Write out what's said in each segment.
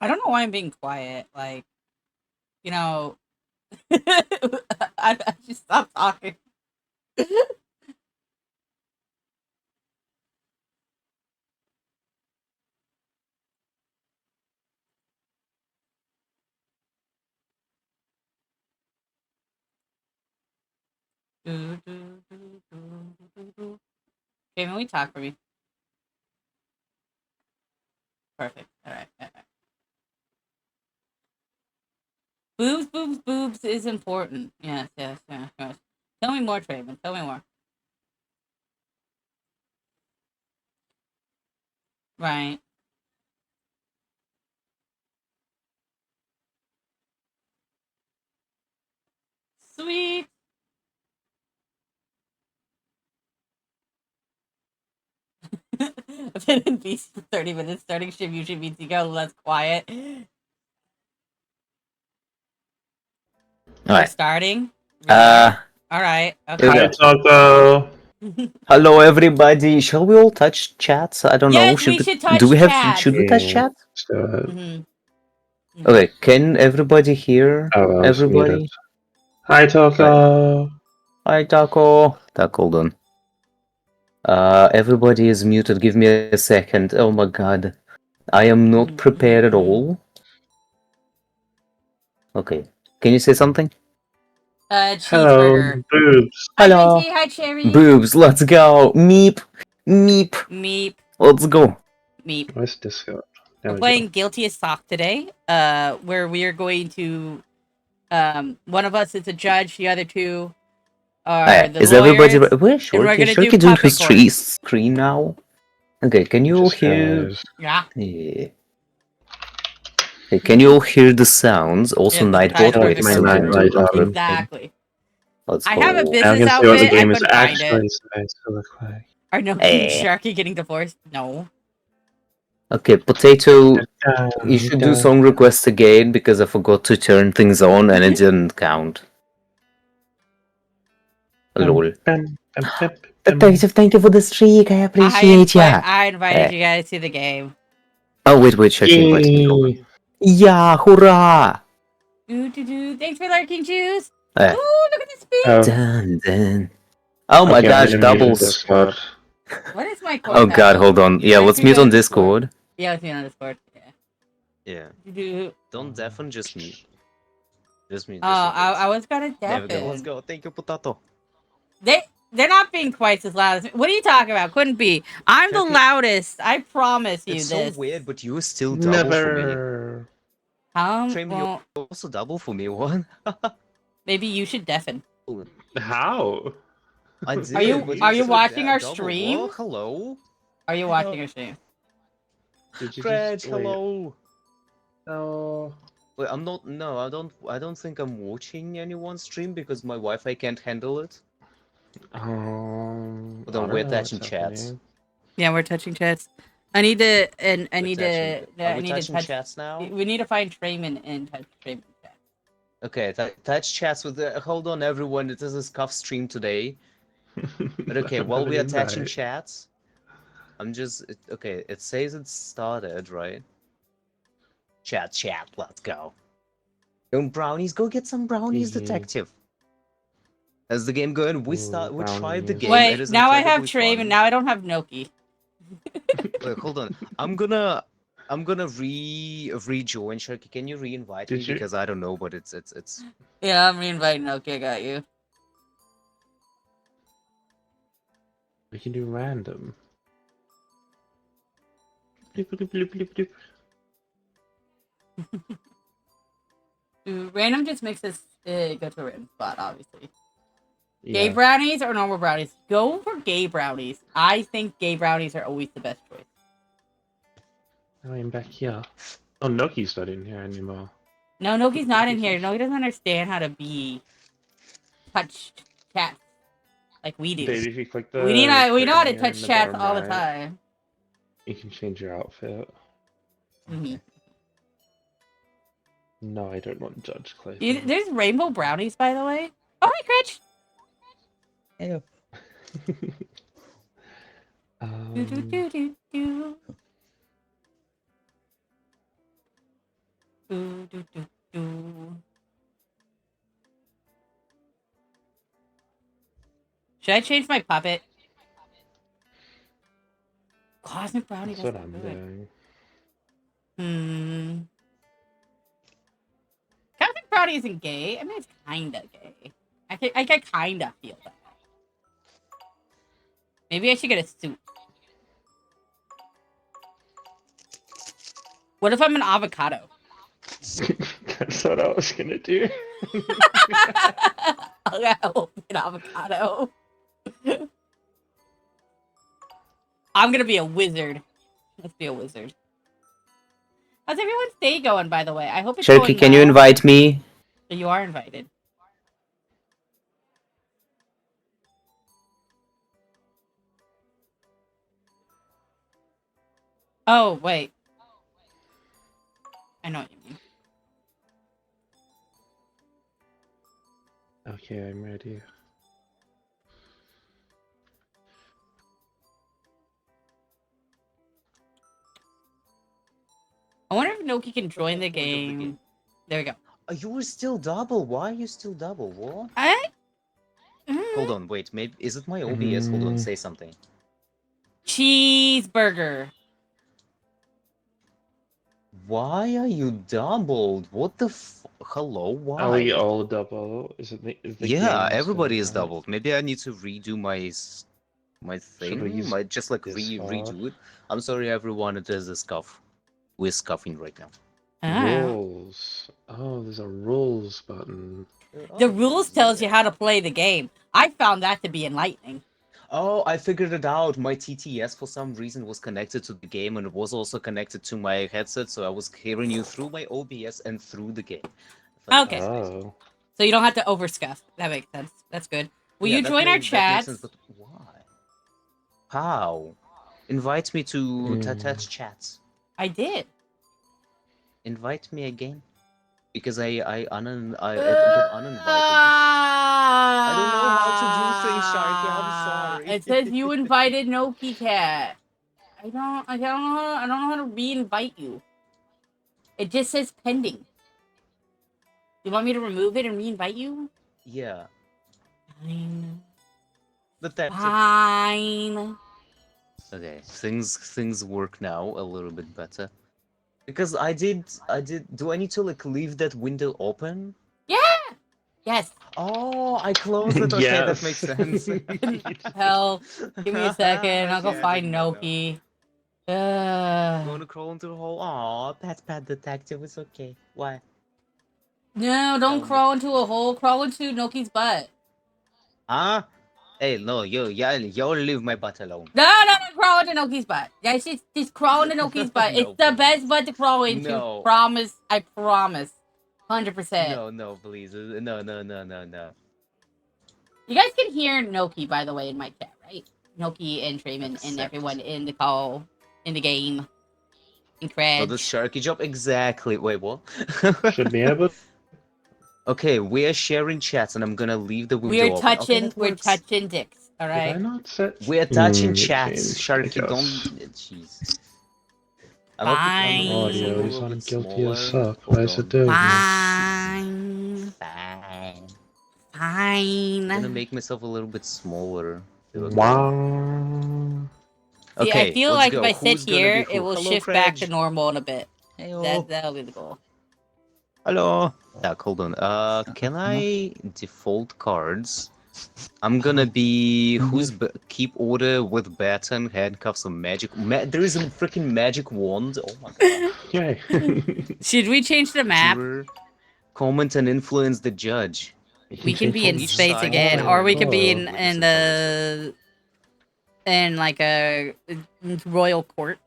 I don't know why I'm being quiet. Like, you know, I should stop talking. Okay, when we talk for me. Perfect. All right. All right. Boobs, boobs, boobs is important. Yes, yes, yes, yes. Tell me more, Trayvon. Tell me more. Right. Sweet. I've been in BC for 30 minutes. Starting shift usually means you go less quiet. All We're right. starting. We are. All right. Hi, Okay. Taco. Hello, everybody. Shall we all touch chats? I don't know. Yes, we should Do touch we have? chat. Should we touch Yeah, chat? let's do it. Okay. Can everybody hear? Oh, I was muted. Everybody. Hi, Taco. Hi, Taco. Taco, hold on. Everybody is muted. Give me a second. Oh my god. I am not prepared at all. Okay. Can you say something? Hello, Cheeseburger. boobs. Hi, Hello. Minty. Hi, Cherry. Boobs, let's go. Meep. Meep. Meep. Let's go. Meep. Where's Discord? There We're we playing go. Guilty as Sock today, where we are going to, one of us is a judge, the other two are the Is lawyers, everybody? Where's and we're Sharkie? gonna do Sharkie doing her puppet court. screen now. Okay, can you all Just hear? guys. Yeah. Yeah. Okay, can you all hear the sounds? Also, Yes, the Nightbot. guy's I'll Wait get a perfect my for second. night murder. light on. Exactly. Let's I go. have a Now I business can see what the outfit. I game is couldn't find actually it. supposed to look like. Are no Eh. Sharky getting divorced? No. Okay, Potato. Down, You should do down. song requests again because I forgot to turn things on and it didn't count. Lol. Potato, thank you for the streak. I appreciate ya. I invited you guys to the game. Oh wait, Sharkie invited me. Hold on. Yeah, hurrah! Thanks for lurking, Juice. Eh. Ooh, look at this speed. Oh, Dun, dun. Oh my okay, gosh, I muted doubles. Discord. What is my Oh god, hold on. Yeah, let's mute on Discord. Yeah, let's mute on Discord. Yeah. Yeah. Don't deafen, just mute. Just mute. Oh, I was gonna There we go. deafen. Let's go. Thank you, Potato. They're not being twice as loud as me. What are you talking about? Couldn't be. I'm the loudest. I promise you It's this. so weird, but you were still double for me. Never. Trim, Well, you also double for me. What? maybe you should deafen. How? I did. Are you said watching our double. stream? Oh, hello. Are you watching our stream? Did you Craig, just wait? hello. Oh. Wait, I'm not. No, I don't think I'm watching anyone's stream because my Wi-Fi can't handle it. Hold on, we're attaching chats. Yeah, we're touching chats. I need to, and I We're need touching- to. Are I we need to touching touch. chats now? We need to find Trayman and touch Trayman chat. Okay, touch chats with the. Hold on, everyone. This is Cuff stream today. But okay, while we're attaching chats, I'm just okay. It says it started, right? Chat, let's go. Go brownies, go get some brownies, detective. How's the game going? We tried the game. Wait, it is now I have incredibly Trayman. fun. Now I don't have Noki. Wait, hold on. I'm gonna rejoin Sharky. Can you re-invite me? Because I don't know, but it's. Yeah, I'm re-inviting Noki. I got you. We can do random. Bloop, bloop, bloop, bloop, bloop. Random just makes us go to a random spot, obviously. Yeah. Gay brownies or normal brownies? Go for gay brownies. I think gay brownies are always the best choice. I am back here. Oh, Noki's not in here anymore. No, Noki's not in here. Noki doesn't understand how to be touched cats like we do. Baby, if you click the we know how to here touch in the chats bottom all the right, time. You can change your outfit. Mhm. No, I don't want Judge Clay. There's rainbow brownies, by the way. Oh, hi, Critch. Hello. Ooh, doo, doo, doo. Should I change my puppet? Cosmic Brownie That's does what I'm good. doing. Cosmic Brownie isn't gay. I mean, it's kinda gay. I can kinda feel that. Maybe I should get a suit. What if I'm an avocado? That's what I was gonna do. I'll be an avocado. I'm gonna be a wizard. Let's be a wizard. How's everyone's day going, by the way? I hope it's Sharkie, going can you well. invite me? You are invited. Oh, wait. I know what you mean. Okay, I'm ready. I wonder if Noki can join the the point of the game. game? There we go. You were still double. Why are you still double? What? Hold on, wait. Maybe is it my OBS? Hold on, say something. Cheeseburger. Why are you doubled? What the hello? Why? Are we all double? Is the Yeah, game everybody is still right? doubled. Maybe I need to redo my Should we thing. use Might just like Discord? redo it. I'm sorry, everyone. It is a scuff. We're scuffing right now. Rules. Oh, there's a rules button. The rules tells you how to play the game. I found that to be enlightening. Oh, I figured it out. My TTS for some reason was connected to the game, and it was also connected to my headset, so I was hearing you through my OBS and through the game. Okay. Oh. So you don't have to overscuff. That makes sense. That's good. Will Yeah, you that join our that makes chat? sense, but why? How? Invite me to attach chats. I did. Invite me again. Because I got uninvited. I don't know how to do things, Sharky. I'm sorry. It says you invited Noki Cat. I don't know how to re-invite you. It just says pending. You want me to remove it and re-invite you? Yeah. Fine. But that's it. Fine. Okay, things work now a little bit better. Because I did. Do I need to like leave that window open? Yeah. Yes. Oh, I closed it. Okay, that makes sense. Hell, give me a second. I'll go Okay, I find did not know. Noki. You wanna crawl into the hole? Aw, Pat Detective. It's okay. Why? No, don't crawl into a hole. Crawl into Noki's butt. Huh? Hey, no, you leave my butt alone. No, crawl into Noki's butt. Yeah, just crawl into Noki's butt. No, It's the please. best butt to crawl into. No. Promise. I promise. 100%. No, please. No. You guys can hear Noki, by the way, in my chat, right? Noki and Trayman and everyone in the call, in the game. In Cred. Oh, the Sharky job? Exactly. Wait, what? Should be able. Okay, we are sharing chats, and I'm gonna leave the window We're open. touching. Okay, that we're works. touching dicks. All Did I right. not set? We're touching it chats, changed, I Sharky. Don't. guess. Jeez. I'm gonna put Fine. the Audio a is little on bit guilty smaller. as suck. Hold Why is on. it doing this? Fine. Fine. Fine. I'm gonna make myself a little bit smaller. Wow. See, Okay, I feel let's like go. if I Who's sit gonna be here, who? it will Hello, shift back to Craig. normal in a bit. Heyo. That'll be the goal. Hello. Yeah, hold on. Can I default cards? I'm gonna be keep order with baton, handcuffs, and magic. There is a freaking magic wand. Oh my god. Yay. Should we change the map? Juror, comment and influence the judge. We can be in Each space side again, can or we could be witness in and like a royal court.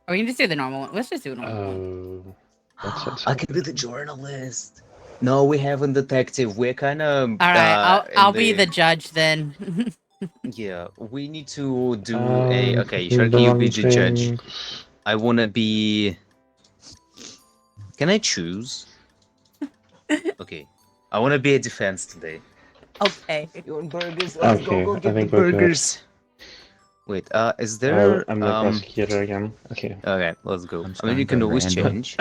Or we can just do the normal one. Let's just do a normal one. Oh. I can be the journalist. No, we haven't detective. We're kind of. All right, I'll be the judge then. Yeah, we need to do a. Okay, Sharky, you be the judge. I wanna be. Can I choose? Okay, I wanna be a defense today. Okay. You want burgers? Let's Okay, go I get the think we're good. burgers. Wait, is there? I'm the prosecutor again. Okay. Okay, let's go. I'm I mean, you can starting always random. change.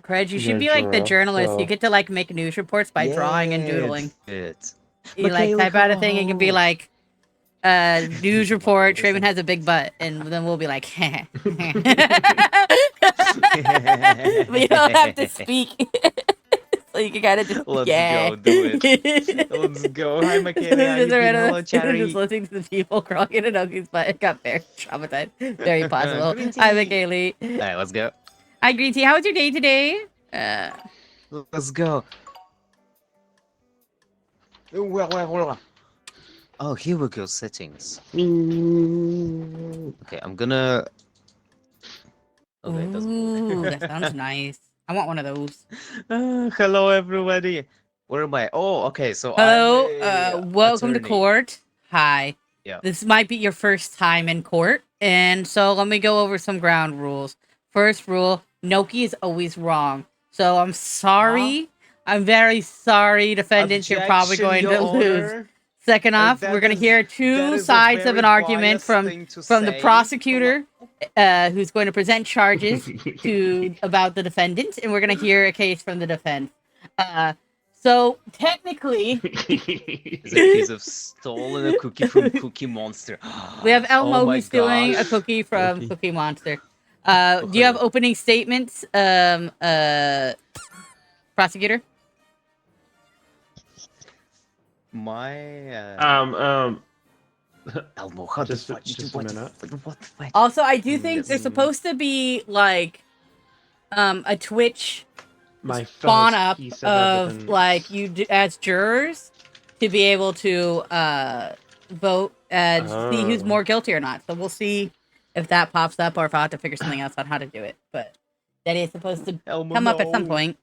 Craig, you should Yeah, be like the giraffe, journalist. You so- get to like make news reports by drawing and doodling. It. You like Michaela, type out a thing, it can be hello. like news report, Listen. Trayvon has a big butt, and then we'll be like, but you don't have to speak. So you can kind of just, Let's yeah. go, do it. Let's go. Hi, Michaela. How you Just been? around Hello, just Cherry. listening to the people crawling in Anoki's butt. It got very traumatized. Very possible. Green Hi, tea. Michaeli. All right, let's go. Hi, Green Tea. How was your day today? Let's go. Oh, here we go. Settings. Okay, I'm gonna. Okay, it doesn't. Ooh, that sounds nice. I want one of those. Hello, everybody. Where am I? Oh, okay. So Hello, I'm a welcome to attorney. court. Hi. Yeah. This might be your first time in court, and so let me go over some ground rules. First rule, Noki is always wrong. So I'm sorry. I'm very sorry, defendants. You're probably Objection, going to Your lose. Honor. Second off, That we're going to is- hear that two is a sides of very an argument biased from thing to the say. prosecutor, who's going to present charges about the defendant, and we're going to hear a case from the defense. So technically, Is a piece of stolen a cookie from Cookie Monster. we have Elmo Oh my who's stealing a gosh. cookie from Cookie. Cookie Monster. Do you have Okay. opening statements, prosecutor? My Elmo, how Just the a- fuck did you just a what the minute. fuck- what the fuck? Also, I do think Yes. there's supposed to be like a Twitch My spawn first up piece of evidence. like as jurors to be able to vote and see who's Oh. more guilty or not. So we'll see if that pops up or if I have to figure something else on how to do it. But that is supposed to Elmo, come up at some no. point.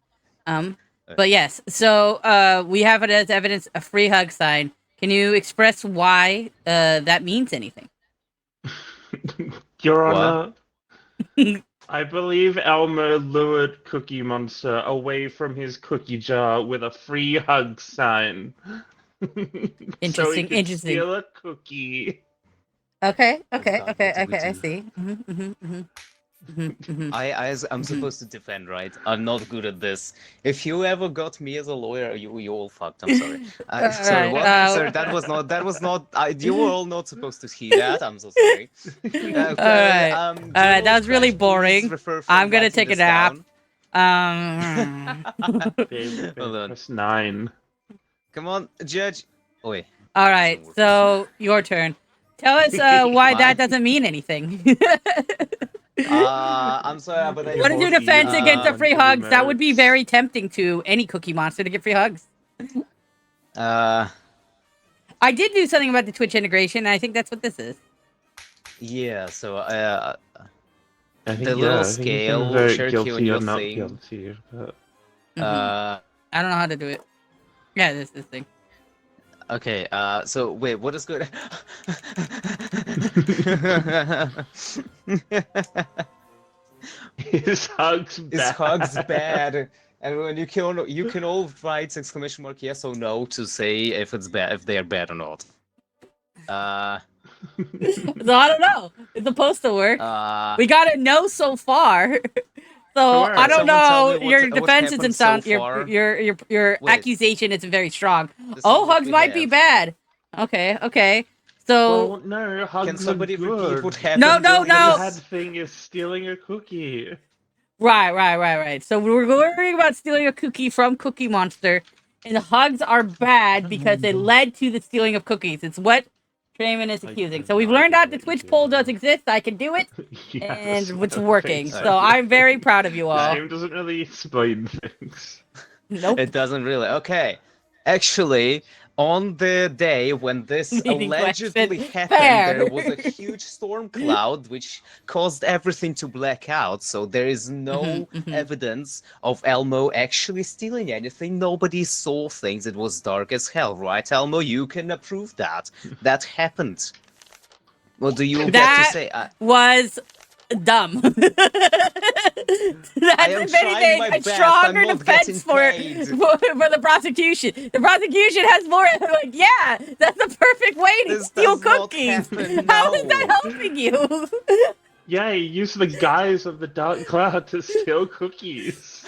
But yes, so we have it as evidence a free hug sign. Can you express why that means anything? Your What? Honor, I believe Elmo lured Cookie Monster away from his cookie jar with a free hug sign. So he Interesting, could interesting. steal a cookie. Okay, Oh okay, God, okay, what do we okay. I do? see. I'm supposed to defend, right? I'm not good at this. If you ever got me as a lawyer, you all fucked. I'm sorry. Sorry, Alright, what? Sorry, that was not. You were all not supposed to hear that. I'm so sorry. Alright, that was really boring. I'm gonna take a nap. Babe, Hold on. press 9. Come on, judge. Oh, wait. All right, work. so your turn. Tell us why Mine? that doesn't mean anything. I'm sorry, but I What is your defense against the free hugs? That would be minutes. very tempting to any Cookie Monster to get free hugs. I did do something about the Twitch integration, and I think that's what this is. yeah. So I think, the little I think you scale, can vote Cherokee, guilty on your or not thing. guilty. But... Mhm. I don't know how to do it. Yeah, this thing. Okay, so wait, what is good? His hug's bad. Is hugs bad? And when you can all write exclamation mark yes or no to say if it's bad, if they are bad or not. So I don't know. It's supposed to work. We got a no so far. So Sure. I don't Someone tell know. me Your what defense happened isn't so sound. far. Your Wait. accusation isn't very strong. This is Oh, what hugs we might be have. bad. Okay. So Well, no, hugs Can are somebody repeat good. what happened? No, The no. bad thing is stealing a cookie. Right. So we're worrying about stealing a cookie from Cookie Monster, and the hugs are bad because they led to the stealing of cookies. It's what Trayman is accusing. So we've learned out the Twitch poll does exist. I can do it, Yes, and it's I working. think So I'm very proud of you The all. game doesn't really explain things. Nope. It doesn't really. Okay. Actually, on the day when this Leading allegedly question. happened, Fair. there was a huge storm cloud which caused everything to black out. So there is no evidence of Elmo actually stealing anything. Nobody saw things. It was dark as hell, right, Elmo? You can approve that. That happened. What do you get That to say? was dumb. That's, am if trying anything, my a best. stronger I'm not defense getting for paid. the prosecution. The prosecution has more like, yeah, that's the perfect way to This steal does not cookies. happen, How is that no. helping you? Yeah, he used the guise of the Dark Cloud to steal cookies.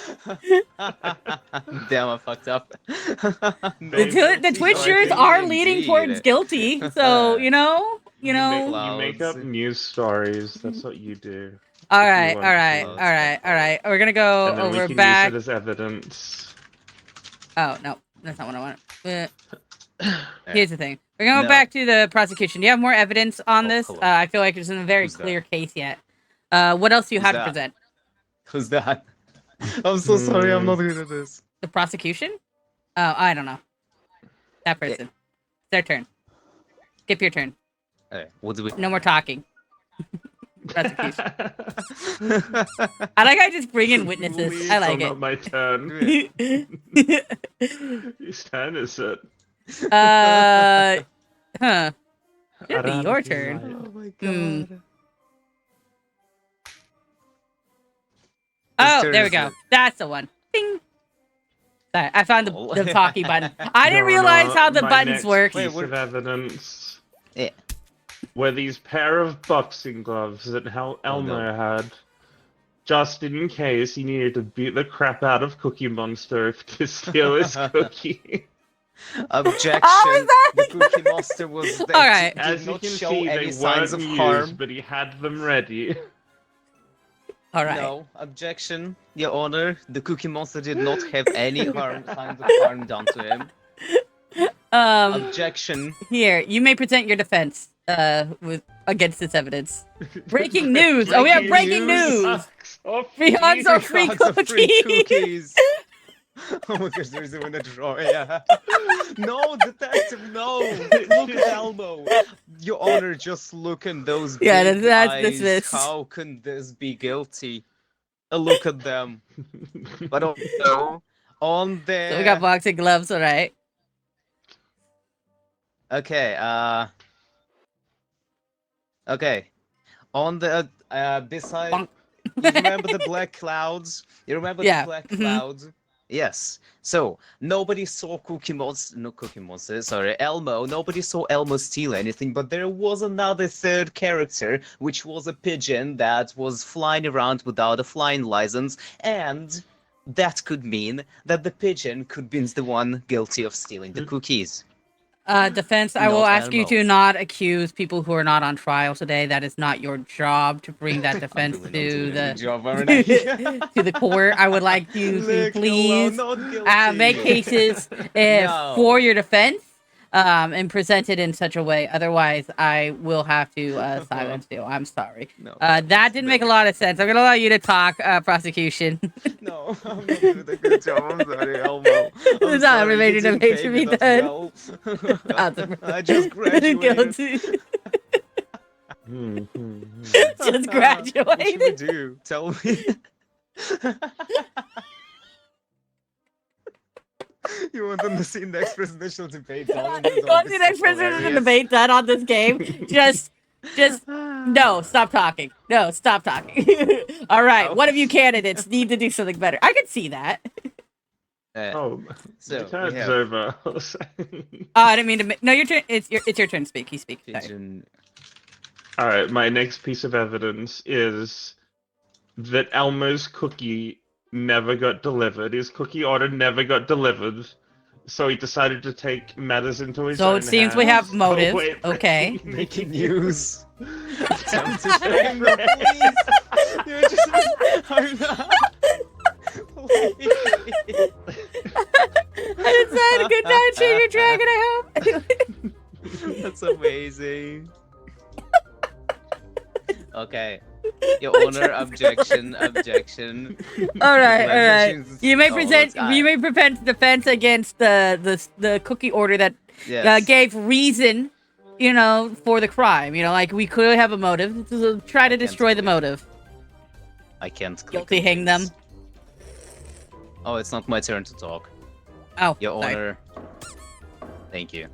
Damn, I fucked up. The Twitchers are leaning towards guilty, so you know. You make up Clouds. news stories. That's what you do. All if you right, want all right, to. all right, all right. We're gonna go And then over we can back. use it as evidence. Oh no, that's not what I want. Here's the thing. We're gonna go No. back to the prosecution. Do you have more evidence on Oh, this? hello. I feel like it's in a very Who's that? clear case yet. What else do you Who's have that? to present? Who's that? I'm so sorry, I'm not good at this. The prosecution? Oh, I don't know. That person. It's their turn. Skip your turn. Hey, what do we? No more talking. Prosecution. I like how I just bring in witnesses. Please, I like not my turn. it. Whose turn is it? Huh. Should be your turn. Oh my Hmm. god. Oh, turn there we is go. it? That's the one. Bing. Sorry, I found Oh. the talkie button. I didn't No, realize no, how the my buttons next work. Piece Wait, of evidence. Yeah. Were these pair of boxing gloves that Elmo had, just in case he needed to beat the crap out of Cookie Monster to steal his cookie. Objection. How is that? The Cookie Monster was there. Alright. Did As you not can show see, any they signs weren't of used, harm. but he had them ready. All right. No, objection, Your Honor. The Cookie Monster did not have any signs of harm done to him. Objection. Here, you may present your defense against this evidence. Breaking news! Oh, we have breaking news! Free hugs or free Hugs of cookies! cookies. Oh my gosh, there's even a draw. Yeah. No, detective, no. Look at Elmo. Your Honor, just look in those Yeah, big that's eyes. dismissed. How can this be guilty? Look at them. But also, on the... So we got boxing gloves, all right. Okay, okay. On the, beside... Bonk. You remember the black clouds? You remember Yeah, the black mhm. clouds? Yes. So, nobody saw Elmo. Nobody saw Elmo steal anything, but there was another third character, which was a pigeon that was flying around without a flying license, and that could mean that the pigeon could be the one guilty of stealing the cookies. Defense, I will Not ask you Elmo. to not accuse people who are not on trial today. That is not your job to bring that defense I'm to really not doing any the job, aren't I? to the court. I would like you to Leave me please alone, not guilty. make cases No. for your defense and present it in such a way. Otherwise, I will have to silence you. I'm sorry. No, That didn't make a lot of sense. I'm going to allow you to talk, prosecution. no, I'm not doing a good job. I'm sorry, Elmo. I'm It's not sorry, made you it didn't made pay to me be that done. well. Awesome. I just graduated. Guilty. Just What should we graduated. do? Tell me. You want them to see next presidential debate? You want the next presidential debate done on this game? Just no, stop talking. No, stop talking. All right, one of you candidates need to do something better. I can see that. Oh, So, the turn's we have- over. I didn't mean to. No, your turn. It's your turn to speak. You speak. Sorry. Pigeon. Alright, my next piece of evidence is that Elmo's cookie never got delivered. His cookie order never got delivered. So he decided to take matters into his So own it seems we hands. have motive. Oh, wait, Okay. Making news. Attempt to shame the police. You're just. I'm not. I just had a good time shooting your dragon. I hope. That's amazing. Okay. Your Honor, objection. All right. Congratulations. You may Oh, present. it's- You may present defense against the cookie order that Yes. gave reason, for the crime. Like we could have a motive. So try to destroy the motive. I can't click Guilty, on hang things. them. Oh, it's not my turn to talk. Oh, Your sorry. Honor. Thank you.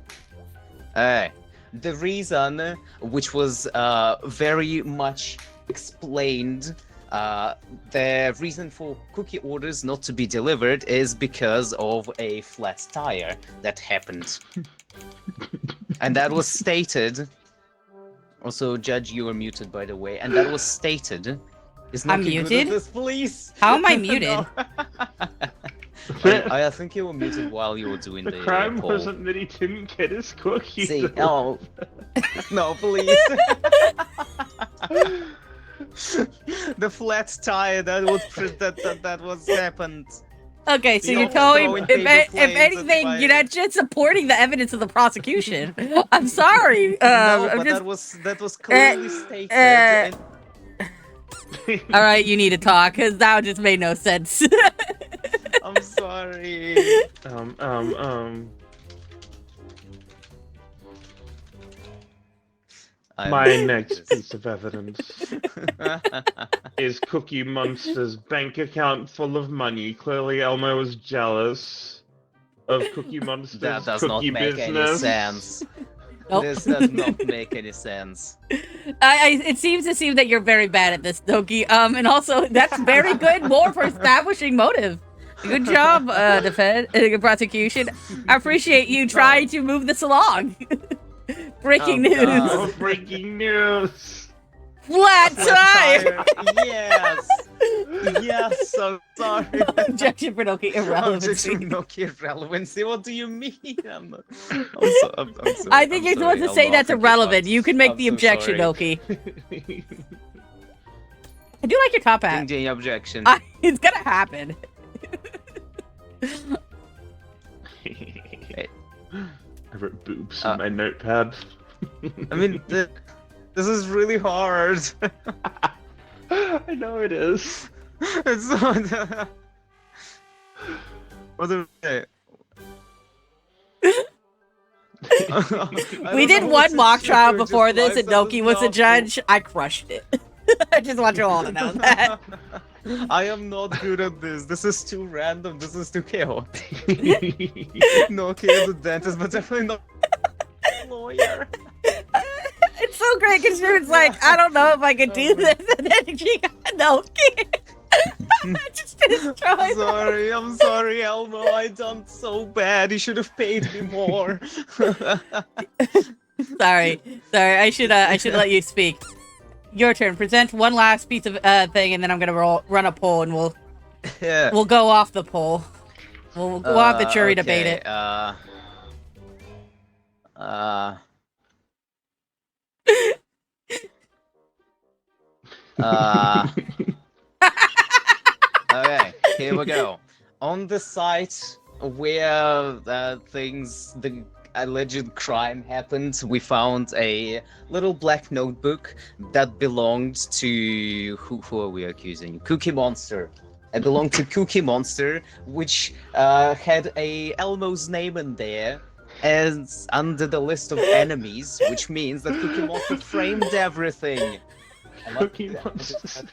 Alright. The reason, which was very much explained, the reason for cookie orders not to be delivered is because of a flat tire that happened. And that was stated Also, Judge, you were muted, by the way, and that was stated. Is I'm Noki good muted? at this, please? How am I muted? No. I think you were muted while you were doing The the crime poll. wasn't that he didn't get his cookie. See, though. no, please. The flat tire that would that was happened. Okay, so The you're old telling throwing if, paper if planes at anything, my- you're not just supporting the evidence of the prosecution. I'm sorry. No, I'm but just. that was clearly stated. uh, and- All right, you need to talk because that just made no sense. I'm sorry. My next piece of evidence is Cookie Monster's bank account full of money. Clearly, Elmo was jealous of Cookie Monster's That does not cookie make business. any sense. Nope. This does not make any sense. It seems to seem that you're very bad at this, Doki. And also that's very good more for establishing motive. Good job, prosecution. I appreciate you trying to move this along. Breaking Oh, news. God. Oh, breaking news! Flat tire. Yes. Yes, I'm sorry. Objection for Doki irrelevancy. Objection, Nokia irrelevancy. What do you mean? I'm sorry. I think you're supposed to say that's irrelevant. You can make I'm the so objection, sorry. Doki. I do like your top hat. Ding, objection. It's gonna happen. I wrote boobs on my notepad. I mean, this is really hard. I know it is. It's not. What the? We did one mock trial before this, and Doki was the judge. I crushed it. I just want you all to know that. I am not good at this. This is too random. This is too chaotic. Nokia is a dentist, but definitely not a lawyer. It's so great because she was like, I don't know if I could do this, and then she got Doki. I just destroyed. I'm sorry, Elmo. I done so bad. You should have paid me more. Sorry. I should let you speak. Your turn. Present one last piece of thing, and then I'm gonna run a poll, and we'll go off the poll. We'll have the jury debate it. Okay, here we go. On the site where the alleged crime happened, we found a little black notebook that belonged to who are we accusing? Cookie Monster. It belonged to Cookie Monster, which had a Elmo's name in there as under the list of enemies, which means that Cookie Monster framed everything. Cookie Monster.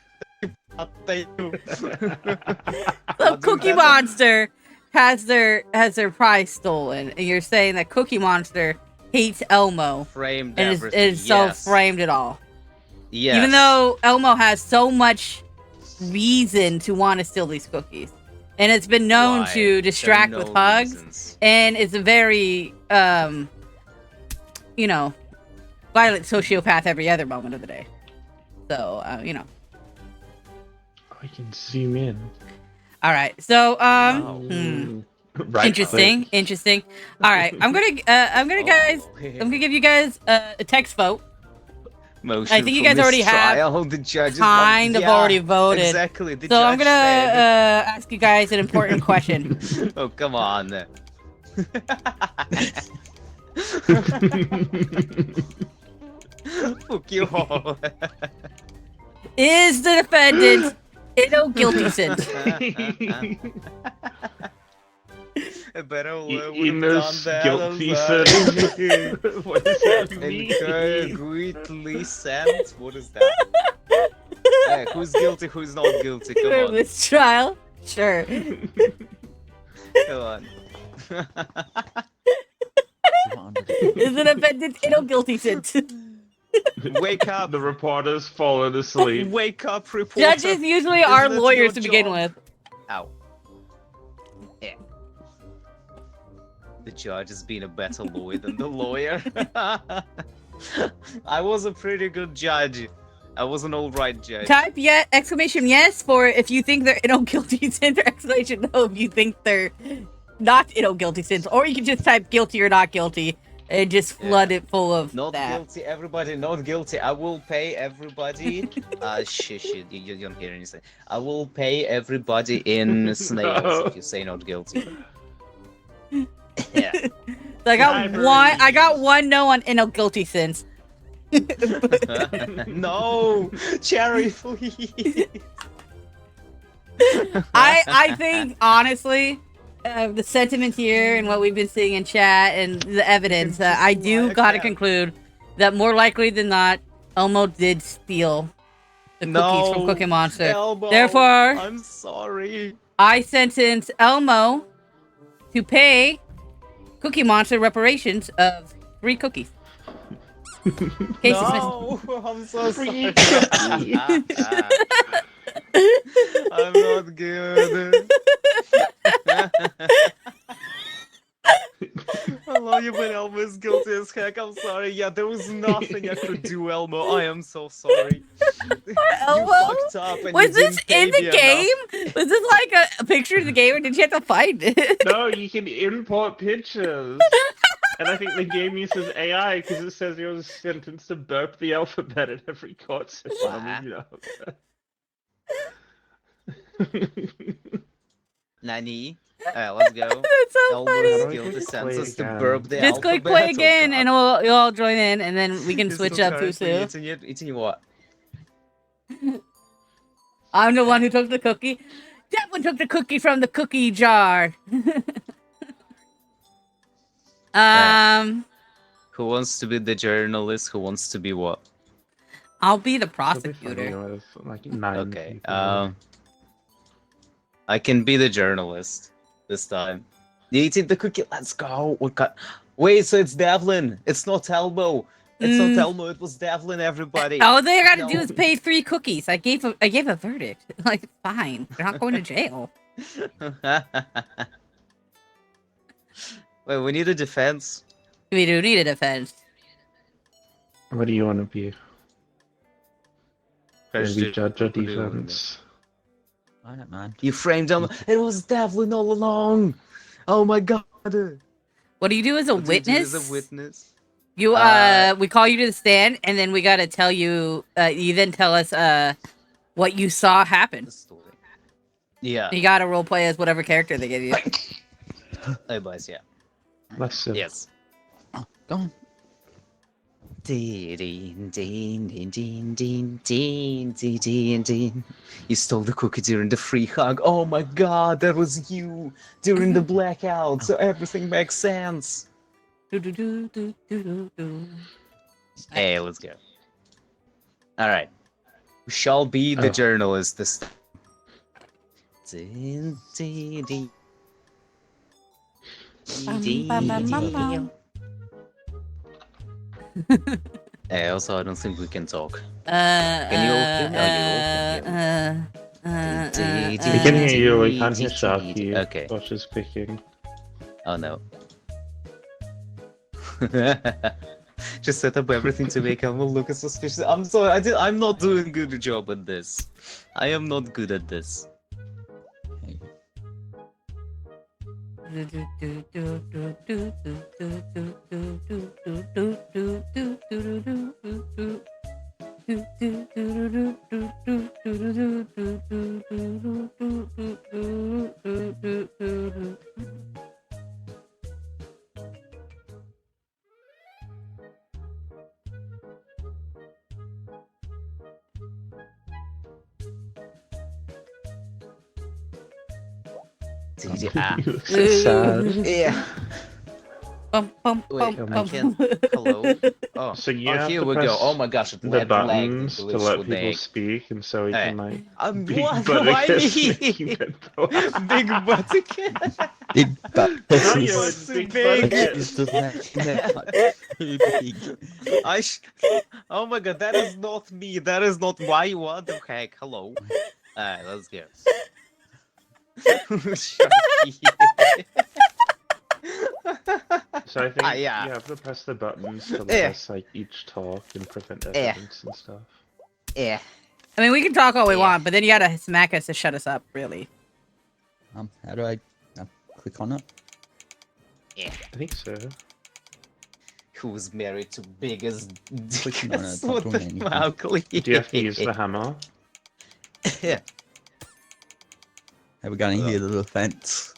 So Cookie Monster has their prize stolen, and you're saying that Cookie Monster hates Elmo Framed and everything. is so yes. framed it all. Yes. Even though Elmo has so much reason to want to steal these cookies, and it's been known Why? to distract There are with no hugs, reasons. and it's a very violent sociopath every other moment of the day. So I can zoom in. All right. So Right interesting. All right. I'm gonna give you guys a text vote. Motion I think you for guys already have mistrial. The judges kind of already voted. Exactly. The So I'm judge gonna said- ask you guys an important question. Oh, come on. Fuck you all. Is the defendant in no guilty sentence? I better would have Innes done that. guilty I'm sorry. sentence. What does that mean? Incongruously sent? What is that? Hey, who's guilty, who's not guilty? Come For on. mistrial? Sure. Come on. Is the defendant in no guilty sentence? Wake up. The reporters fallen asleep. Wake up, reporter. Judges usually are Isn't it lawyers your to begin job? with. Ow. Yeah. The judge has been a better lawyer than the lawyer. I was a pretty good judge. I was an alright judge. Type exclamation yes for if you think they're guilty sins, or exclamation no if you think they're not guilty sins. Or you can just type guilty or not guilty and just flood it full of Not that. guilty, everybody, not guilty. I will pay everybody. Shit, you don't hear anything. I will pay everybody in snails No. if you say not guilty. Yeah. So I got one no on guilty sins. No, Cherry, please. I think honestly, the sentiment here and what we've been seeing in chat and the evidence, I do gotta conclude that more likely than not, Elmo did steal the cookies from Cookie Monster. Elmo, Therefore, I'm sorry. I sentence Elmo to pay Cookie Monster reparations of 3 cookies. Case dismissed. No, I'm so sorry. Cookie. I'm not good. Hello, you've been Elmo's guilty as heck. I'm sorry. Yeah, there was nothing I could do, Elmo. I am so sorry. Elmo? You fucked up and Was you this didn't pay in the me game? Was this like a picture of the game, or did you have to find it? No, you can import pictures. And I think the game uses AI because it says you're sentenced to burp the alphabet at every court system. You know. Nani? Alright, let's go. That's so Elmo's funny. guilty Just sends play us to again. burp the Just click alphabet. play again, and you'll all join in, and then we can He's switch not up currently Fusu. Eating what? I'm the one who took the cookie. That one took the cookie from the cookie jar. Who wants to be the journalist? Who wants to be what? I'll be the It'll be prosecutor. funny with, like 9 Okay. people. I can be the journalist this time. You eating the cookie? Let's go. Wait, so it's Devlin. It's not Elmo. It's not Elmo. It was Devlin. Everybody. All they gotta No. do is pay 3 cookies. I gave a verdict. Like, fine. They're not going to jail. Wait, we need a defense. We do need a defense. What do you want to be? First, Maybe judge or what do you want to be? defense? Alright, man. You framed him. It was Devlin all along. Oh my god. What do you do as a What do you do witness? as a witness? You we call you to the stand, and then we gotta tell you. You then tell us what you saw happen. The story. Yeah. You gotta roleplay as whatever character they give you. Hey, boys. Yeah. Let's see. Yes. Oh, go on. Ding, ding, ding, ding, ding, ding, ding, ding, ding. You stole the cookie during the free hug. Oh my god, that was you during the blackout. So everything makes sense. Do, do, do, do, do, do, do. Hey, let's go. All right. We shall be the Oh. journalist this time. Ding, ding, ding. Ding, Bum, bum, bum, ding, bum, ding. Hey, also, I don't think we can talk. Can you all hear me? We can hear you, we can't hear Sharkie. Okay. Josh is picking. Oh no. Just set up everything to make Elmo look as suspicious. I'm sorry, I'm not doing a good job at this. I am not good at this. Ah. You look so sad. Yeah. Bum, bum, Wait, bum, I bum. can't. Hello. Oh, So you oh have here to we go. press Oh my gosh, it the lagged buttons to glitched let with people egg. speak, and so we Hey. can like Big what? Buttercat. Big Buttercat. Big butt. Not you, What's it's so Big big? Buttercat. Oh my god, that is not me. That is not my. What the heck? Hello. Alright, let's go. Sharky. So I think yeah. you have to press the buttons to let Yeah. us like each talk and prevent Yeah. evidence and stuff. Yeah. I mean, we can talk all we Yeah. want, but then you gotta smack us to shut us up, really. How do I click on it? I think so. Who's married to biggest Clicking on it, dicks? it's not What doing the anything. fuck? Do you have to use the hammer? Yeah. Are we going to hear the defense?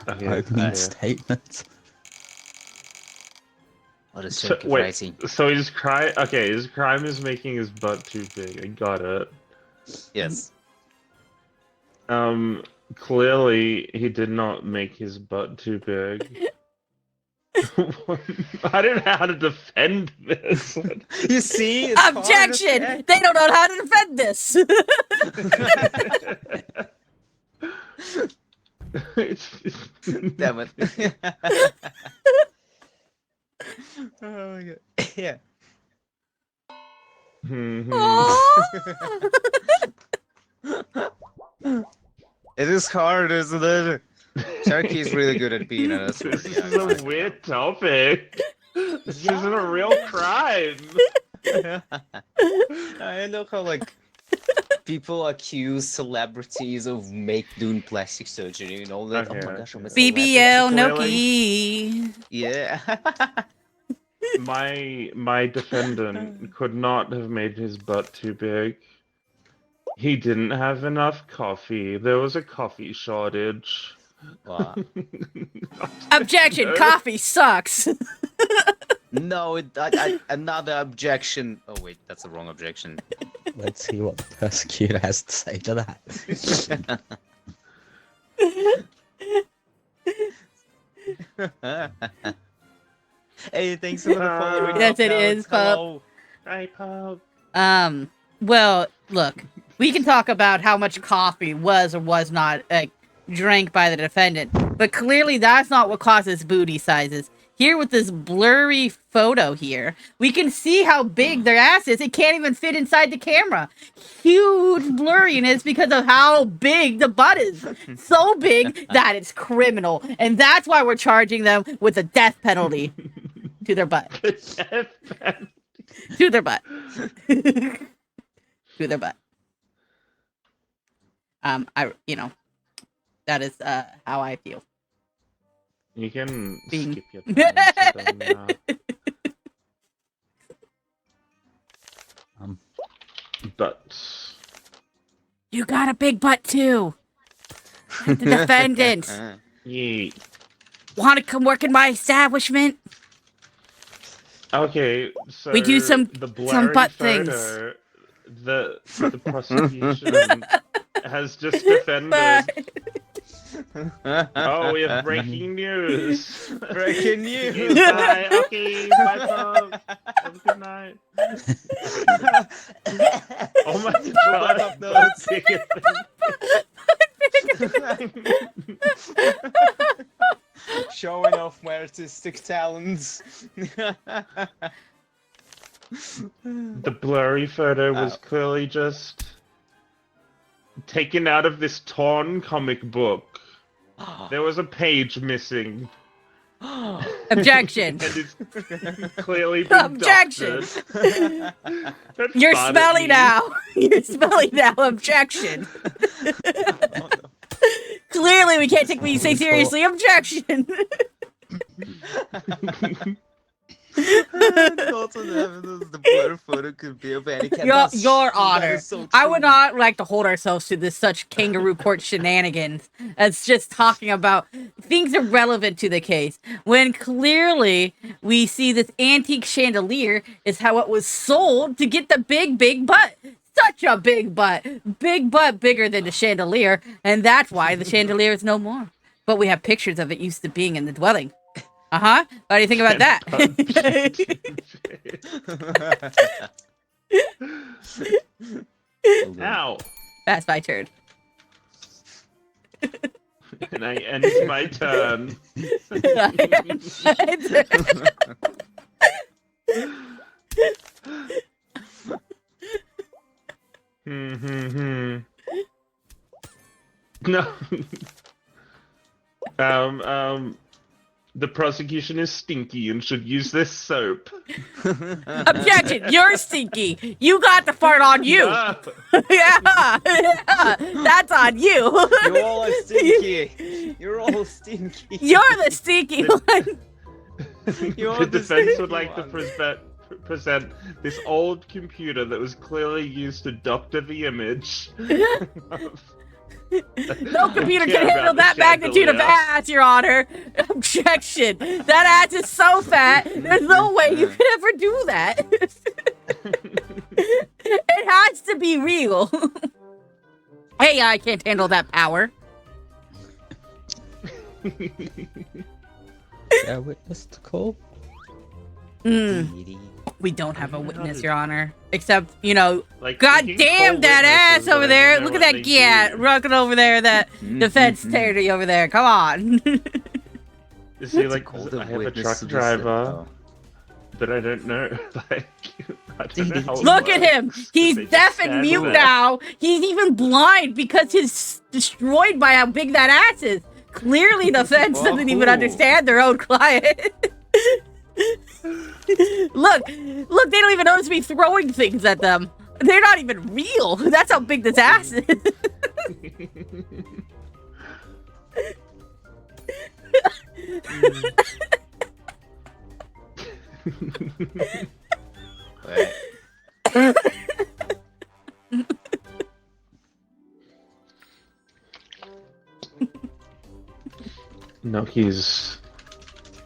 Okay. Opening yeah. statement. What is So, Sharkie wait, writing? so his crime? Okay, his crime is making his butt too big. I got it. Yes. Clearly he did not make his butt too big. I don't know how to defend this. You see? It's hard, Objection! okay? They don't know how to defend this. Damn it. Oh my god. Yeah. Mhm. It is hard, isn't it? Sharky is really good at being honest. This is a weird topic. This isn't a real crime. I know how like people accuse celebrities of doing plastic surgery and all that. Okay, Oh my gosh, I'm a okay. BBL Clearly- Noki. Yeah. My defendant could not have made his butt too big. He didn't have enough coffee. There was a coffee shortage. Wow. Objection! No. Coffee sucks. No, another objection. Oh wait, that's the wrong objection. Let's see what the persecutor has to say to that. Hey, thanks for the follow. Yes, it is, pup. Hello. Hi, Pop. Well, look, we can talk about how much coffee was or was not drank by the defendant, but clearly that's not what causes booty sizes. Here with this blurry photo here, we can see how big their ass is. It can't even fit inside the camera. Huge blurriness because of how big the butt is. So big that it's criminal. And that's why we're charging them with a death penalty to their butt. To their butt. To their butt. That is how I feel. You can Bing. skip your turn. So don't, but You got a big butt too. The defendant. yeah. Want to come work in my establishment? Okay, so We do some blurry butt photo, the prosecution has just defended. Oh, we have breaking news. Breaking news. Bye. Okay, bye, folks. Have a good night. Oh my god. up notes. Showing off my artistic talents. The blurry photo was clearly just taken out of this torn comic book. There was a page missing. Objection. And it's clearly been Objection. doctored. Don't You're start at smelly me. now. You're smelly now. Objection. Clearly, we can't take what you say seriously. Objection. Thoughts on evidence the blur photo could be of any kind. Your Honor, I would not like to hold ourselves to this such kangaroo court shenanigans. It's just talking about things irrelevant to the case. When clearly we see this antique chandelier is how it was sold to get the big butt. Such a big butt. Big butt bigger than the chandelier. And that's why the chandelier is no more. But we have pictures of it used to being in the dwelling. Uh-huh. What do you think about that? Ow! That's my turn. And I end my turn. No. The prosecution is stinky and should use this soap. Objection! You're stinky. You got the fart on you. No. Yeah, that's on you. You all are stinky. You're all stinky. You're the stinky one. You're The the defense would stinky like to one. present this old computer that was clearly used to doctor the image. No computer Care can handle about that the magnitude of chandelier. ass, Your Honor. Objection. That ass is so fat, there's no way you could ever do that. It has to be real. Hey, I can't handle that power. Yeah, witness to call. We don't have a witness, Your Honor. Except, you know, Like, God you can damn call that ass witnesses, but over I there. don't know Look at what that they gat do. rocking over there, that defense attorney over there. Come on. Is he like, Call I the have a witness truck to this- driver, oh. but I don't know. Like, I don't know how it Look at works. him. He's They just deaf and stand mute there. now. He's even blind because he's destroyed by how big that ass is. Clearly, the feds doesn't even Whoa. understand their own client. Look, they don't even notice me throwing things at them. They're not even real. That's how big this ass is. Wait. No, he's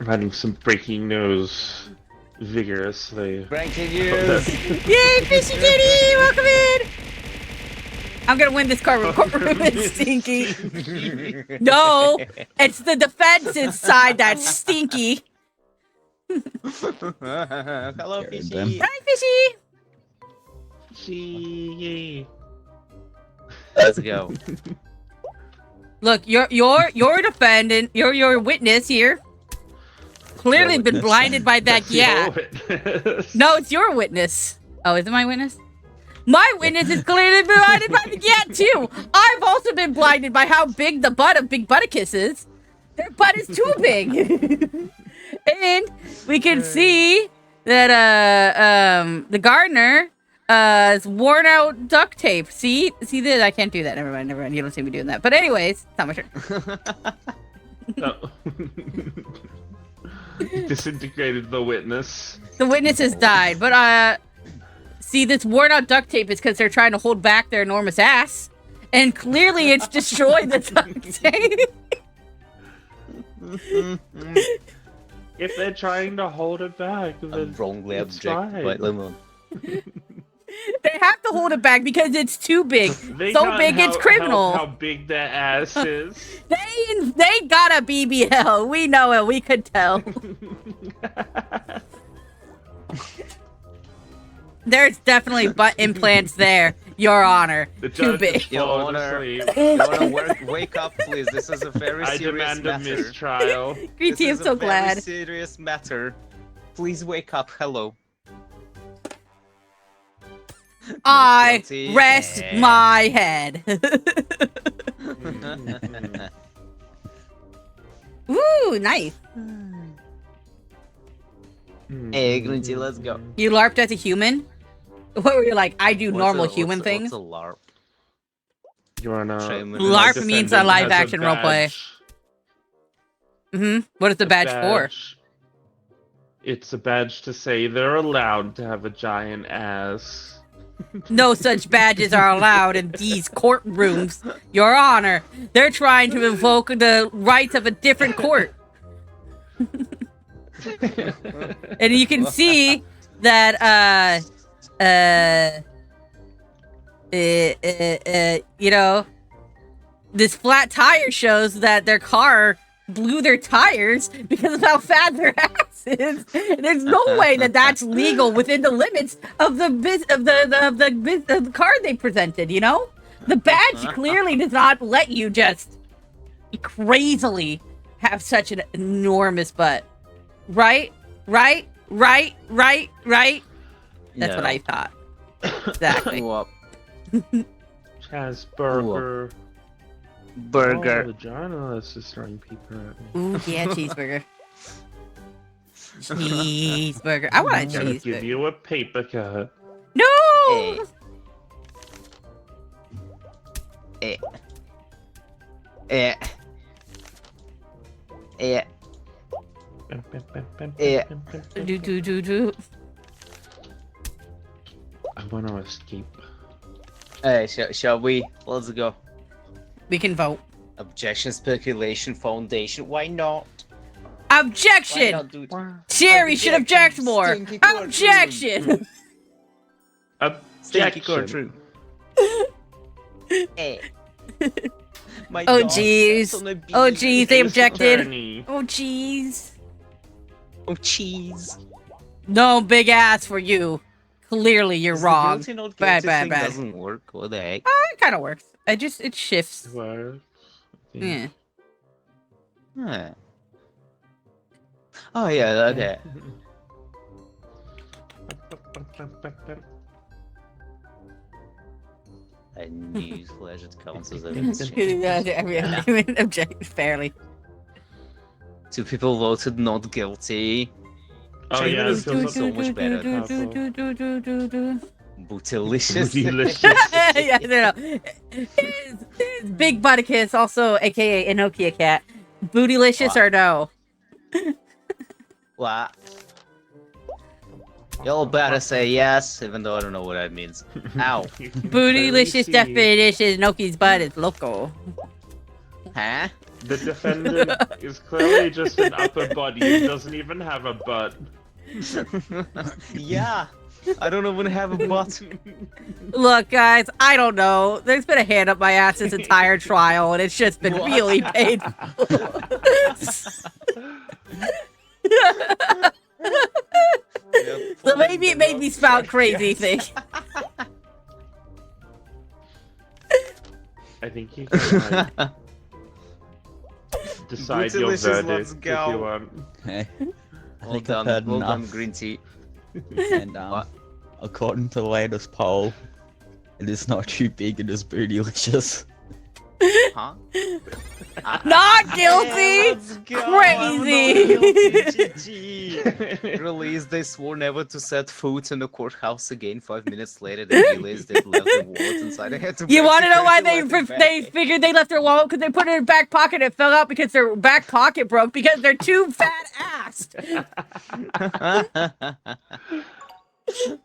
running some breaking news vigorously. Breaking news. Yay, Fishy Kitty! Welcome in! I'm gonna win this courtroom, it's stinky. No, it's the defense's side that's stinky. Hello, Scared Fishy. them. Hi, Fishy! Gee. Let's go. Look, you're defendant, you're your witness here. Clearly Your been witness. blinded by that That's gat. your witness. No, it's your witness. Oh, is it my witness? My witness is clearly blinded by the gat too. I've also been blinded by how big the butt of Big Butticus is. Their butt is too big. And we can see that the gardener is worn out duct tape. See this? I can't do that. Never mind. You don't see me doing that. But anyways, it's not my turn. Oh. Disintegrated the witness. The witness has died, but see, this worn out duct tape is because they're trying to hold back their enormous ass, and clearly it's destroyed the duct tape. If they're trying to hold it back, I'm then wrongly it's objected fine. by Lemon. They have to hold it back because it's too big. They So can't big it's help criminal. How big their ass is. They got a BBL. We know it. We could tell. There's definitely butt implants there, Your Honor. The Too judge big. has Your fallen Honor. asleep. You wanna wake up, please? This is a very I serious demand a matter. mistrial. Greedy, I'm This is so a very glad. serious matter. Please wake up. Hello. I Guilty. rest Yeah. my head. Ooh, nice. Hey, Grunty, let's go. You LARPed as a human? What were you like? I do normal What's a- human what's things. a LARP? You wanna? Shame. LARP my means a defendant live has action roleplay. badge. What is the A badge for? It's a badge to say they're allowed to have a giant ass. No such badges are allowed in these courtrooms, Your Honor. They're trying to invoke the rights of a different court. And you can see that, you know, this flat tire shows that their car blew their tires because of how fat their ass is. There's no way that that's legal within the limits of the card they presented. You know, the badge clearly does not let you just crazily have such an enormous butt. Right? That's what I thought. Exactly. Whoop. Chaz Burger. Oh, Burger. the journalist is throwing people at me. Ooh, yeah, cheeseburger. Cheeseburger. I want a I'm gonna give cheeseburger. you a paper cut. No! Eh. Eh. Eh. Yeah. Do. I want to escape. Hey, shall we? Let's go. We can vote. Objection Speculation Foundation. Why not? Why Objection! not, dude? Sherry should object Objection, more. stinky courtroom. Objection! Stinky Objection. courtroom. Eh. My Oh, dog jeez. steps on a bee. Oh, jeez, they Innocent objected. attorney. Oh, jeez. Oh, cheese. No big ass for you. Clearly, you're Is wrong. The guilty, not Bad, guilty bad, thing bad. doesn't work. What the heck? It kind of works. It shifts. Works. Yeah. Huh. Oh yeah. Okay. A newsflash, it counts as evidence. change. Object fairly. Two people voted not guilty. Oh Shaman yeah, is it doing feels so much better. Purple. Bootylicious. Bootylicious. Yeah, no. It's Big Butticus, also aka Enokia Cat. Bootylicious or no? What? Y'all better say yes, even though I don't know what that means. Ow. Bootylicious definition is Noki's butt is loco. Huh? The defendant is clearly just an upper body. It doesn't even have a butt. Yeah. I don't even have a butt. Look, guys, I don't know. There's been a hand up my ass this entire trial, and it's just been really painful. So maybe it made me spout crazy things. I think you can decide your Bootylicious, verdict let's if go. you want. Okay. I Well think I've done, heard well done, enough. green tea. And What? according to the latest poll, it is not too big. It is bootylicious. Huh? Not guilty! Let's go. Crazy. I'm not guilty. GG. Release, they swore never to set foot in the courthouse again. 5 minutes later, they realized they'd left their wallet inside. They had to. You want to know why basically let they it back. figured they left their wallet? Because they put it in their back pocket and it fell out because their back pocket broke because they're too fat-assed.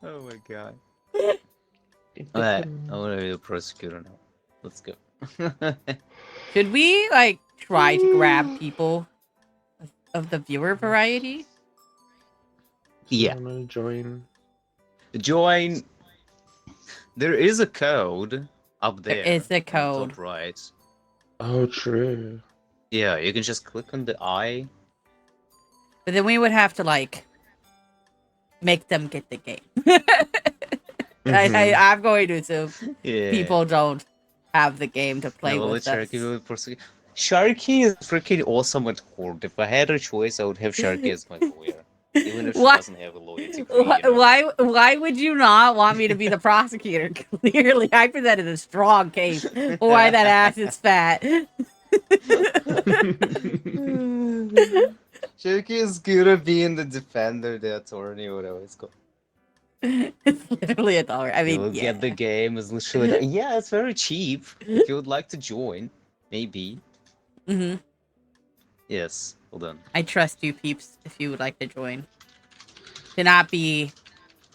Oh my god. Alright, I want to be the prosecutor now. Let's go. Should we, like, try to grab people of the viewer variety? Yeah. Wanna join? Join. There is a code up there. There is a on code. top right. Oh, true. Yeah, you can just click on the eye. But then we would have to, like, make them get the game. I'm going to assume Yeah. people don't have the game to play No, with Sharkie us. will prosecute. Sharkie is freaking awesome at court. If I had a choice, I would have Sharkie as my lawyer. Even if she What? doesn't have a lawyer degree. You know? Why would you not want me to be the prosecutor? Clearly, I presented a strong case for why that ass is fat. Sharkie is good at being the defender, the attorney, whatever it's called. It's literally $1. I mean, You'll yeah. get the game. It's literally yeah, it's very cheap. If you would like to join, maybe. Mhm. Yes, hold on. I trust you, peeps, if you would like to join. To not be...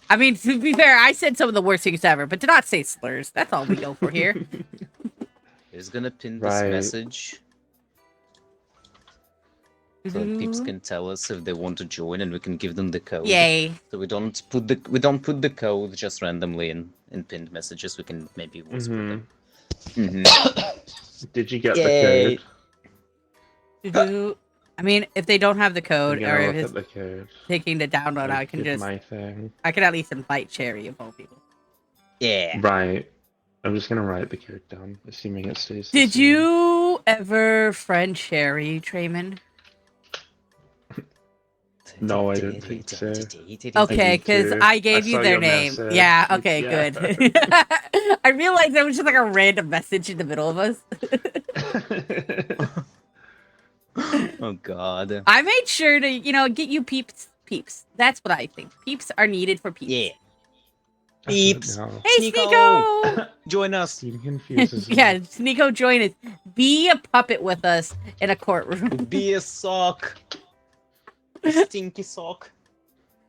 I mean, to be fair, I said some of the worst things ever, but to not say slurs. That's all we go for here. Who's gonna pin this Right. message so that peeps can tell us if they want to join, and we can give them the code. Yay. So we don't put the code just randomly in pinned messages. We can maybe whisper them. Did you get Yay. the code? I mean, if they don't have the I'm code, gonna or look if at it's the code. taking the download, I can Did just... my thing. I can at least invite Cherry of all people. Yeah. Right. I'm just gonna write the code down, assuming it stays. the Did same. you ever friend Cherry, Trayman? No, I didn't think so. Okay, because too. I gave I you saw their your name. message. Yeah, okay, Yeah. good. I realized that was just like a random message in the middle of us. Oh Oh God. I made sure to, get you peeps. Peeps. That's what I think. Peeps are needed for peeps. Yeah. I don't Peeps. know. Hey, Sneeko! Join us. Team confuses me. Yeah, Sneeko, join us. Be a puppet with us in a courtroom. Be a sock. A stinky sock.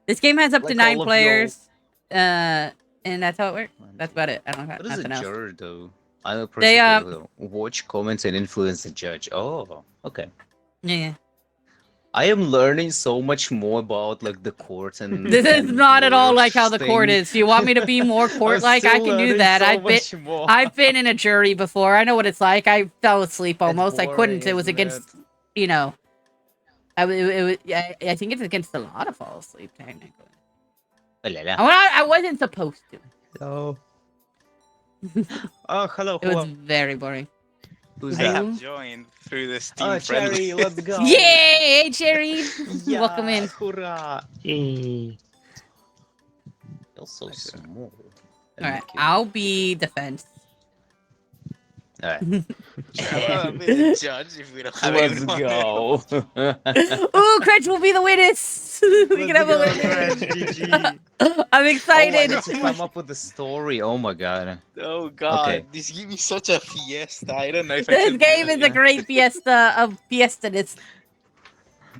This game has up to Like 9 all of players. And that's how it works. That's about it. I don't have What is a nothing else. juror, though? I know They, prosecutor. Watch, comment, and influence the judge. Oh, okay. Yeah. I am learning so much more about like the court and. This is and not at all like how the lawyers court thing. is. Do you want me to be more I'm court-like? I still can do learning that. so much more. I've been in a jury before. I know what it's like. I fell asleep almost. I couldn't. boring, It was isn't against, I think it's against the law to fall asleep, technically. Oh, la, la. I wasn't supposed to. Hello. Oh, hello. It was Hello. very boring. Who's I that? have joined through the Steam Oh, friendly. Cherry, let's go. Yay, Cherry! Welcome in. Hurrah. Yay. You're so small. All right, I'll be defense. Alright. I'll be the judge if we don't have Let's anyone go. Ooh, Crutch will be the witness. We can have a witness. I'm Oh, I excited. need to come up with a story. Oh my god. else. Oh god, Okay. this gives me such a fiesta. I don't know if I This can game do is it. a great fiesta of fiesta-ness.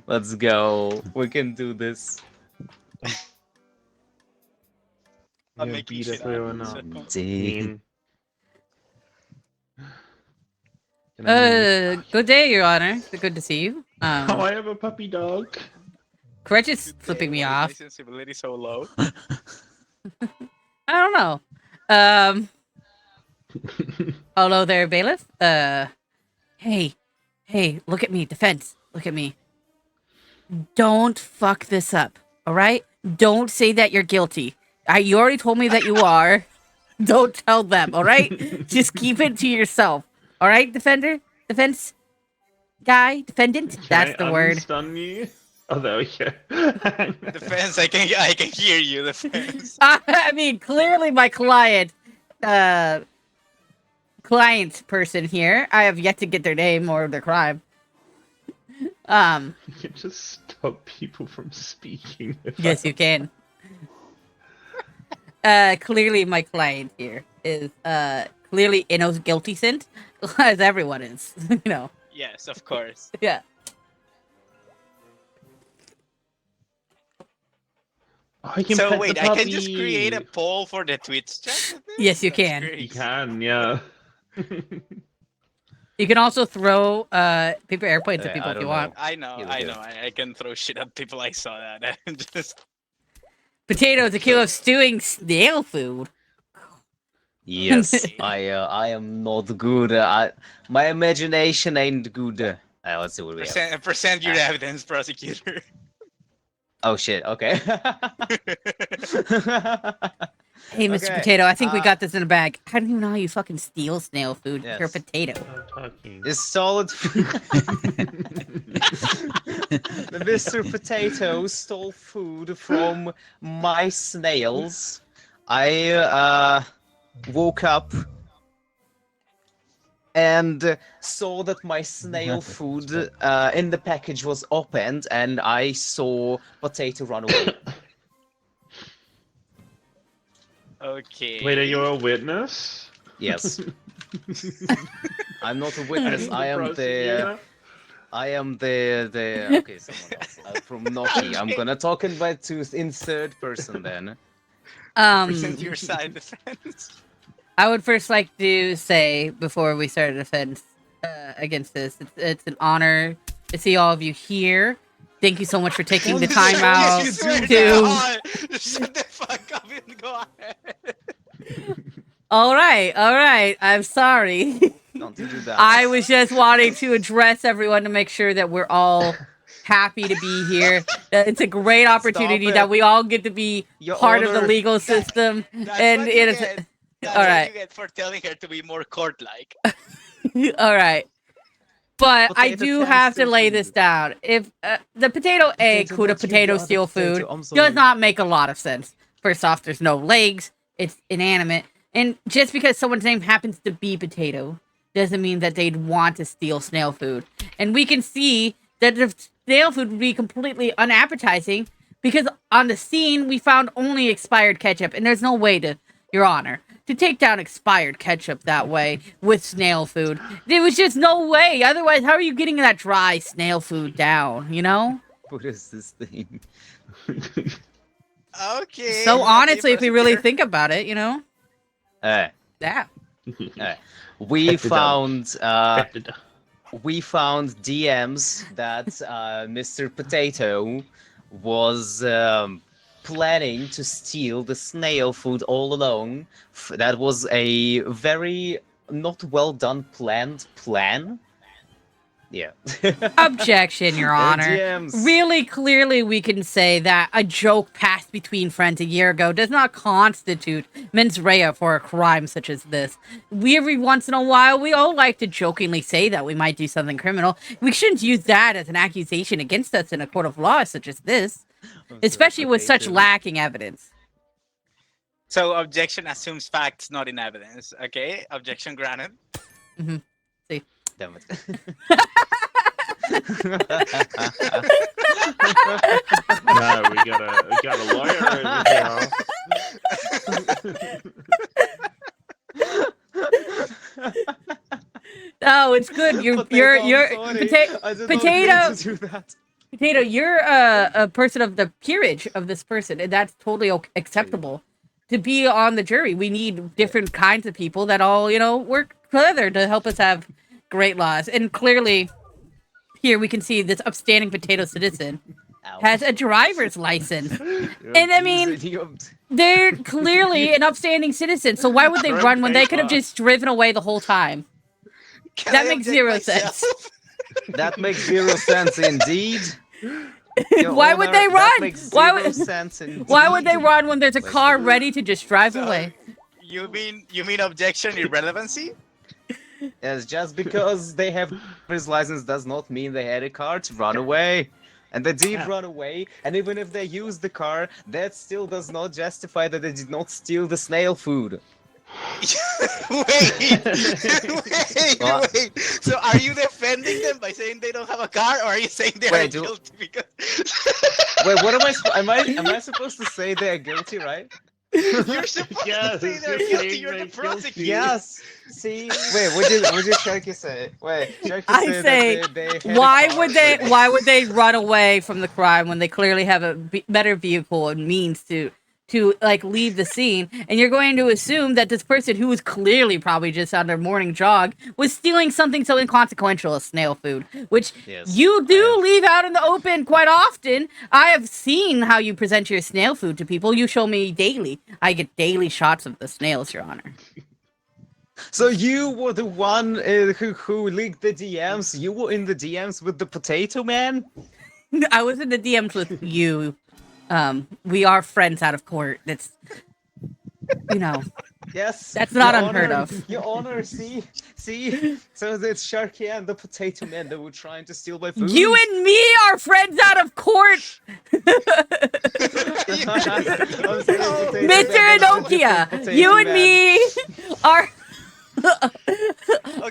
Let's go. We can do this. I'm Yeah, making beat shit everyone happen, up. so- Mean. Can I mean- Good day, Your Honor. It's good to see you. Oh, I have a puppy dog. Crutch is Good day, flipping me why is off. My sensibility so low. I don't know. Hello there, bailiff. Hey, look at me, defense. Look at me. Don't fuck this up, all right? Don't say that you're guilty. You already told me that you are. Don't tell them, all right? Just keep it to yourself, all right, defender? Defense guy? Defendant? That's the word. Stun you. Oh, there we go. Defense, I can hear you. Defense. I mean, clearly my client person here. I have yet to get their name or their crime. You can just stop people from speaking. Yes, you can. Clearly my client here is clearly guilty-sent, as everyone is. Yes, of course. Yeah. Oh, you can So pet wait, the I can just create a puppy. poll for the Twitch chat? with this? Yes, you That's can. great. You can, yeah. You can also throw paper airplanes at I people if don't you know. want. I know, Yeah, I yeah. know. I can throw shit at people. I saw that. I'm just Potatoes, a kilo of stewing snail food. Yes, I am not good. My imagination ain't good. Let's see what we have. present your evidence, prosecutor. Oh shit. Okay. Hey, Mr. Okay, Potato, I think we got this in a bag. I don't even know how you fucking steal snail food. Yes. You're a potato. Stop talking. It's solid. Mr. Potato stole food from my snails. I woke up and saw that my snail food in the package was opened, and I saw Potato run away. Okay. Wait, are you a witness? Yes. I'm not a witness. I am the. Okay, someone else from Noki. I'm gonna talk in third person then. Present your side, defense. I would first like to say, before we start a defense against this, it's an honor to see all of you here. Thank you so much for taking the time out You swear to... to shut the fuck up and go ahead. All right. I'm sorry. Don't do that. I was just wanting to address everyone to make sure that we're all happy to be here. It's a great opportunity Stop it. that we all get to be Your part of the Honor. legal system. That's And what it you is... get. That's All what right. you get for telling her to be more court-like. All right. But I Potato do can have to steal lay food. this down. If the potato egg Potato, could a not you, potato the other steal potato. food I'm does sorry. not make a lot of sense. First off, there's no legs. It's inanimate. And just because someone's name happens to be Potato doesn't mean that they'd want to steal snail food. And we can see that the snail food would be completely unappetizing because on the scene we found only expired ketchup, and there's no way to, Your Honor, to take down expired ketchup that way with snail food. There was just no way. Otherwise, how are you getting that dry snail food down, you know? What is this thing? Okay. So okay, honestly, if we really prosecutor. think about it, you know? Uh, Yeah. we found Better. we found DMs that Mr. Potato was planning to steal the snail food all along. That was a very not well done planned plan. Yeah. Objection, Your Honor. DMs. Really clearly, we can say that a joke passed between friends a year ago does not constitute mens rea for a crime such as this. We, every once in a while, we all like to jokingly say that we might do something criminal. We shouldn't use that as an accusation against us in a court of law such as this, especially with such lacking evidence. So objection assumes facts, not in evidence. Okay, objection granted. Damn it. No, we got a lawyer over here. Oh, it's good. You're Potato, you're a person of the peerage of this person, and that's totally acceptable. To be on the jury, we need different kinds of people that all, work together to help us have great laws. And clearly, here we can see this upstanding potato citizen has a driver's license. And I mean, they're clearly an upstanding citizen, so why would they run when they could have just driven away the whole time? Can That I makes object zero myself? sense. That makes 0 sense indeed. Your Why would Honor, they that run? makes Why 0 would- sense indeed. Why would they run when there's a car ready to just drive So, away? You mean objection irrelevancy? Yes, just because they have driver's license does not mean they had a car to run away. And they did run away, and even if they used the car, that still does not justify that they did not steal the snail food. Wait, What? wait. So are you defending them by saying they don't have a car, or are you saying they are Wait, do- guilty because Wait, what am am I supposed to say they are guilty, right? you're supposed Yes, to say they're you're guilty? saying You're the they're guilty. prosecutor. Yes. See, wait, what did Sharkie say? Wait, Sharkie I said say, that they had a Why car, would they run away from the crime when they clearly have a better vehicle and means to like leave the scene? And you're going to assume that this person who was clearly probably just on their morning jog was stealing something so inconsequential as snail food, which Yes, you do I have. leave out in the open quite often. I have seen how you present your snail food to people. You show me daily. I get daily shots of the snails, Your Honor. So you were the one who leaked the DMs? You were in the DMs with the potato man? I was in the DMs with you. We are friends out of court. That's, Yes. That's not Your unheard Honor, of. Your Honor, see? So it's Sharkie and the potato man that were trying to steal my food. you and me are friends out of court, Mr. Enokia. You and me are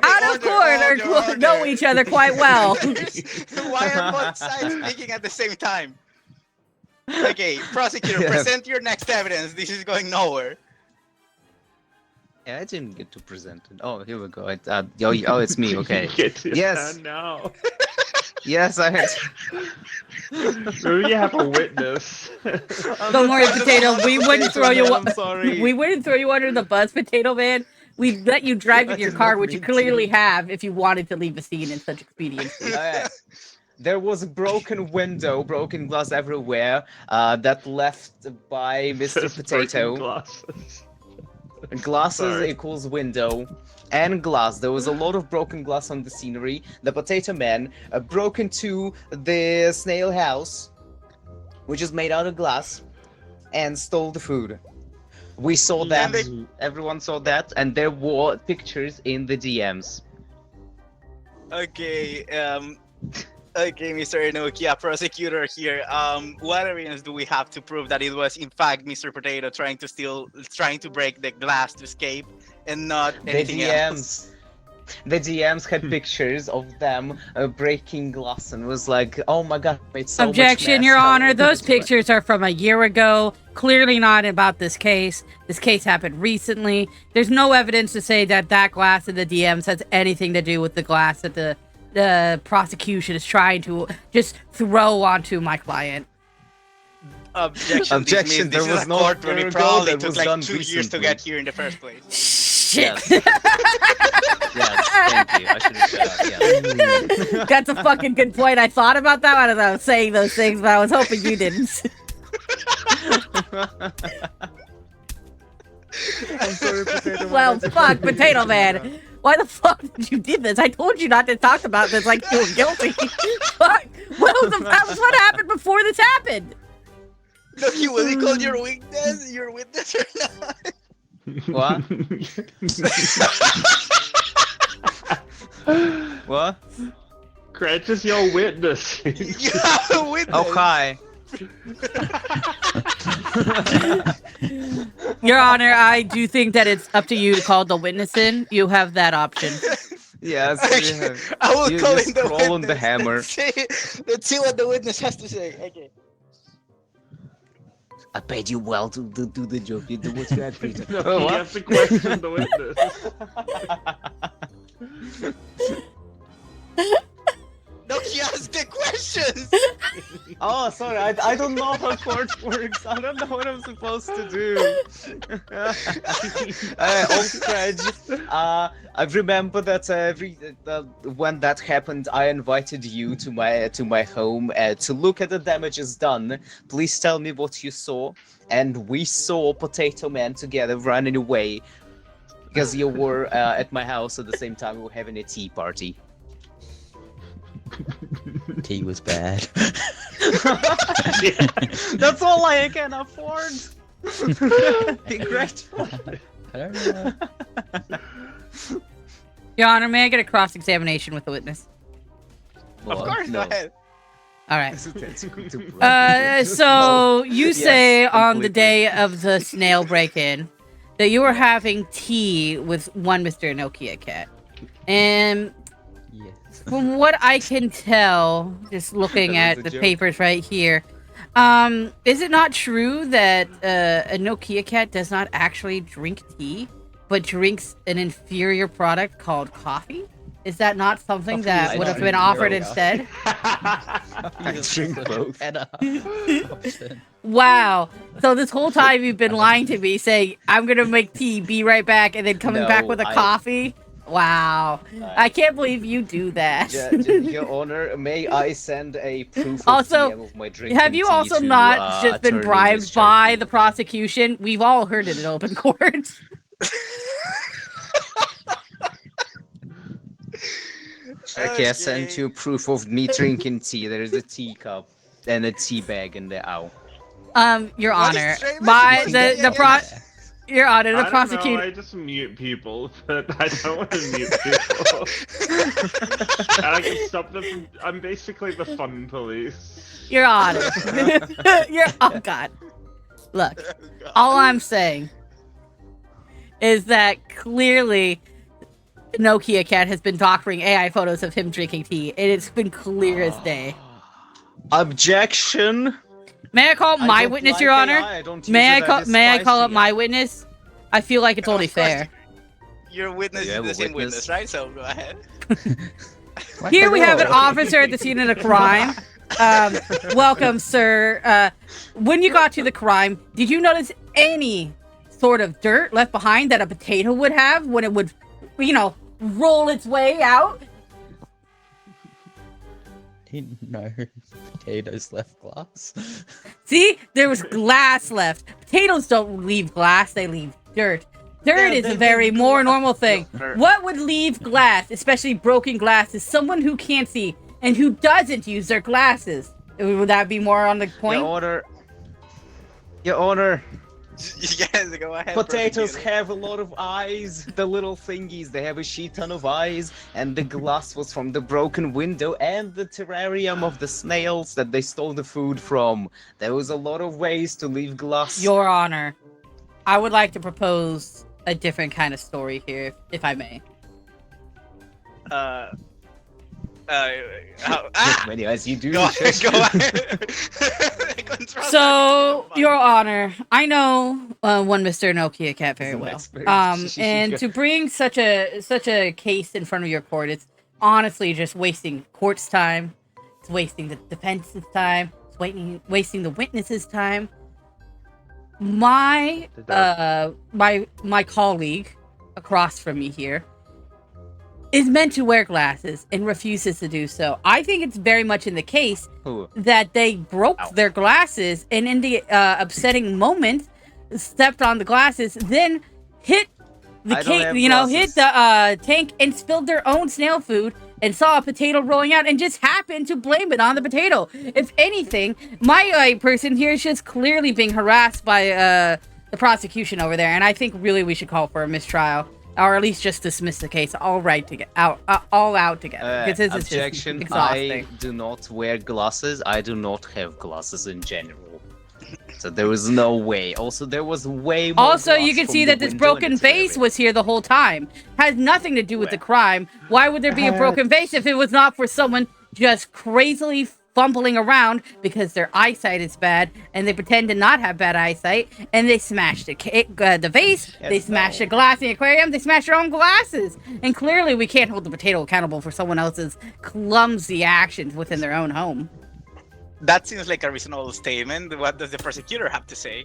out of court or know each other quite well. Why are both sides speaking at the same time? Okay, prosecutor, Yes. present your next evidence. This is going nowhere. Yeah, I didn't get to present it. Oh, here we go. Oh, it's me. Okay. Get to Yes. now. Yes, I had. Maybe you have a witness. Don't worry, Potato. We wouldn't throw you. I'm sorry. We wouldn't throw you under the bus, Potato Man. We'd let you drive in I your did car, not which you mean to. clearly have, if you wanted to leave the scene in such expediency. There was a broken window, broken glass everywhere. That left by Mr. Just Potato. broken glasses. Glasses Sorry. equals window and glass. There was a lot of broken glass on the scenery. The potato man broke into the snail house, which is made out of glass, and stole the food. We saw that. Everyone saw that, and there were pictures in the DMs. Okay, okay, Mr. Enokia, prosecutor here. What evidence do we have to prove that it was in fact Mr. Potato trying to break the glass to escape, and not The anything else? DMs. the DMs had pictures of them breaking glass and was like, "Oh my god, I made so much Objection, mess. Your How Honor. am I Those gonna do it?" pictures are from a year ago. Clearly not about this case. This case happened recently. There's no evidence to say that that glass in the DMs has anything to do with the glass that the prosecution is trying to just throw onto my client. Objection. Objection, This there is was a no court where year it ago, probably that took was like done 2 years to recently. get here in the first place. Shit. Yes. Yes, thank you. I should have shut up. Yes. That's a fucking good point. I thought about that when I was saying those things, but I was hoping you didn't. I'm sorry, Potato Man. Well, fuck, Potato Man. Why the fuck did you do this? I told you not to talk about this like you were guilty. Fuck. That was what happened before this happened. Loki, will you call your witness or not? What? What? Cratch is your witness. You have a witness. Oh, hi. Your Honor, I do think that it's up to you to call the witness in. You have that option. Yes, Okay, we have. I will You call just in the scroll witness. on the hammer. Let's see what the witness has to say. Okay. I paid you well to do the job. You do what you had to do. No, you have to question the witness. No, he asked the questions. Oh, sorry, I don't know how court works. I don't know what I'm supposed to do. Old Craig, I remember that when that happened, I invited you to my home to look at the damages done. Please tell me what you saw. And we saw Potato Man together running away because you were at my house at the same time. We were having a tea party. Tea was bad. That's all I can afford. Be grateful. I don't know. Your Honor, may I get a cross-examination with the witness? Of course, go ahead. All right. So you Yes, say on the completely. day of the snail break-in that you were having tea with one Mr. Nokia cat. And Yes. from what I can tell, just looking That was at a the joke. papers right here, is it not true that a Nokia cat does not actually drink tea, but drinks an inferior product called coffee? Is that not something Coffee that is would not have been offered inferior. instead? I drink both. Option. Wow. So this whole time you've been lying to me, saying, I'm going to make tea, be right back, and then coming back No, with a I- coffee? Wow. I can't believe you do that. Your Honor, may I send a proof of Also, DM of my drinking Have you tea also to, not just been Attorney bribed Miss by Sharkie? the prosecution? We've all heard it in open court. Okay, I sent you proof of me drinking tea. There is a teacup and a tea bag in the owl. Your What is Honor, Travis by doing the pro, Your Honor, the I don't know, prosecutor. I just mute people, but I don't want to mute people. And I can stop them from... I'm basically the fun police. Your Honor. Oh God. Look, all I'm saying is that clearly Nokia Cat has been doctoring AI photos of him drinking tea, and it's been clear as day. Objection. May I call up I my don't witness, like Your Honor? AI, I don't May use I it, call? May I despise call up AI. my witness? I feel like it's only Of course. fair. Your witness You is have the a same witness? witness, right? So go ahead. Here we have an officer at the scene of the crime. Welcome, sir. When you got to the crime, did you notice any sort of dirt left behind that a potato would have when it would, roll its way out? No, potatoes left glass. See, there was glass left. Potatoes don't leave glass; they leave dirt. Dirt Yeah, is they a very leave more gla- normal thing. No. What would leave glass, especially broken glass, is someone who can't see and who doesn't use their glasses. Would that be more on the point? Your Honor. Your Honor. Yes, go ahead. Potatoes prosecutor. have a lot of eyes. The little thingies, they have a shit ton of eyes. And the glass was from the broken window and the terrarium of the snails that they stole the food from. There was a lot of ways to leave glass. Your Honor, I would like to propose a different kind of story here, if I may. uh, ah, Anyways, you do. go ahead. Go ahead. Control So, that. Your Honor, I know one Mr. Nokia Cat very He's an well. expert. And to bring such a case in front of your court, it's honestly just wasting court's time. It's wasting the defense's time. It's wasting the witnesses' time. My my colleague across from me here is meant to wear glasses and refuses to do so. I think it's very much in the case Who? that they broke their glasses and in the upsetting moment stepped on the glasses, then hit the I don't cake, have hit glasses. the tank and spilled their own snail food and saw a potato rolling out and just happened to blame it on the potato. If anything, my person here is just clearly being harassed by the prosecution over there, and I think really we should call for a mistrial. Or at least just dismiss the case all out together. Because this is just Objection. exhausting. I do not wear glasses. I do not have glasses in general. So there was no way. Also, there was way more. Also, you glass can from see the that this window and broken it's vase very- was here the whole time. Has nothing to do with the crime. Why would there be a broken vase if it was not for someone just crazily fumbling around because their eyesight is bad and they pretend to not have bad eyesight and they smashed the vase, they smashed the glass in the aquarium, they smashed their own glasses. And clearly we can't hold the potato accountable for someone else's clumsy actions within their own home. That seems like a reasonable statement. What does the prosecutor have to say?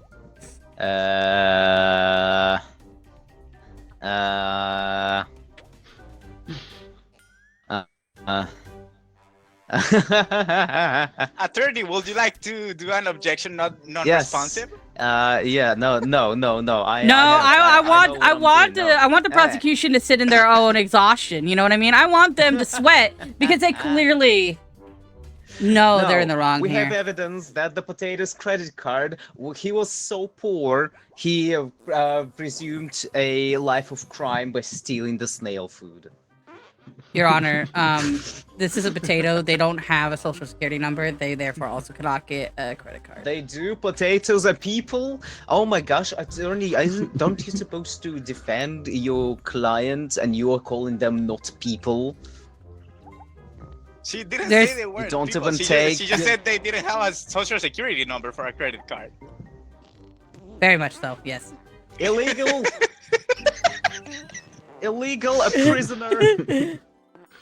Attorney, would you like to do an objection non-responsive? Yeah, no. I want the prosecution to sit in their own exhaustion. You know what I mean? I want them to sweat because they clearly know they're in the wrong we here. have evidence that the potato's credit card, he was so poor, he presumed a life of crime by stealing the snail food. Your Honor, this is a potato. They don't have a social security number. They therefore also cannot get a credit card. They do. Potatoes are people. Oh my gosh, don't you supposed to defend your client and you are calling them not people? She didn't There's- say they were. don't people. even She take- She just said they didn't have a social security number for a credit card. Very much so, yes. Illegal. Illegal, a prisoner.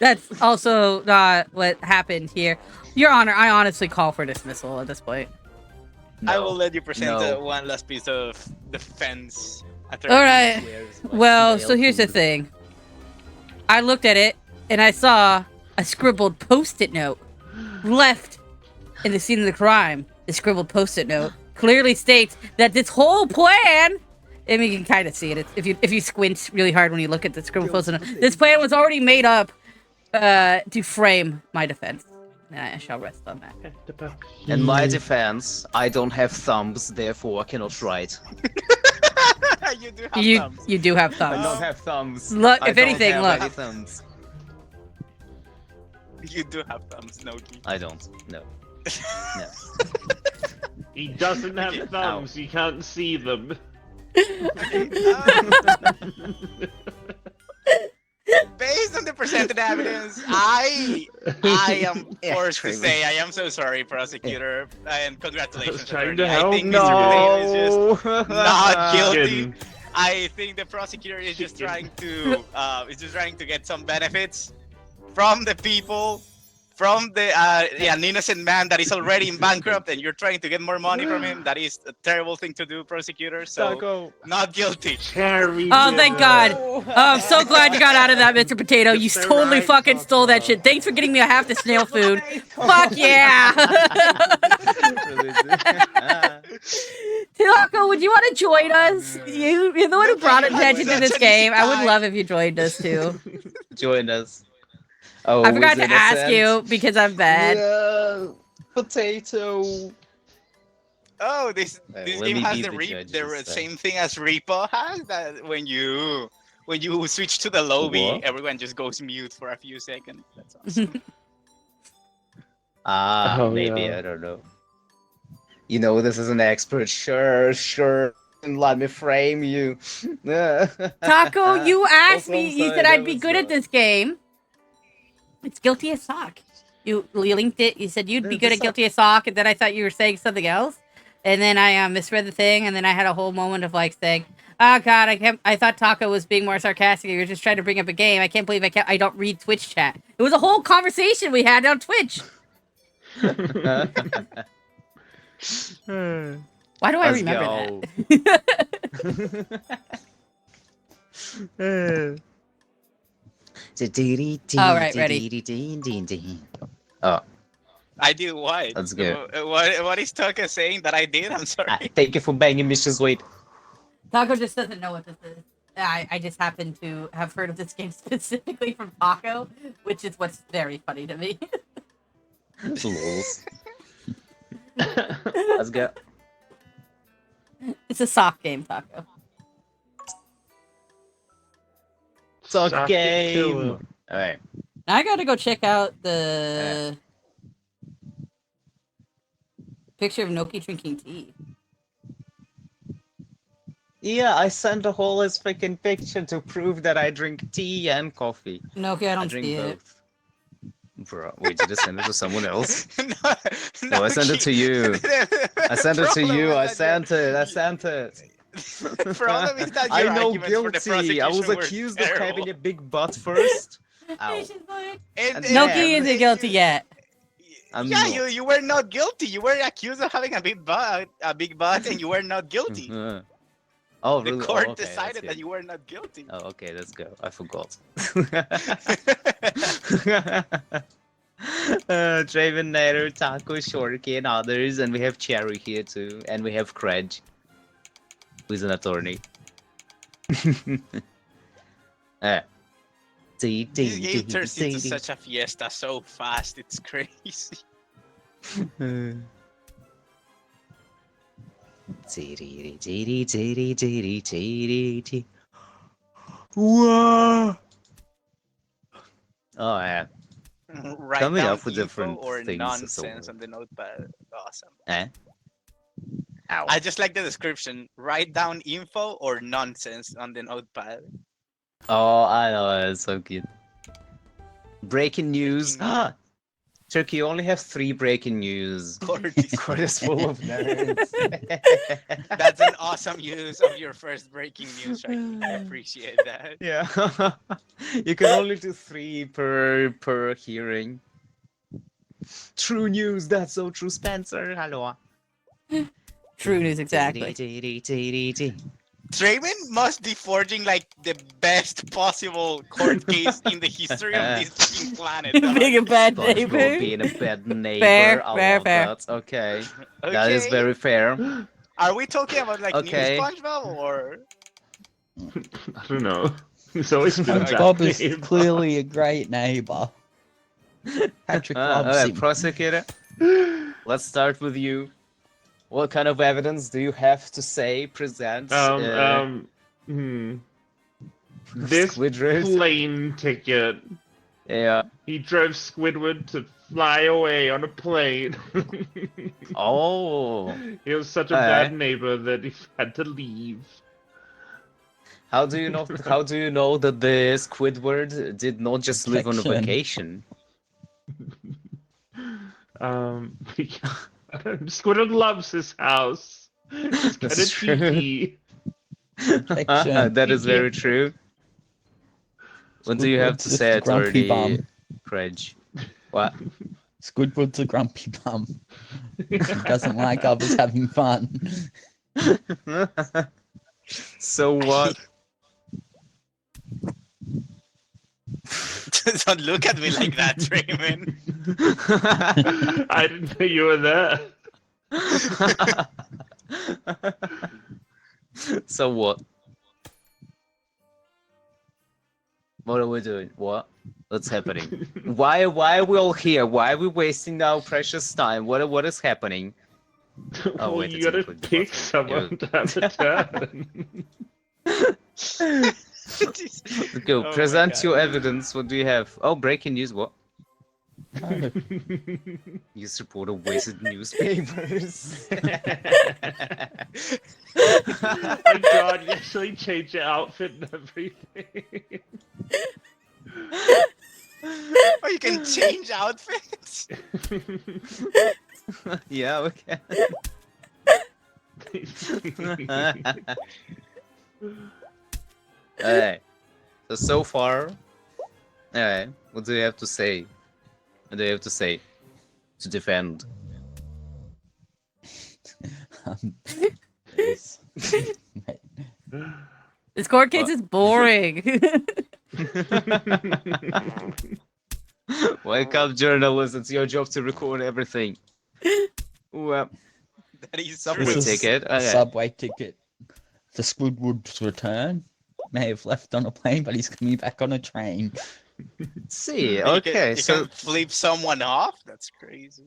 That's also not what happened here. Your Honor, I honestly call for dismissal at this point. I will let you present No. one last piece of defense. All right. Well, so here's the thing. I looked at it and I saw a scribbled post-it note left in the scene of the crime. The scribbled post-it note clearly states that this whole plan, I mean, you can kind of see it if you squint really hard when you look at the scribbled post-it note. This plan was already made up to frame my defense. And I shall rest on that. In my defense, I don't have thumbs, therefore I cannot write. You do have You thumbs. you do have I thumbs. don't have thumbs. Look, I if don't anything, have look. any thumbs. You do have thumbs, Noki. I don't. No. No. He doesn't have thumbs. You can't see them. Based on the presented evidence, I am forced to say I am so sorry, prosecutor, and congratulations. I was trying attorney. to help. I think Mr. Blaine is just No. not guilty. Kidding. I think the prosecutor is just trying to get some benefits from the people, from an innocent man that is already in bankrupt, and you're trying to get more money from him. That is a terrible thing to do, prosecutor. So Taco. not guilty. Cherry Oh, thank dinner. God. Oh, I'm so glad you got out of that, Mr. Potato. You Just totally right, fucking stole that shit. Thanks for getting me a half the snail food. Fuck yeah! Taco, would you want to join us? You're the one who brought attention to this game. I would love if you joined us too. Join us. Oh, I forgot was to ask you innocent? because I'm bad. Yeah, potato. Oh, this Let game me has be the the judge the this time. same thing as Repo has. That when you switch to the lobby, What? everyone just goes mute for a few seconds. That's awesome. Oh, Maybe, yeah. I don't know. You know, this is an expert. Sure. Let me frame you. Taco, you asked Also, me. You sorry, said that I'd be was, good at this game. It's guilty as sock. You linked it. You said you'd be The good at sock- guilty as sock, and then I thought you were saying something else. And then I misread the thing, and then I had a whole moment of like saying, "Oh God, I thought Taco was being more sarcastic. You were just trying to bring up a game. I can't believe I don't read Twitch chat. It was a whole conversation we had on Twitch. Why do I Let's remember go. that? All right, ready. Oh, I did what? Let's go. What is Tucker saying that I did? I'm sorry. thank you for banging Mr. Sweet. Taco just doesn't know what this is. I just happen to have heard of this game specifically from Taco, which is what's very funny to me. Lols. Let's go. It's a sock game, Taco. Sock Sharkie game. killer. Alright. Now I gotta go check out the picture of Noki drinking tea. Yeah, I sent a whole freaking picture to prove that I drink tea and coffee. Noki, I I don't drink see it. both. Bro, wait, did I send it to someone else? No, I sent it to you. I sent it to you. I sent it. The problem is that I your know arguments for the guilty. I was prosecution were accused of terrible. having a big butt first. Ow. She's like, And Noki isn't guilty yet. I'm yeah, not. you were not guilty. You were accused of having a big butt, and you were not guilty. Oh, The really? court Oh, okay, decided that's that you were not guilty. Oh, okay, let's go. I forgot. Draven, Nader, Taco, Sharkie, and others, and we have Cherry here too, and we have Cred, who's an attorney. This game turns into such a fiesta so fast. It's crazy. Whoa! Oh yeah. Write Coming down up with info different or things is nonsense so- on the notepad. Awesome. Ow. I just like the description. Write down info or nonsense on the notepad. Oh, I know, it's so cute. Breaking news. Turkey, you only have 3 breaking news. Court is full of nerds. That's an awesome use of your first breaking news. Sharkie. I appreciate that. Yeah. You can only do 3 per hearing. True news, that's so true, Spencer. Hello. True news, exactly. Draven must be forging like the best possible court case in the history of this fucking planet. Being a bad SpongeBob neighbor. being a bad neighbor. Fair, I fair, love fair. that. Okay. That is Okay. very fair. Are we talking about like Okay. new SpongeBob or? I don't know. It's always been that SpongeBob is name. clearly a great neighbor. Patrick loves him. Prosecutor, let's start with you. What kind of evidence do you have to say, present? This Squidward? plane ticket. Yeah. He drove Squidward to fly away on a plane. Oh. He was such a Alright. bad neighbor that he had to leave. How do you know? How do you know that the Squidward did not just live on a Protection. vacation? Squidward loves his house. It's kind of That's true. cheeky. Protection. That is very true. What do you have to Squidward's say, just a grumpy Attorney bum. Craig? What? Squidward's a grumpy bum. He doesn't like others having fun. So what? Don't look at me like that, Draven. I didn't know you were there. So what? What are we doing? What? What's happening? Why are we all here? Why are we wasting our precious time? What is happening? Well, wait, you it's gotta included the pick bottom. someone to have a turn. Go, Oh my present God. your evidence. What do you have? Oh, breaking news. What? No. News reporter wasted newspapers. Oh my god, you actually changed your outfit and everything. Or you can change outfits. Yeah, okay. Alright. So far, alright. What do you have to say? What do you have to say to defend? Yes. This court case is boring. Wake up, journalists! It's your job to record everything. Well, That is subway true. This is ticket. a Okay. subway ticket for Squidward's return. May have left on a plane, but he's coming back on a train. See, And okay, you so can flip someone off. That's crazy.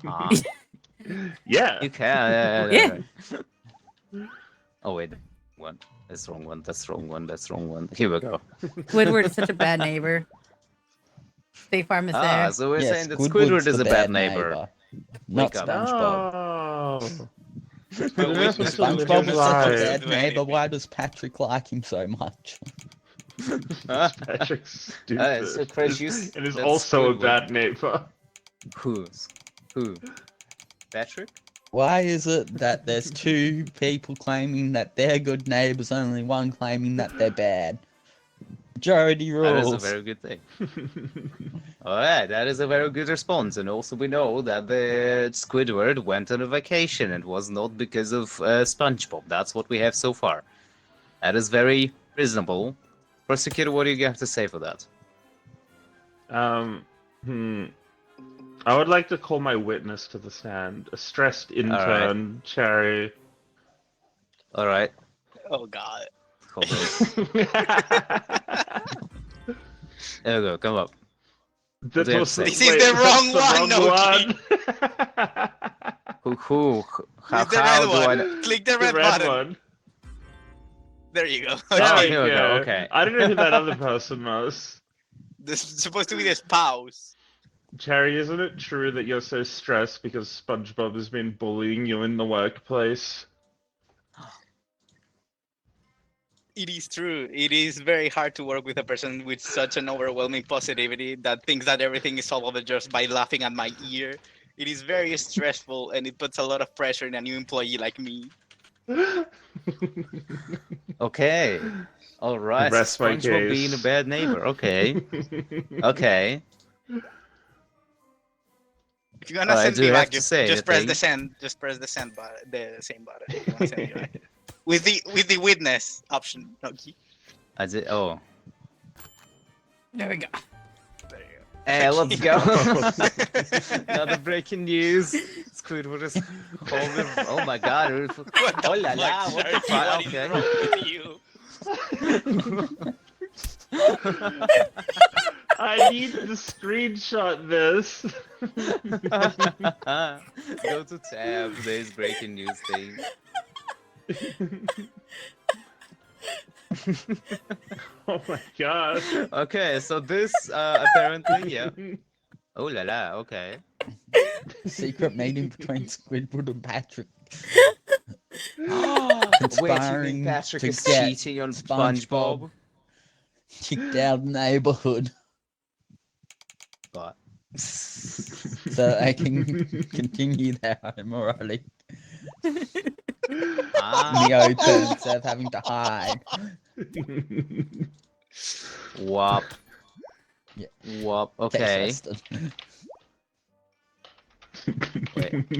ah, Yeah. you can. Yeah. Oh wait, one. That's the wrong one. That's the wrong one. That's the wrong one. Here we go. Squidward is such a bad neighbor. State Farm is Ah, there. so we're Yes, saying that Squidward's Squidward is the a bad neighbor. Not Wake up. SpongeBob. Oh. But You're we- not supposed to live SpongeBob your is such a life. bad Do neighbor. anything. Why does Patrick like him so much? Patrick's Alright, stupid. so Chris, you s- and is that's also a Squidward. bad neighbor. Who? Patrick? Why is it that there's two people claiming that they're good neighbors, only one claiming that they're bad? Majority That is a rules. very good thing. Alright, that is a very good response. And also we know that the Squidward went on a vacation and was not because of SpongeBob. That's what we have so far. That is very reasonable. Prosecutor, what do you have to say for that? I would like to call my witness to the stand. A stressed intern, Cherry. Alright, Oh god. hold on. There we go, come up. That do you have was to say? This is the wrong one, one. How Click the red do I one. know? Click the The red, red button. one. There you go. Oh, There here we go, okay. I don't know who that other person was. This is supposed to be the spouse. Cherry, isn't it true that you're so stressed because SpongeBob has been bullying you in the workplace? It is true. It is very hard to work with a person with such an overwhelming positivity that thinks that everything is solvable just by laughing at my ear. It is very stressful and it puts a lot of pressure in a new employee like me. Okay. Alright, so Rest my SpongeBob being a case. bad neighbor. Okay. Okay. If you wanna Alright, send do me you back, have to say just press the anything? send. Just press the send button. The same button. If you wanna send me back. With the witness option. Okay. I did. Oh. There we go. There you go. Hey, let's go. Another breaking news. Squidward is holding. Oh my god. What the Oh la la, fuck, what the Sharky? fuck? What is Okay. wrong with you? I need to screenshot this. Go to tab. Today's breaking news thing. Oh my god. Okay, so this apparently, yeah. Oh la la. Okay. Secret meeting between Squidward and Patrick. Wait, you Conspiring think Patrick to is get cheating on SpongeBob. SpongeBob? Kicked out of the neighborhood But so they can continue their immorality in ah, the open instead of having to hide. wop. Yeah. Wop. Case Okay. Western.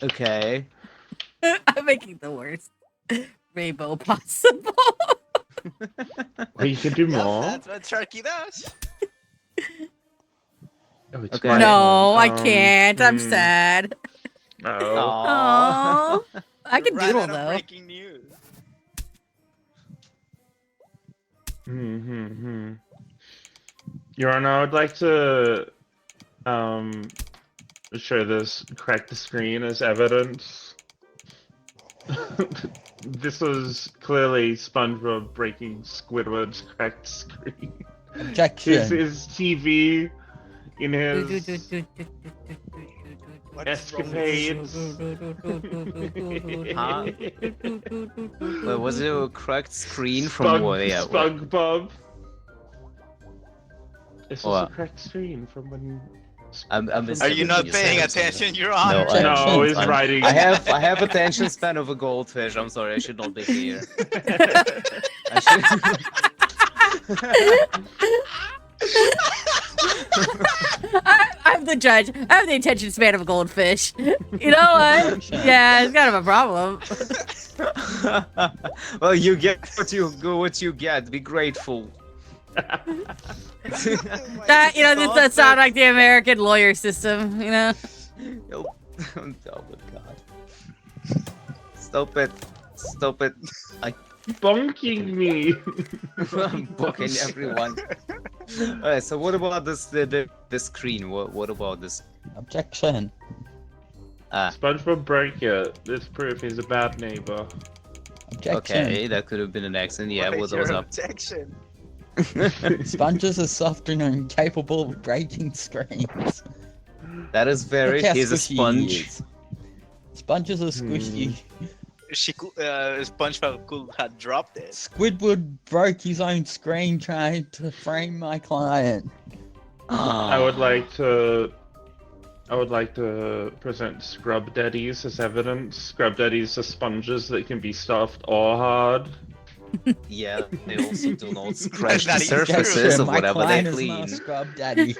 Okay. I'm making the worst rainbow possible. Well, you can do Yep, more. that's what Sharky does. Oh, it's Okay. my No, I turn. can't. I'm hmm. sad. Oh. Aww. Oh, I can Right doodle out of though. breaking news. Hmm. Your Honor, I would like to show this, crack the screen as evidence. This was clearly SpongeBob breaking Squidward's cracked screen. Objection. His TV in his What is wrong with you? escapades. Huh? Wait, was it a cracked screen from what? Yeah. what? SpongeBob. This is What? the correct screen from when. I'm Are missing you what not you paying said, sorry. attention, Your Honor? No, No, Objection. he's writing. I have attention span of a goldfish. I'm sorry, I should not be here. I should... I'm the judge. I have the attention span of a goldfish. You know what? Yeah, it's kind of a problem. Well, you get what you get. Be grateful. That this does sound like the American lawyer system. You know. Oh my god. Stop it. Stop it. Bonking me. I'm booking everyone. Alright, so what about this the screen? What about this? Objection. SpongeBob broke it. This proof he's a bad neighbor. Objection. Okay, that could have been an accident. Yeah, what was up? Objection? Sponges are soft and are incapable of breaking screens. That is very. Look how He's a squishy he sponge. is. Sponges are squishy. SpongeBob could have dropped it. Squidward broke his own screen trying to frame my client. I would like to present scrub daddies as evidence. Scrub daddies are sponges that can be soft or hard. Yeah, they also do not scratch the That is true. surfaces of my whatever they client is not clean. a scrub daddy.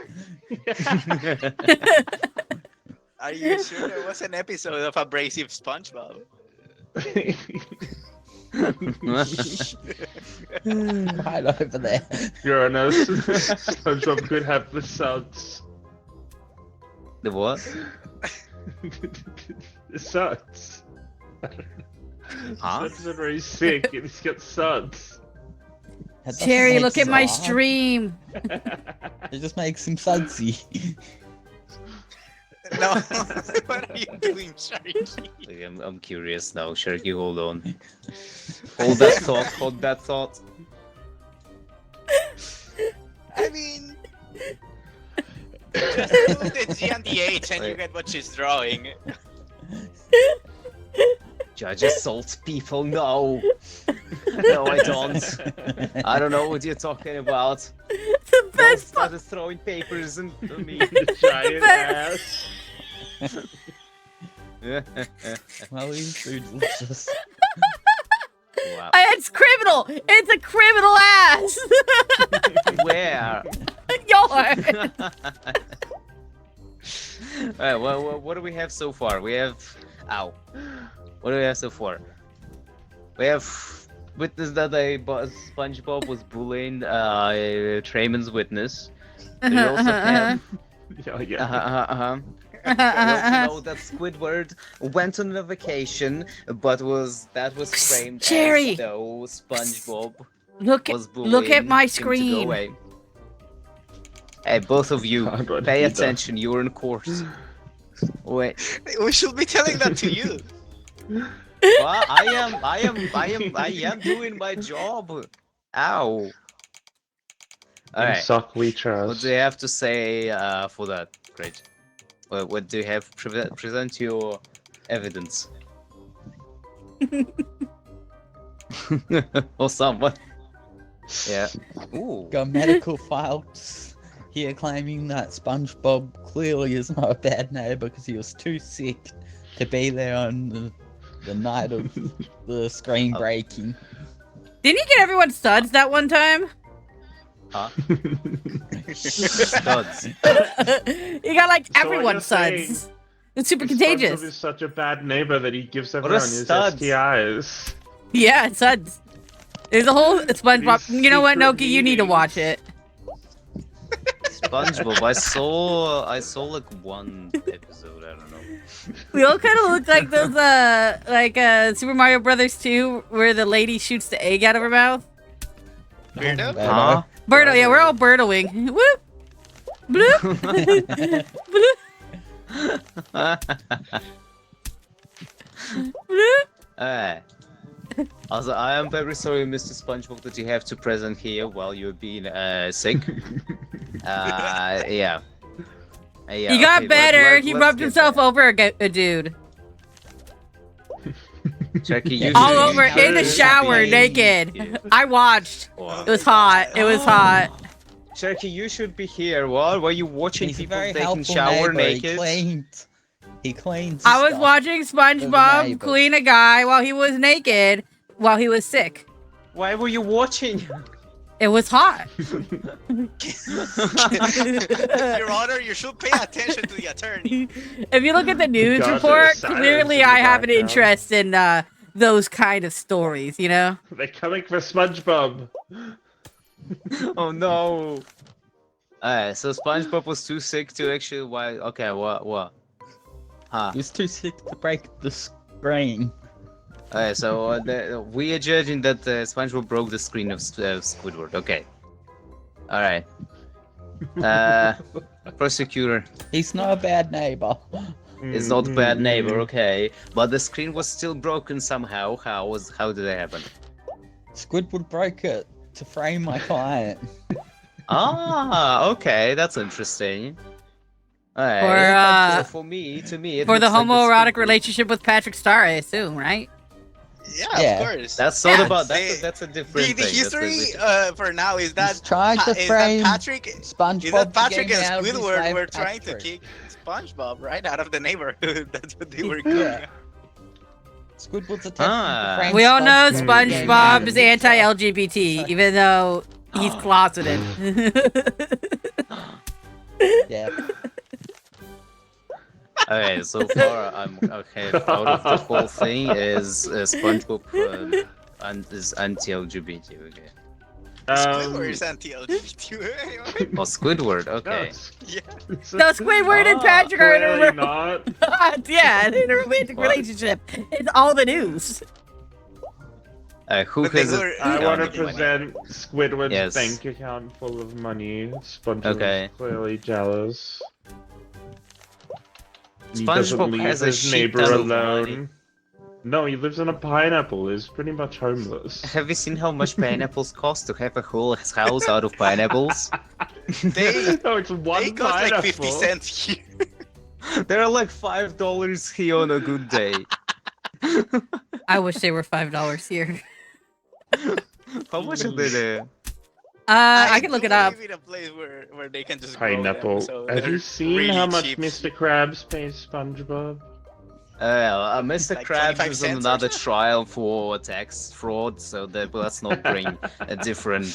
Are you sure there was an episode of Abrasive SpongeBob? Right over there. Your Honor, SpongeBob could have the suds. The what? The suds. Huh? Sponges are very sick and he's got suds. That doesn't Cherry, make look at my soft. stream. It just makes him sudsy. No, what are you doing, Sharky? Okay, I'm curious now. Sharky, hold on. Hold that thought. Hold that thought. I mean, just do the G and the H and you get what she's drawing. Judge assaults people. No. No, I don't. I don't know what you're talking about. The Don't best start throwing papers into me. The giant ass. Well, he's so delicious. Wow. It's criminal. It's a criminal ass. Where? Yours. Alright, well, what do we have so far? We have... Ow. What do we have so far? We have witness that SpongeBob was bullying Trayman's witness. We also have... Yeah. We also know that Squidward went on a vacation, but was framed Cherry! as though SpongeBob Look was bullying look at my him to go screen. away. Hey, both of you, God, what pay he does. attention. You're in court. Wait. We should be telling that to you. Well, I am doing my job. Ow. In Alright. suck we What trust. do you have to say for that? Great. What do you have? Present your evidence. Or someone. Yeah. Ooh. Got medical files here claiming that SpongeBob clearly is not a bad neighbor because he was too sick to be there on the night of the screen breaking. Didn't you get everyone studs that one time? Huh? Studs. You got like So everyone you're saying studs. It's super SpongeBob contagious. is such a bad neighbor that he gives are everyone his studs? STIs. Yeah, studs. There's a whole SpongeBob. These You know what, secret Noki? You need to watch it. SpongeBob. I saw like one episode. I don't know. We all kind of look like those Super Mario Brothers 2, where the lady shoots the egg out of her mouth. Weirdo? Huh? Birdo, yeah, we're all birdoing. Whoop, bloop, bloop, bloop. Alright. Also, I am very sorry, Mr. SpongeBob, that you have to present here while you're being sick. Yeah. Yeah. He got okay, better. He let's rubbed get himself there. over a dude. Jackie, you All should- over you in the should shower, be- naked. I watched. Wow. It was hot. It was hot. Sharkie, you should be here. What? Were you watching He's a people very taking helpful shower neighbor. naked? He cleans. I was stuff. watching the SpongeBob neighbors. clean a guy while he was naked, while he was sick. Why were you watching? It was hot. Your Honor, you should pay attention to the attorney. If you look at the news God, report, there's silence clearly in the I have an background. interest in those kind of stories, you know? They're coming for SpongeBob. Oh no. Alright, so SpongeBob was too sick to actually. Why? Okay, what? Huh. He was too sick to break the screen. Alright, so we are judging that SpongeBob broke the screen of Squidward. Okay. Alright. Prosecutor He's not a bad neighbor. is not a bad neighbor, okay. But the screen was still broken somehow. How did that happen? Squidward broke it to frame my client. Ah, okay, that's interesting. Alright. For, so for me, to me, it For the looks like homoerotic Squidward- relationship with Patrick Star, I assume, right? Yeah, Yeah. of course. That's not Yeah, about. they- That's a different the thing. history for now is He's that trying to frame Patrick SpongeBob. is that to Patrick get and him out of his Squidward life were trying to Patrick. kick SpongeBob right out of the neighborhood. That's what they were Yeah. doing. Squidward's attempting Ah. to frame We all know SpongeBob to get him out SpongeBob of is his anti-LGBT, even though he's closeted. Yeah. Okay, so far I'm okay. Out of the whole thing is SpongeBob and is anti-LGBT. Okay. Squidward is anti-LGBT. Oh, Squidward. No, Okay. Yeah. No, Squidward and Patrick are in clearly a not. yeah, they're in a romantic What? relationship. It's all the news. Who But they has? were- I Yeah, want to anyway. present Squidward's Yes. bank account full of money. SpongeBob Okay. is clearly jealous. He doesn't SpongeBob leave has a his shit neighbor ton of money. alone. No, he lives on a pineapple. He's pretty much homeless. Have you seen how much pineapples cost to have a whole house out of pineapples? They No, it's one they cost pineapple. like 50 cents here. They're like $5 here on a good day. I wish they were $5 here. How much are they there? I can look it do up. live in a place where they can just grow them, Pineapple. so Have they're you seen really how much cheap. Mr. Krabs pays SpongeBob? Mr. Like Krabs 25 is on cents or another so? trial for tax fraud, so let's not bring a different,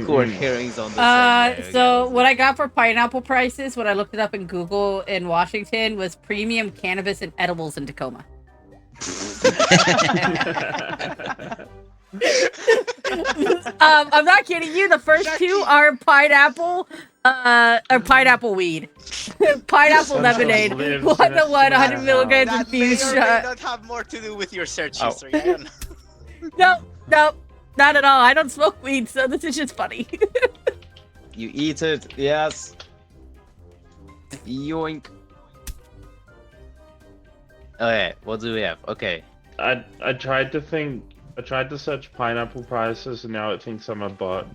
court hearings on the same. So what I got for pineapple prices when I looked it up in Google in Washington was premium cannabis and edibles in Tacoma. I'm not kidding you. The first two are pineapple, or pineapple weed, pineapple SpongeBob lemonade, lives 1 in a to 1, 100 small milligrams That may infused or may shot. not have more to do with your search Oh. history. I don't know. No, not at all. I don't smoke weed, so this is just funny. You eat it, yes. Yoink. Okay, what do we have? Okay. I tried to think. I tried to search pineapple prices, and now it thinks I'm a bot.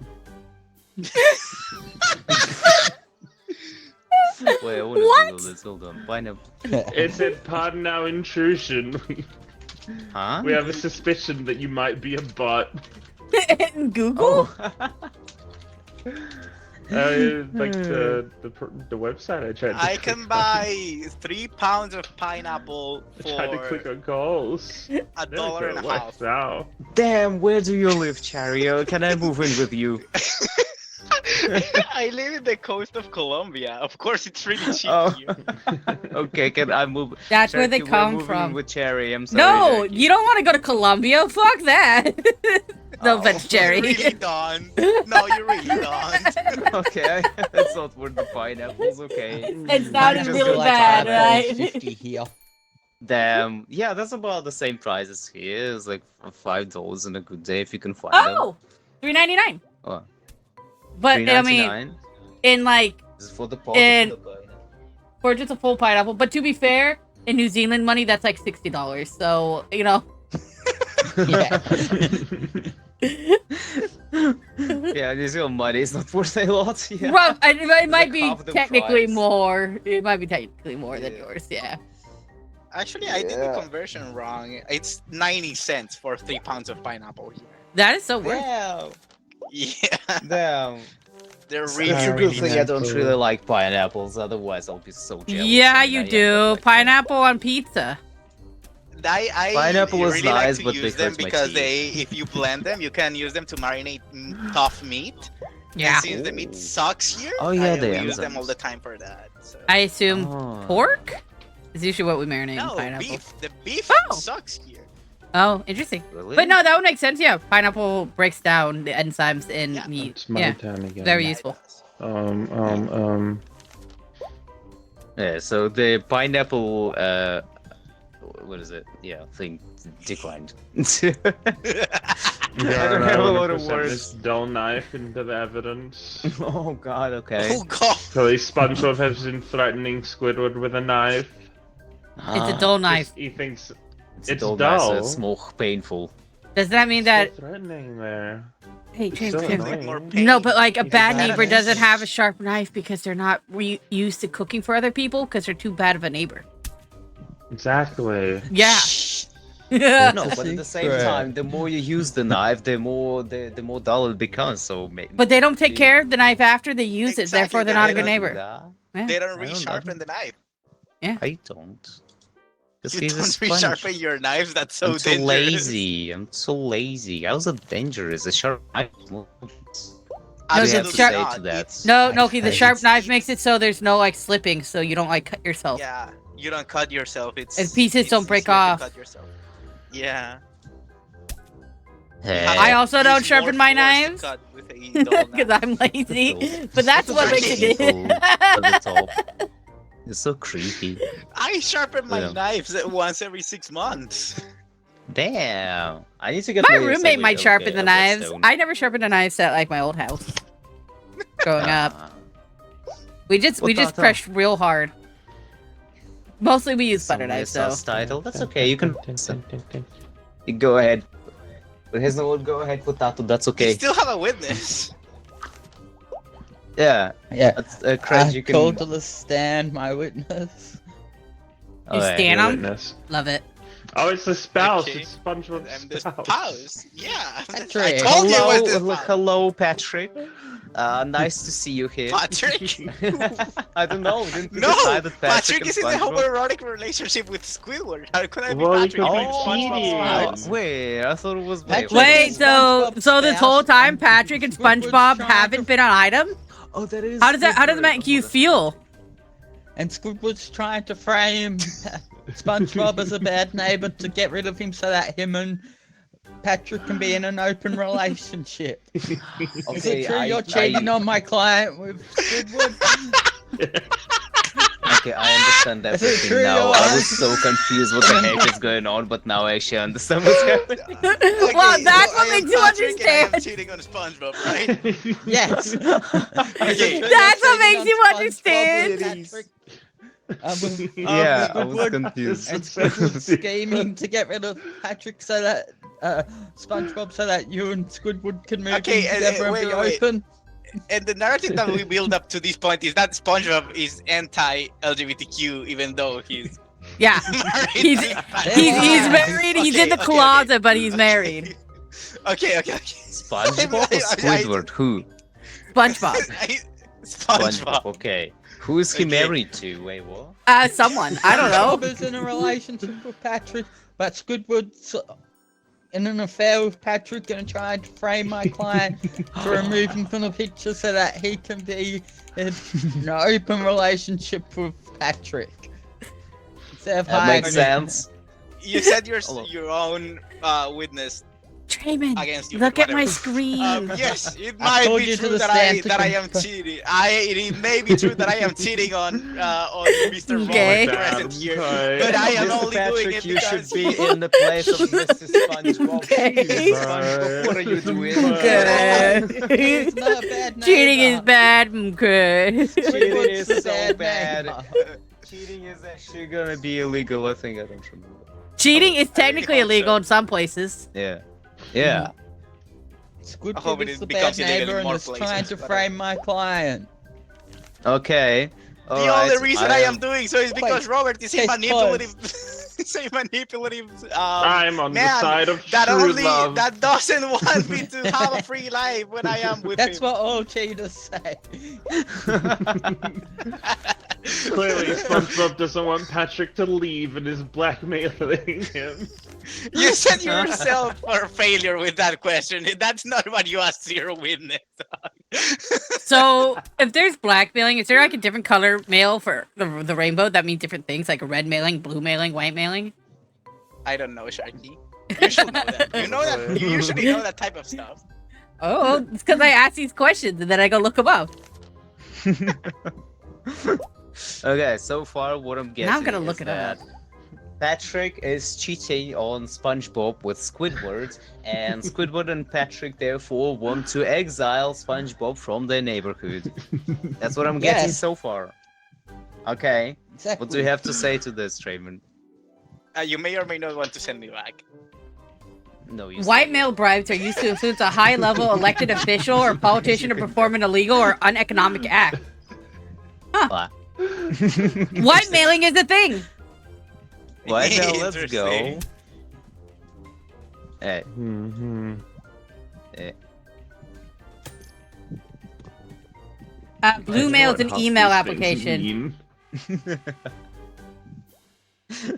Wait, I wanna What? Google this. Hold on. Pineapple. It said, "Pardon our intrusion. Huh? We have a suspicion that you might be a bot." in Google? Oh. Like the website I tried to I click can on. buy 3 pounds of pineapple I tried to click for on calls. $1.50. It works out. Damn, where do you live, Chario? Can I move in with you? I live in the coast of Colombia. Of course, it's really cheap Oh. here. Okay, can I move? That's where they Sharky, we're come moving from. With Cherry, I'm sorry. No, Sharky. you don't want to go to Colombia. Fuck that. No Oh. offense, Jerry. You really don't. No, you really don't. Okay, that's not worth the pineapples. Okay. It sounded just really go bad, right? 50 here. Damn. Yeah, that's about the same price as here. It's like $5 in a good day if you can find them. Oh, $3.99. Oh, But I mean, $3.99? in like This is for the pot. and- for just a full pineapple. But to be fair, in New Zealand money, that's like $60. So you know. Yeah. Yeah, New Zealand money is not worth a lot. Yeah. Well, it might be half the technically price. more. It might be technically more than Yeah. yours. Yeah. Actually, I did the Yeah. conversion wrong. It's 90 cents for 3 pounds of pineapple here. That is so worth. Wow. Yeah, Damn. they're It's really, a good really thing I don't Pineapple. really like pineapples, otherwise I'll be so jealous. Yeah, I mean, you I am, do. but, like, Pineapple on pizza. I Pineapple is really nice, like but to they use them hurt my because teeth. if you blend them, you can use them to marinate tough meat. Yeah. And since the meat Ooh. sucks here, Oh, yeah, the we use them all enzymes. the time for that. So. I assume Oh. pork is usually what we marinate in No, pineapple. beef. The beef Oh. sucks here. Oh, interesting. Really? But no, that would make sense. Yeah, pineapple breaks down the enzymes in Yeah. meat. It's my Yeah, turn again. very Yeah, it useful. does. Yeah, so the pineapple, what is it? Yeah, thing declined. I don't have a lot of words. This dull knife into the evidence. Oh god, okay. Oh god. Police SpongeBob has been threatening Squidward with a knife. It's a dull knife. He thinks It's, it's dull, knife, so dull. it's more painful. Does that mean that? Still threatening there. Hey, James, so James. annoying. More pain. No, but like a He's bad a neighbor badass. doesn't have a sharp knife because they're not used to cooking for other people because they're too bad of a neighbor. Exactly. Yeah. No, but at the same secret. time, the more you use the knife, the more dull it becomes. So, But they don't take care of the knife after they use it, therefore they're not a good neighbor. Yeah. They don't I don't resharpen the knife. I don't. Because You he's a don't sponge. resharpen your knives. That's so I'm so dangerous. lazy. I'm so lazy. How's it dangerous? A sharp knife. No, I the have to sharp- say not. to that. No, okay, the I sharp hate- knife makes it so there's no like slipping, so you don't like cut yourself. Yeah, you don't cut yourself. It's And pieces it's don't break easier to off. Cut yourself. Yeah. Hey. I also Use don't more sharpen my force to knives cut with a dull because knife. I'm lazy. But that's what makes it. Painful at the top. It's so creepy. I sharpen my Yeah. knives once every 6 months. Damn. I need to get My rid of roommate something. might sharpen Okay, the I've got knives. stone. I never sharpened the knives at like my old house. Growing up, Ah. we just Potato. pressed real hard. Mostly we use So butter knives nice though. title. That's okay. You can you go ahead. But his no go ahead potato. That's You okay. still have a witness. Yeah. Yeah. That's Craig, I you can. called to the stand my witness. You Alright. stand 'em? Witness. Love it. Oh, it's the spouse. Okay. It's SpongeBob's I'm the spouse. spouse. Yeah. I Patrick. told you it was Hello, the spouse. hello, Patrick. Nice to see you here. Patrick? I don't know. Didn't we No, decide that Patrick and is in a SpongeBob- homoerotic relationship with Squidward. How could I be Well, you Patrick? could being be SpongeBob's cheating. spouse? Wait, I thought it was Patrick Wait, is so SpongeBob's this spouse whole time and Patrick and Squidward's SpongeBob trying haven't to- been on item? Oh, that is. How does that make you feel? And Squidward's trying to frame SpongeBob as a bad neighbor to get rid of him so that him and Patrick can be in an open relationship. Is Okay, it true you're cheating on my client with Squidward? Okay, I understand Is it everything true now. you're I was so confused what the heck is going on, but now I actually understand what's happening. Well, that's what I am makes you Patrick and I am understand. cheating on SpongeBob, right? Yes. Okay. That's what makes you understand. Yeah, I was confused. And Squidward's scheming to get rid of Patrick so that SpongeBob so that you and Squidward can move Okay, in together and wait, be wait. open. And the narrative that we build up to this point is that SpongeBob is anti-LGBTQ, even though he's Yeah, married. He's- to Patrick. he's married. He's in the Okay, closet, but he's married. Okay. SpongeBob or Squidward? Who? SpongeBob. SpongeBob. Okay. Who is he Okay. married to? Wait, what? Someone. I don't Bob know. is in a relationship with Patrick, but Squidward's in an affair with Patrick and trying to frame my client to remove him from the picture so that he can be in an open relationship with Patrick. Instead of That makes hiding it. sense. You said your Hello. your own witness Draymond, against you. look at my whatever. screen. Yes, it I might told be you to true the that stand to I am confirm. cheating. It may be true that I am cheating on Mr. Okay. Ball present here, Okay. but I am Mr. only doing Patrick, it you because should be in the place of Mrs. SpongeBob. Okay. SpongeBob, what are you doing? Okay. He's not a bad neighbor. Cheating is bad. Okay. Cheating is Squidward's a so bad bad. neighbor. Cheating is actually gonna be illegal. I think I don't remember. Cheating is technically hope so. illegal in some places. Yeah. Yeah. I hope Squidward it is the becomes bad illegal in neighbor and more is trying places, to but- frame my client. Okay. the only reason I am doing so is because Wait, Robert is case manipulative. He's a manipulative I'm on the man side of that true only love. that doesn't want me to have a free life when I am with That's him. what all cheaters say. Clearly, SpongeBob doesn't want Patrick to leave and is blackmailing him. You set yourself for failure with that question. That's not what you asked Zero Witness. So, if there's blackmailing, is there like a different color mail for the rainbow that means different things, like red mailing, blue mailing, white mailing? I don't know, Sharky. You should know that. You know that. You usually know that type of stuff. Oh, it's because I ask these questions and then I go look them up. Okay, so far what I'm getting Now I'm gonna look is it that up. Patrick is cheating on SpongeBob with Squidward, and Squidward and Patrick therefore want to exile SpongeBob from their neighborhood. That's what I'm getting Yes. so far. Okay, Exactly. what do you have to say to this, Trayman? You may or may not want to send me back. No, you White say- male bribes are used to influence a high-level elected official or politician to perform an illegal or uneconomic act. What? White mailing is a thing. White male, let's go. Interesting. Hey, Mm-hmm. Blue mail is an email application.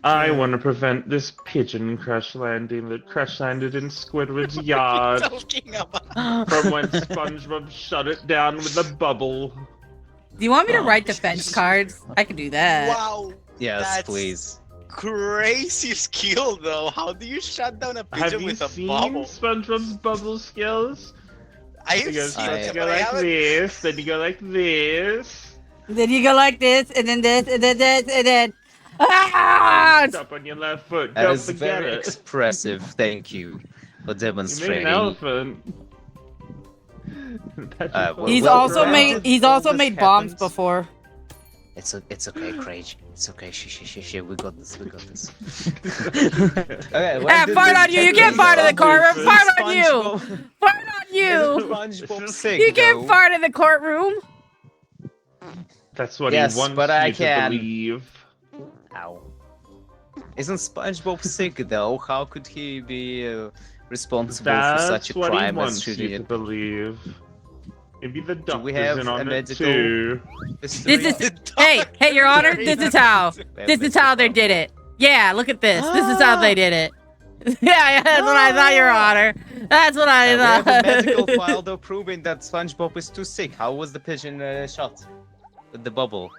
I want to prevent this pigeon crash landing that crash landed in Squidward's yard, Talking about. from when SpongeBob shut it down with a bubble. Do you want me to write defense cards? I can do that. Wow. yes, That's- please. Crazy skill though. How do you shut down a Have pigeon you with a seen bubble? SpongeBob's bubble skills? I've It goes, seen first you it, go but I like haven't. this, then you go like this. Then you go like this, and then this, and then this, and then. Ah! Stop on your left foot, That don't is forget very it. expressive. Thank you for You made demonstrating. an elephant. Well, He's well, also granted, made. He's all also this made bombs happens- before. It's okay, Craig. It's okay. Shh. We got this. Okay. Ah, fart on you! You can't fart in the courtroom. Fart on you! Fart on you! SpongeBob sick, You can't though. fart in the courtroom. That's what Yes, he wants but I you can. to believe. Ow. Isn't SpongeBob sick though? How could he be responsible for such a That's what he crime as wants shooting you to it? believe. Maybe the Do we doctor's have in a on it medical- too. This is. Hey, Your Honor. This is how. This is how they did it. Yeah, look at this. This is how they did it. Yeah, that's what I thought, Your Honor. That's what I We have thought. a medical file though proving that SpongeBob is too sick. How was the pigeon shot? With the bubble.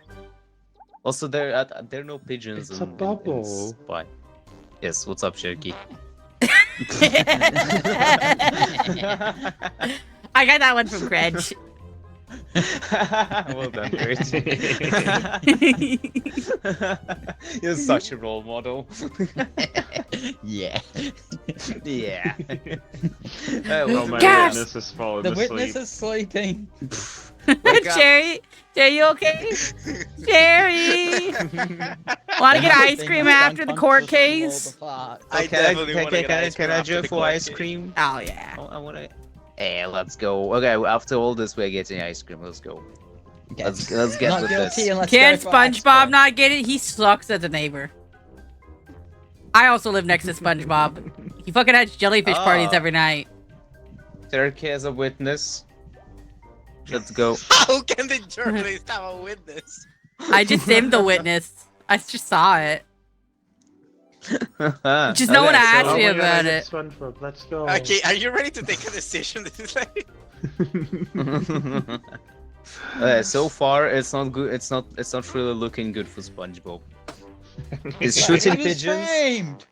Also, there are no pigeons. It's a bubble. Why? Yes. What's up, Sharkie? I got that one from Gretch. Well done, Gretch. You're such a role model. Yeah. Yeah. Oh, my Gosh! witness has fallen The asleep. witness is sleeping. Wake up. Cherry, you okay? Cherry, want to get ice cream after the court case? I Okay, definitely want to get ice can cream I after the join for court ice case. cream? Oh yeah. I wanna. Hey, let's go. Okay, after all this, we're getting ice cream. Let's go. Let's get Not with guilty this. unless Can go for ice SpongeBob cream. not get it? He sucks as a neighbor. I also live next to SpongeBob. He fucking has jellyfish parties Ah. every night. Turkey as a witness. Let's go. How can the journalist have a witness? I just am the witness. I just saw it. Just no one asked Oh me my God, about I it. get SpongeBob. Let's go. Okay, are you ready to take a decision? This is like... So far, it's not good. It's not really looking good for SpongeBob. He's He shooting was pigeons. framed.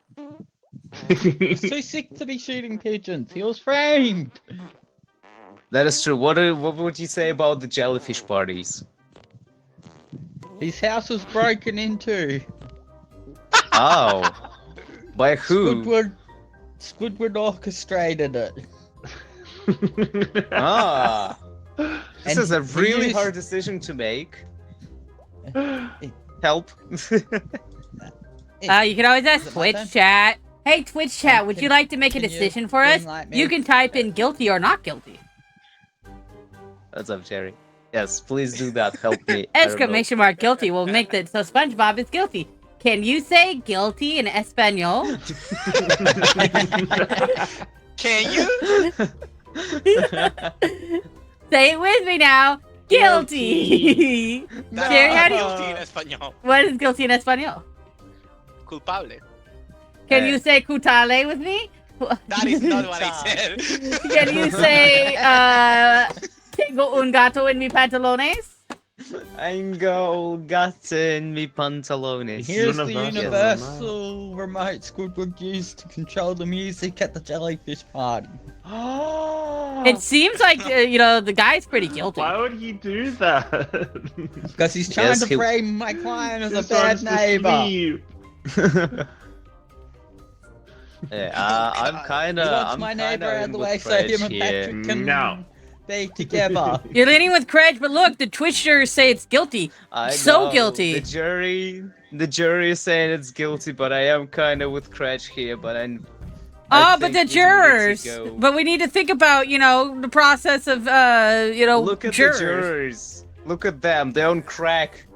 He's too sick to be shooting pigeons. He was framed. That is true. What would you say about the jellyfish parties? His house was broken into. Oh, by who? Squidward orchestrated it. Ah, this And is a he really used- hard decision to make. Help. You can always ask Is it my Twitch turn? chat. Hey, Twitch chat, would Can- you like to make a can you decision for us? greenlight me? You can type in guilty or not guilty. What's up, Jerry? Yes, please do that. Help me. I don't know. Exclamation mark guilty will make that so SpongeBob is guilty. Can you say guilty in Espanol? Can you? Say it with me now. Guilty. That's Sherry, how not do you- guilty in Espanol. What is guilty in Espanol? Culpable. Can you say culpable with me? That is not what I said. Can you say tengo un gato en mi pantalones? Tengo gato en mi pantalones. Here's the Universal universal remote Squidward used to control the music at the jellyfish party. It seems like the guy's pretty guilty. Why would he do that? Because he's trying Yes, to he- frame my client as a Just bad wants to neighbor. sleep. Yeah, I'm He kinda. wants I'm my kinda neighbor out in of the with way so Fred him and here. Patrick can No. be together. You're leaning with Craig, but look, the Twitch jurors say it's guilty. I So know, guilty. The jury is saying it's guilty, but I am kind of with Cratch here. But I Oh, but think the we need to jurors. go. But we need to think about, the process of, Look at jurors. the jurors. Look at them. They're on crack.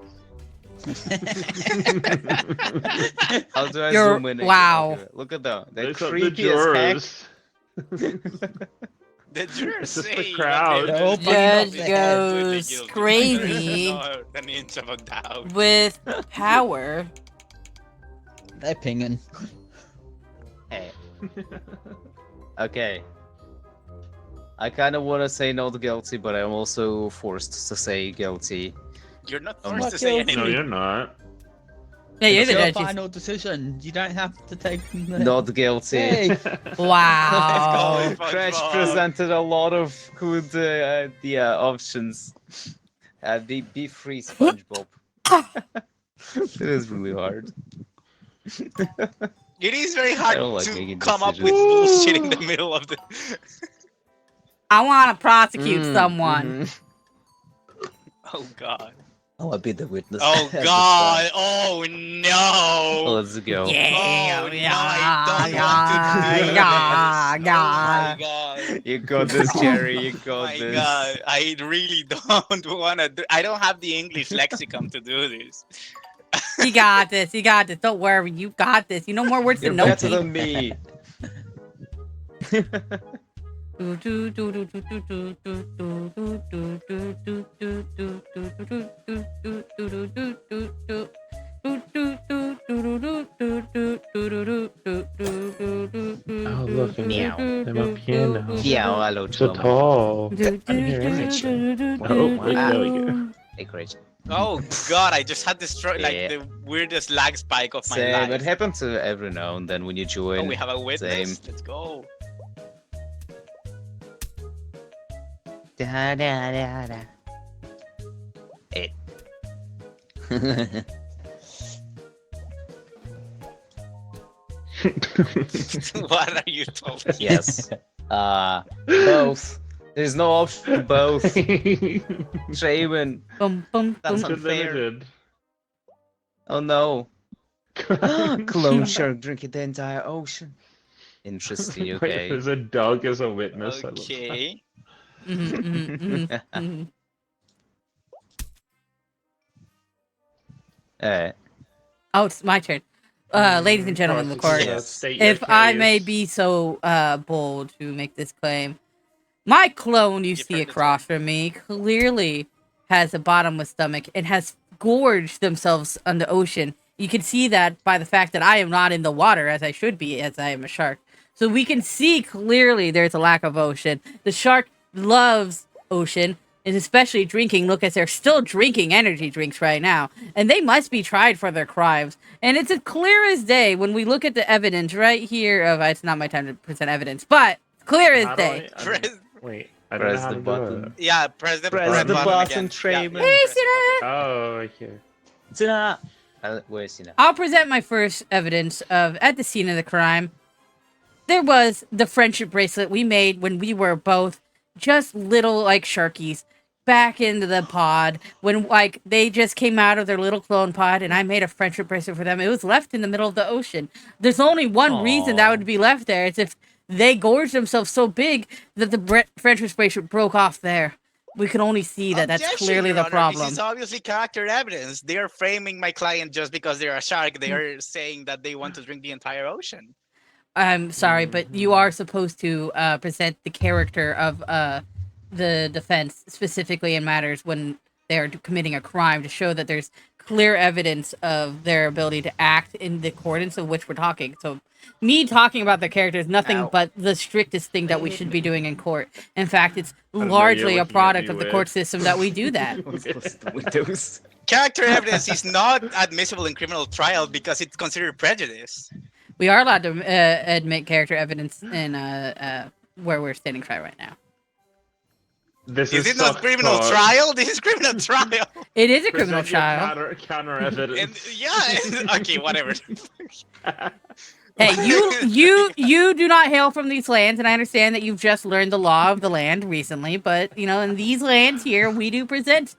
How do I You're- zoom in? again? wow. Okay, look at them. They're Look at the creepy as heck. jurors. The jurors It's just the say crowd. They're all that bugging Judge off their head. goes guilty. crazy There's not an inch of a doubt. with power. They're pinging. Hey. Okay. I kind of want to say not guilty, but I'm also forced to say guilty. You're not I'm forced not to say guilty. No, anything. you're not. Yeah, you're It's the your judge. final decision. You don't have to take the... Not guilty. Hey, Wow. Let's go. Crash SpongeBob. presented a lot of good options. Be free, SpongeBob. It is really hard. It is very I hard don't like to making come up with decisions. bullshit in the middle of the. I want to prosecute someone. Mhm. Oh god. I will be the witness. Oh at this god. Oh time. no. Let's go. Yeah, Oh, no, yeah, I don't want to do yeah, this. yeah. Oh my god. You got this, Jerry. You Oh got my this. god. I really don't want to do. I don't have the English lexicon to do this. You got this. You got this. Don't worry. You got this. You know more words You're than no better than me. Oh, look, Meow. I'm up here now. Yeah, hello, So Tom. tall. Oh, Hey, there we go. Hey, great. Oh god, I just had this like Yeah. the weirdest lag spike of my Same. life. It happens to every now and then when you join. Oh, we have a witness. Same. Let's go. Da, da, da, da. Hey. What are you talking? Yes. Both. There's no option for both. Shaman. Bum, bum, That's bum. unfair. Limited. Oh no. Clone shark drinking the entire ocean. Interesting, Wait, okay. there's a dog as a witness. I love that. Okay. Mhm, mhm, mhm, mhm. Oh, it's my turn. Ladies and gentlemen of the court, Yes. State your if I case. may be so bold to make this claim, my clone you You've see heard it, across from me clearly has a bottomless stomach and has gorged themselves on the ocean. You can see that by the fact that I am not in the water as I should be, as I am a shark. So we can see clearly there's a lack of ocean. The shark loves ocean, and especially drinking. Look, as they're still drinking energy drinks right now, and they must be tried for their crimes. And it's as clear as day when we look at the evidence right here. It's not my time to present evidence, but clear as How do day. I- Press, Wait, I don't know Press how the to do button. it. yeah, press the Press red the button button, again. Trayman. Yeah, press the button. Oh, okay. Tina. Where's Tina? I'll present my first evidence of at the scene of the crime. There was the friendship bracelet we made when we were both just little like Sharkies back into the pod when like they just came out of their little clone pod and I made a friendship bracelet for them. It was left in the middle of the ocean. There's only one reason that Aw. would be left there. It's if they gorged themselves so big that the friendship bracelet broke off there. We can only see that that's Objection, clearly Your the Honor. problem. This is obviously character evidence. They are framing my client just because they're a shark. They Hmm. are saying that they want to drink the entire ocean. I'm sorry, but you are supposed to present the character of the defense specifically in matters when they're committing a crime to show that there's clear evidence of their ability to act in the accordance of which we're talking. So, me talking about the character is nothing Now- but the strictest thing that we should be doing in court. In fact, it's know, you're largely a looking at product me of the court weird. system that we do that. I was close to the windows. Character evidence is not admissible in criminal trial because it's considered prejudice. We are allowed to admit character evidence in where we're standing trial right now. This Is it not soft criminal court. trial? This is criminal trial. It is a criminal Present your trial. counter evidence. And yeah, okay, whatever. Hey, you do not hail from these lands, and I understand that you've just learned the law of the land recently. But you know, in these lands here, we do present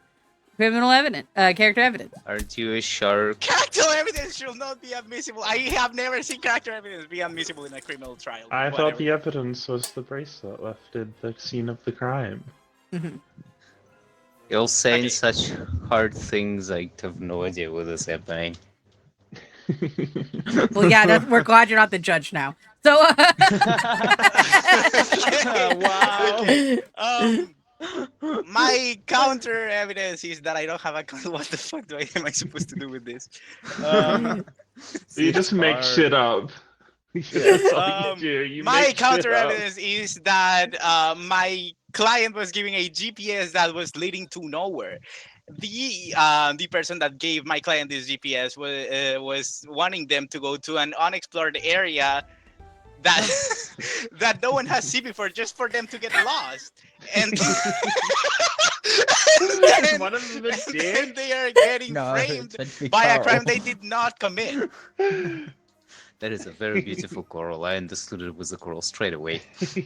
criminal evidence, character evidence. Aren't you a shark? Character evidence should not be admissible. I have never seen character evidence be admissible in a criminal trial. I Whatever. thought the evidence was the bracelet left at the scene of the crime. Mhm. You're saying Okay. such hard things. I have no idea what is happening. Well, yeah, we're glad you're not the judge now. So, Wow. My counter evidence is that I don't have a. What the fuck am I supposed to do with this? You just make hard. shit up. That's all you do. You My make counter shit up. evidence is that my client was giving a GPS that was leading to nowhere. The person that gave my client this GPS was wanting them to go to an unexplored area that that no one has seen before, just for them to get lost. And then, One of them is and dead. then they are getting No, framed it's meant to be by a Carl. crime they did not commit. That is a very beautiful coral. I understood it was a coral straight away.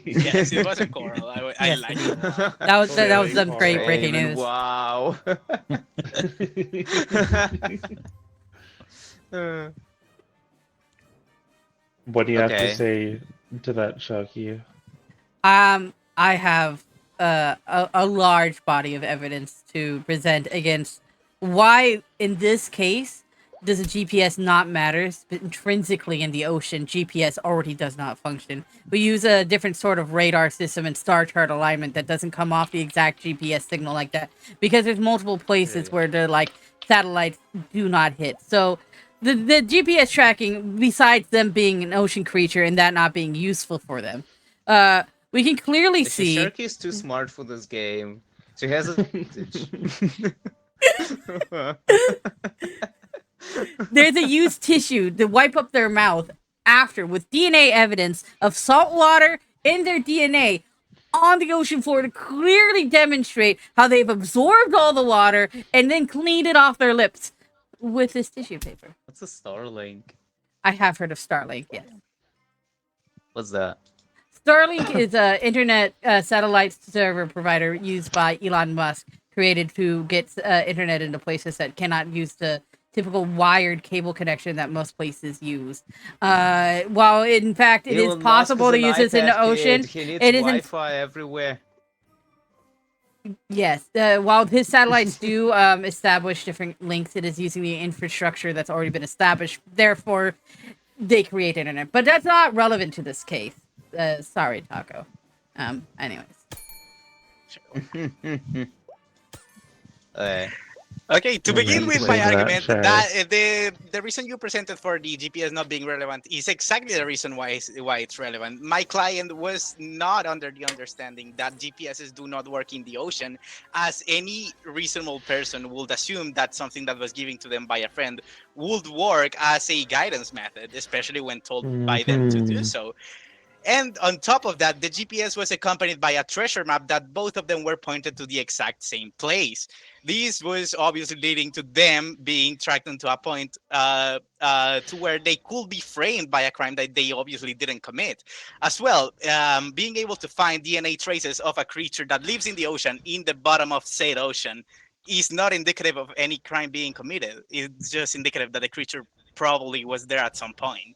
Yes, it was a coral. I Yes, like indeed. it. that was Really some great cool. breaking Amen. news. Wow. What do you have Okay. to say to that, Sharkie? I have a large body of evidence to present against why, in this case, does a GPS not matter? But intrinsically in the ocean, GPS already does not function. We use a different sort of radar system and star chart alignment that doesn't come off the exact GPS signal like that because there's multiple places where the satellites do not hit. So the GPS tracking, besides them being an ocean creature and that not being useful for them, we can clearly see. Sharky is too smart for this game. She has a advantage. There's a used tissue to wipe up their mouth after with DNA evidence of salt water in their DNA on the ocean floor to clearly demonstrate how they've absorbed all the water and then cleaned it off their lips with this tissue paper. What's a Starlink? I have heard of Starlink, yes. What's that? Starlink is an internet satellite server provider used by Elon Musk, created to get internet into places that cannot use the typical wired cable connection that most places use. While in fact it is Elon possible Musk to is use an this in the iPad ocean, kid. He needs it isn't. Wi-Fi everywhere. Yes, while his satellites do establish different links, it is using the infrastructure that's already been established. Therefore, they create internet. But that's not relevant to this case. Sorry, Taco. Anyways. Okay, to begin with my Explain that, argument, Sheriff. that the reason you presented for the GPS not being relevant is exactly the reason why it's relevant. My client was not under the understanding that GPSs do not work in the ocean, as any reasonable person would assume that something that was given to them by a friend would work as a guidance method, especially when told by them to do Mhm. so. And on top of that, the GPS was accompanied by a treasure map that both of them were pointed to the exact same place. This was obviously leading to them being tracked into a point to where they could be framed by a crime that they obviously didn't commit. As well, being able to find DNA traces of a creature that lives in the ocean, in the bottom of said ocean, is not indicative of any crime being committed. It's just indicative that the creature probably was there at some point.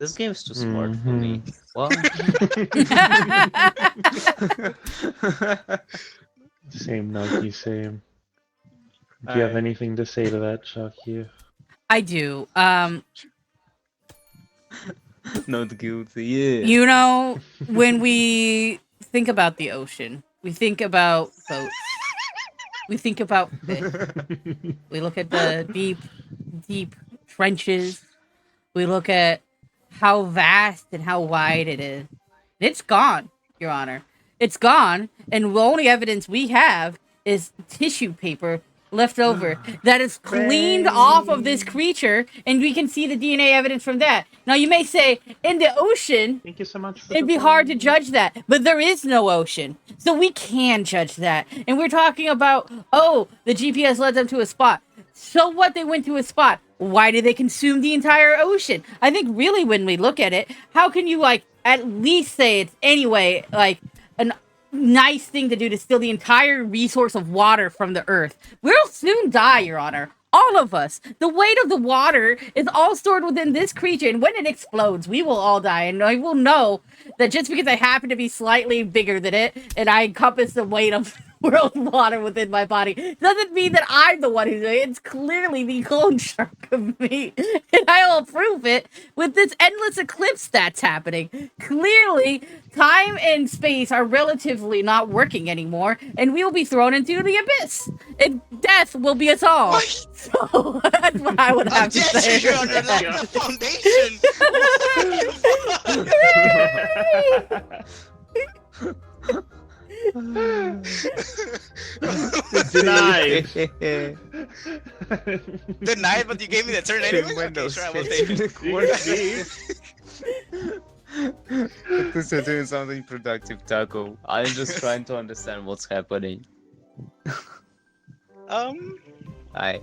This game's too smart for me. What? Same, Nike, same. Do you have anything to say to that, Sharkie? I do. Not guilty. Yeah. You know, when we think about the ocean, we think about boats. We think about fish. We look at the deep trenches. We look at how vast and how wide it is. It's gone, Your Honor. It's gone, and the only evidence we have is tissue paper left over that is cleaned off of this creature, and we can see the DNA evidence from that. Now, you may say, in the ocean, Thank you so much. For it'd be hard to judge that, but there is no ocean, so we can judge that. And we're talking about, oh, the GPS led them to a spot. So what? They went to a spot. Why did they consume the entire ocean? I think really when we look at it, how can you like at least say it's anyway like a nice thing to do to steal the entire resource of water from the earth? We'll soon die, Your Honor. All of us. The weight of the water is all stored within this creature, and when it explodes, we will all die. And I will know that just because I happen to be slightly bigger than it, and I encompass the weight of world water within my body, doesn't mean that I'm the one who's doing it. It's clearly the clone shark of me, and I will prove it with this endless eclipse that's happening. Clearly, time and space are relatively not working anymore, and we will be thrown into the abyss, and death will be us all. What? So that's what I would have to say. Objection, Your Honor, like the foundation. Denied. Denied, but you gave me the turn anyway. Okay, sure, I will take it. This is doing something productive, Taco. I'm just trying to understand what's happening. Hi.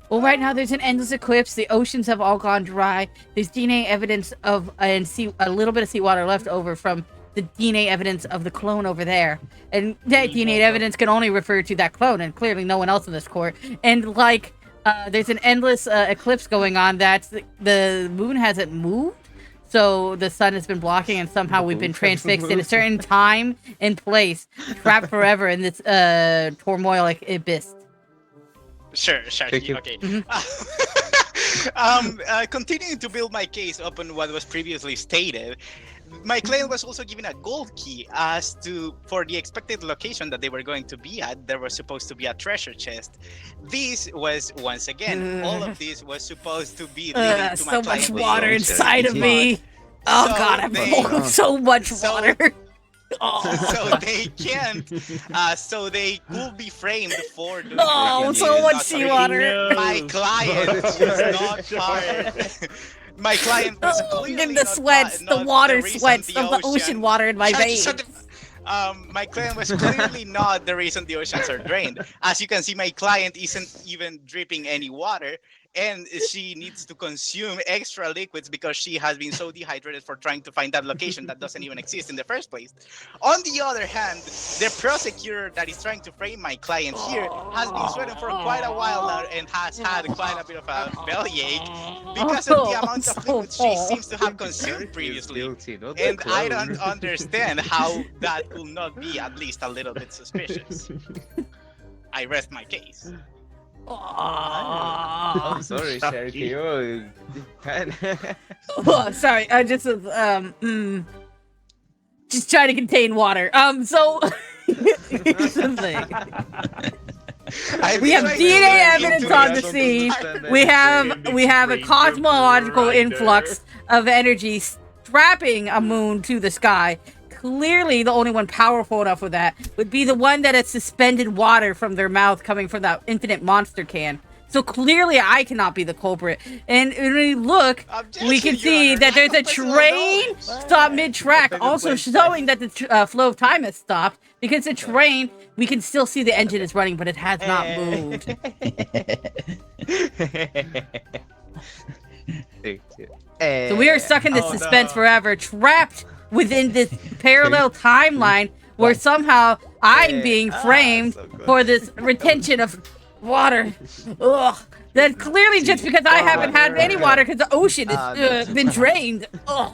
Well, right now there's an endless eclipse. The oceans have all gone dry. There's DNA evidence of a little bit of seawater left over from the DNA evidence of the clone over there. And that DNA evidence can only refer to that clone, and clearly no one else in this court. And like, there's an endless eclipse going on that the moon hasn't moved. So the sun has been blocking, and somehow we've been transfixed in a certain time and place, trapped forever in this turmoil abyss. Sure, Sharkie, okay. Continuing to build my case upon what was previously stated, my client was also given a gold key for the expected location that they were going to be at. There was supposed to be a treasure chest. This was, once again, all of this was supposed to be leading to my so client. much water inside of me. Oh So God, I'm so much water. So they can't. So they could be framed for doing Oh, so much seawater. My client was not part. My client was clearly In the sweats, the water sweats of the ocean water in my veins. My client was clearly not the reason the oceans are drained. As you can see, my client isn't even dripping any water, and she needs to consume extra liquids because she has been so dehydrated for trying to find that location that doesn't even exist in the first place. On the other hand, the prosecutor that is trying to frame my client here has been sweating for quite a while now and has had quite a bit of a bellyache because of the amount of liquids she seems to have consumed previously. And I don't understand how that could not be at least a little bit suspicious. I rest my case. I'm sorry, Sharkie. Oh, sorry, I just was just trying to contain water. So here's the thing. We have DNA evidence on the scene. We have a cosmological influx of energy strapping a moon to the sky. Clearly, the only one powerful enough for that would be the one that has suspended water from their mouth coming from that infinite monster can. So clearly, I cannot be the culprit. And when we look, we can see that there's a train stopped mid-track, also showing that the flow of time has stopped. Because the train, we can still see the engine is running, but it has not moved. So we are stuck in this suspense forever, trapped within this parallel timeline where somehow I'm being framed for this retention of water. Ugh. That's clearly just because I haven't had any water because the ocean has been drained. Ugh.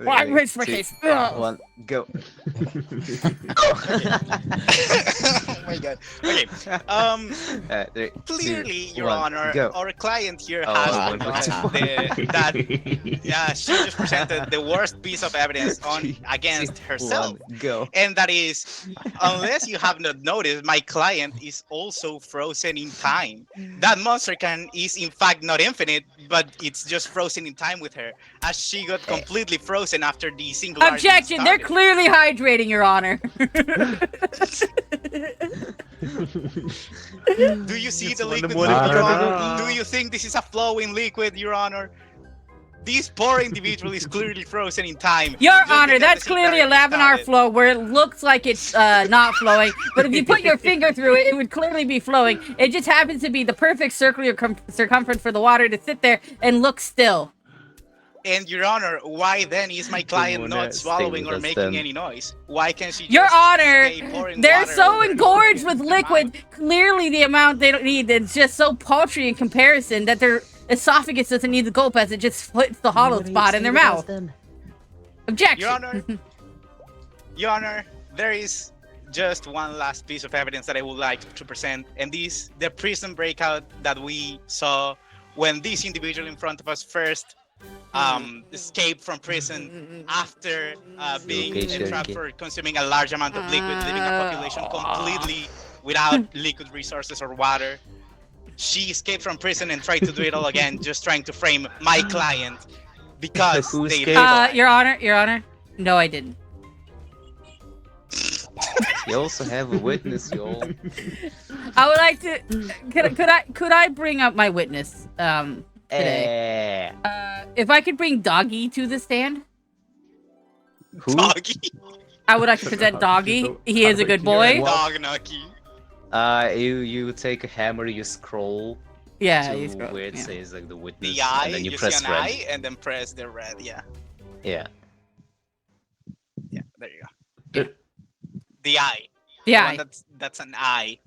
I raised my case. Ugh. 1, go. Oh my god. Okay. 3, Clearly, 2, Your 1, Honor, go. our client here Oh, has one, that she just presented the worst piece of evidence on against herself. 1, go. And that is, unless you have not noticed, my client is also frozen in time. That monster can is in fact not infinite, but it's just frozen in time with her, as she got completely frozen after the singularity Objection! They're started. clearly hydrating, Your Honor. Do you see It's the one liquid, more Your than Honor? another. Do you think this is a flowing liquid, Your Honor? This poor individual is clearly frozen in time. Your just Honor, because that's the clearly a singularity laminar started. flow where it looks like it's not flowing, but if you put your finger through it, it would clearly be flowing. It just happens to be the perfect circular circumference for the water to sit there and look still. And Your Honor, why then is my client wanna not stay swallowing with or us making then? any noise? Why can't she just Your Honor, stay pouring they're water so over and engorged over with the liquid, amount? clearly the amount they don't need is just so paltry in comparison that their esophagus doesn't need the gulp as it just splits the hollow spot in their mouth. Objection! Your Honor, Your Honor, there is just one last piece of evidence that I would like to present, and this the prison breakout that we saw when this individual in front of us first escaped from prison after being Okay, entrapped Sharkie. for consuming a large amount of liquid, leaving a population completely without liquid resources or water. She escaped from prison and tried to do it all again, just trying to frame my client because Who they escaped? lied. Your Honor, no, I didn't. You also have a witness, y'all. I would like to. Could I bring up my witness today? If I could bring Doggy to the stand, Who? Doggy. I would like to present Doggy. He is a good boy. Dog Nucky. You take a hammer, you scroll Yeah, to he's gross. where it Yeah. says like the witness, The eye, and then you you press see an red. eye, and then press the red. Yeah, Yeah. yeah, there you go. The eye. Yeah. The one that's an eye.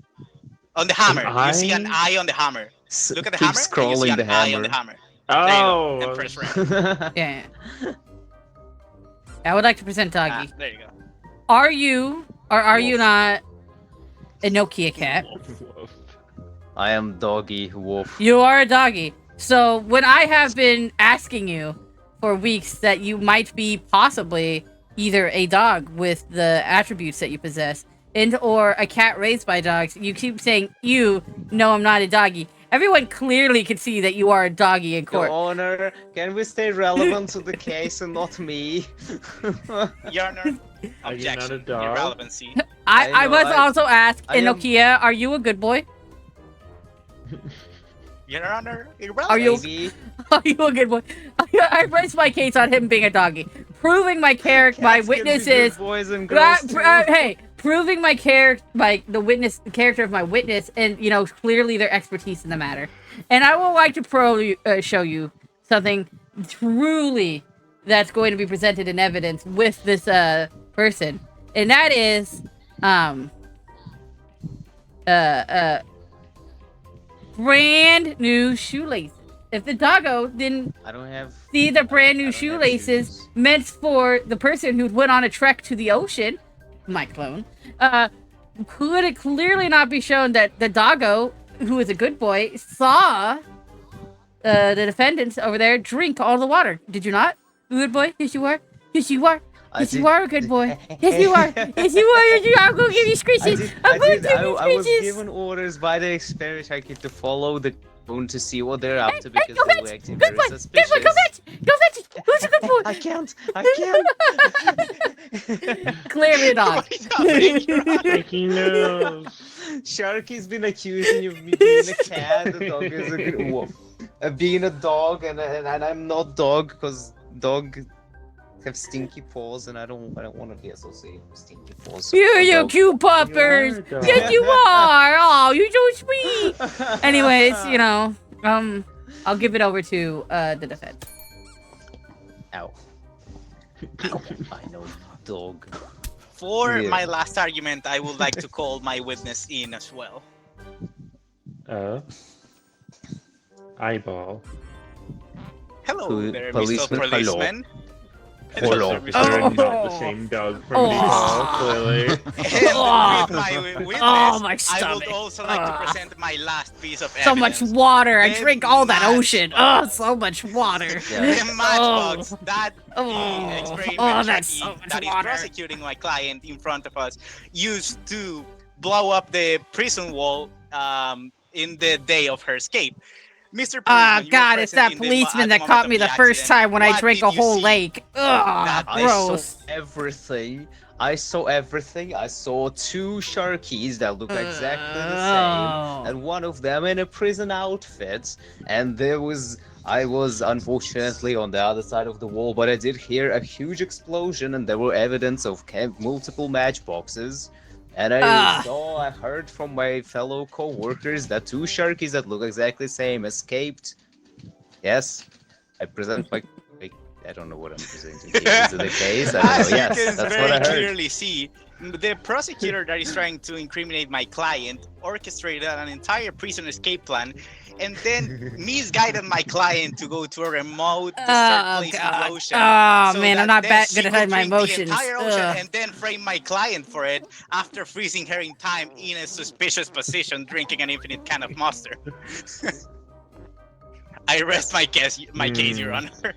On the hammer. You see an eye on the hammer. Look at the Keep hammer. And you see scrolling an the eye on the hammer. hammer. There you go. Oh, And press red. Yeah. I would like to present Ah, Doggy. there you go. Are you or are you Wolf. not a Nokia cat? I am Doggy Wolf. You are a doggy. So when I have been asking you for weeks that you might be possibly either a dog with the attributes that you possess and or a cat raised by dogs, you keep saying, no, I'm not a doggy. Everyone clearly can see that you are a doggy in Your court. Honor, can we stay relevant to the case and not me? Your Honor. Are you not a Objection. dog? Irrelevancy. I I know, must also ask, I am- Enokia, are you a good boy? Your Honor. Are you- Irrelevancy. Maybe. Are you a good boy? I raised my case on him being a doggy, proving my character, my Cats can be good witnesses. boys and girls too. Hey, proving my character, the character of my witness, and clearly their expertise in the matter. And I would like to show you something truly that's going to be presented in evidence with this person, and that is brand new shoelaces. If the doggo didn't I don't have. see the brand I new don't have shoelaces shoes. meant for the person who went on a trek to the ocean, my clone, could it clearly not be shown that the doggo, who is a good boy, saw the defendants over there drink all the water? Did you not? Good boy? Yes, you are. Yes, you are. I Yes, you did- are a good boy. Yes, you are. Yes, you are. Yes, you are. I'm going to give you screeches. I'm going to give you I was screeches. given orders by the expert Sharkie to follow the moon to see what they're up to Hey, because go they fetch. were acting Good very boy. Good suspicious. boy. Go fetch. Go fetch. Who's a good boy? I can't. Clearly not. What is happening? Your Honor? Breaking news. Sharky's been accusing you of me being a cat. The dog is a good wolf. Being a dog, and I'm not dog because dog have stinky paws, and I don't want to be associated with stinky paws. So You dog. cute puppers. You are a dog. Yes, you are. Oh, you're so sweet. Anyways, I'll give it over to the defense. Ow. Ow. I know, dog. For Yeah. my last argument, I would like to call my witness in as well. Eyeball. Hello there, Mr. Policeman, hello. Policeman. Hello. Officer, not the same dog from before, clearly. And with my witness, Oh, my I would stomach. also like to present my last piece of So much evidence. water. I The drink all that ocean. Oh, matchbox. so much water. Yeah. The matchbox that Oh. experiment Oh, that's Sharkie so much that is water. prosecuting my client in front of us used to blow up the prison wall in the day of her escape. Mr. Ah, Policeman, you were God, it's present that in the policeman at that the caught moment me of the first accident. time when I What drank did a you whole see? lake. Ugh, That I saw gross. everything. I saw everything. I saw 2 Sharkies that look exactly the same, and one of them in a prison outfit. And I was unfortunately on the other side of the wall, but I did hear a huge explosion, and there were evidence of multiple matchboxes. And I heard from my fellow co-workers that 2 Sharkies that look exactly the same escaped. Yes, I present my. I don't know what I'm presenting here. Is it the case? I don't As know. you Yes, can that's very what I heard. clearly see, the prosecutor that is trying to incriminate my client orchestrated an entire prison escape plan and then misguided my client to go to a remote desert place in the ocean. Oh, so man, I'm that not then good she at could hiding my drink the emotions. entire ocean Ugh. and then frame my client for it after freezing her in time in a suspicious position drinking an infinite can of Monster. I rest my case, Your Honor.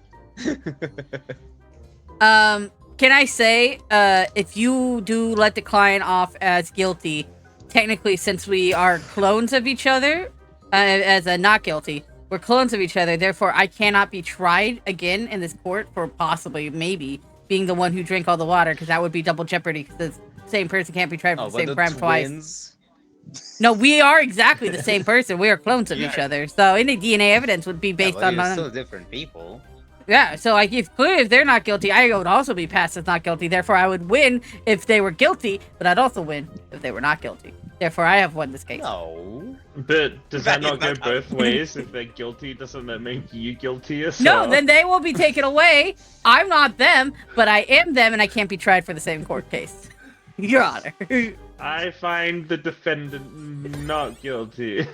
Can I say, if you do let the client off as guilty, technically, since we are clones of each other, as a not guilty, we're clones of each other, therefore I cannot be tried again in this court for possibly, maybe, being the one who drank all the water, because that would be double jeopardy, because the same person can't be tried for the same crime twice. No, we are exactly the same person. We are clones of each other. So any DNA evidence would be based on... You're still different people. Yeah, so like if they're not guilty, I would also be passed as not guilty. Therefore, I would win if they were guilty, but I'd also win if they were not guilty. Therefore, I have won this case. No. But does that not go not both ways? If they're guilty, doesn't that make you guilty as No, well? then they will be taken away. I'm not them, but I am them, and I can't be tried for the same court case. Your Honor. I find the defendant not guilty. Oh,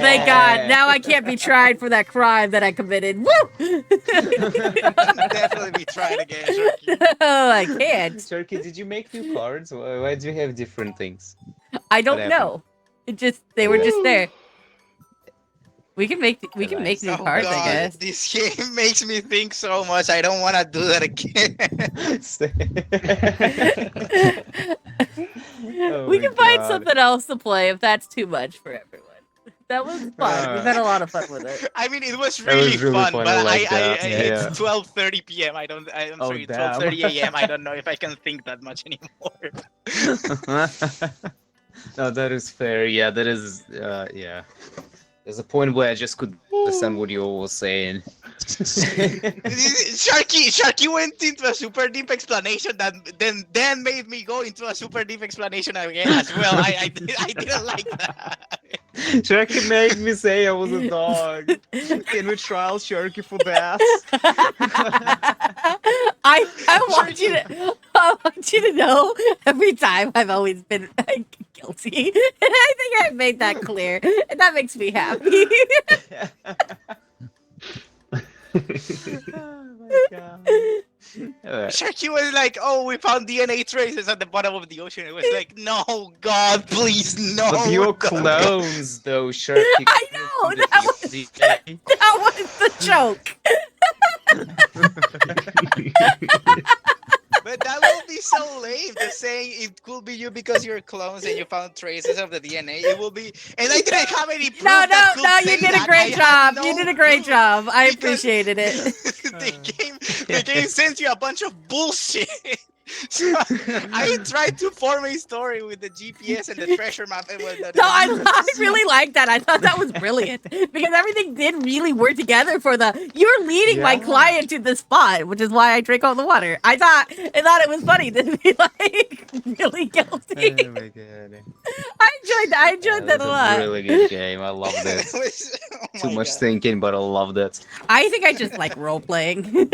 thank God. Now I can't be tried for that crime that I committed. Woo! Definitely be tried again, Sharky. Oh, I can't. Sharky, did you make new cards? Why do you have different things? I don't What know. They were just there. We can make new Oh, cards, I God, guess. this game makes me think so much. I don't want to do that again. We can find something else to play if that's too much for everyone. That was fun. We've had a lot of fun with it. I mean, it was That really, was really fun, fun, but I like that. it's 12:30 p.m. I'm Oh, sorry, damn. 12:30 a.m. I don't know if I can think that much anymore. No, that is fair. Yeah, that is. Yeah. There's a point where I just couldn't understand what you all were saying. Sharky went into a super deep explanation that then made me go into a super deep explanation again as well. I didn't like that. Sharky made me say I was a dog. Can we trial Sharky for that? I want you to know every time I've always been guilty. And I think I've made that clear. And that makes me happy. Oh my God. Sharky was like, "Oh, we found DNA traces at the bottom of the ocean." It was like, "No, God, please, no." But you're don't. clones, though, Sharky. I know, that was the joke. But that will be so lame. Just saying it could be you because you're clones and you found traces of the DNA. It will be, and I didn't have any proof. No, that could you say did a that. great I had job. You no did a great proof job. I because appreciated it. the game sends you a bunch of bullshit. So I tried to form a story with the GPS and the treasure map. And No, I really like that. I thought that was brilliant because everything did really work together for you're leading my client to the spot, which is why I drank all the water. I thought it was funny to be like really guilty. Oh my God. I enjoyed that a lot. Really good game. I loved it. It was, Too much thinking, but I loved it. I think I just like role playing.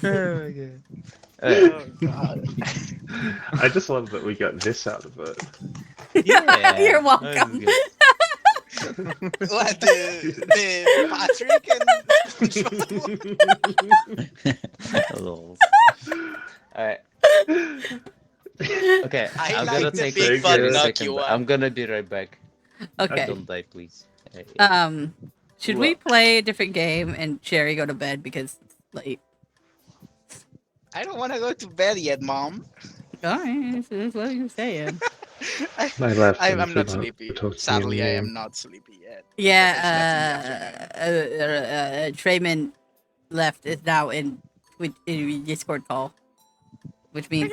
Oh my God. Oh God. I just love that we got this out of it. Yeah, You're that was welcome. good. What the Patrick and Lol. Alright. Okay, I I'm like gonna the take big a butt 30 nucky second. one. I'm gonna be right back. Okay. Don't die, please. Hey. Should we play a different game and Sherry go to bed because it's late? I don't want to go to bed yet, Mom. Alright, that's what you're saying. I left. and I'm not forgot sleepy. to talk to Sadly, you I in am game. not sleepy yet. because I slept in the Yeah, afternoon. Trayman left is now in Discord call, which means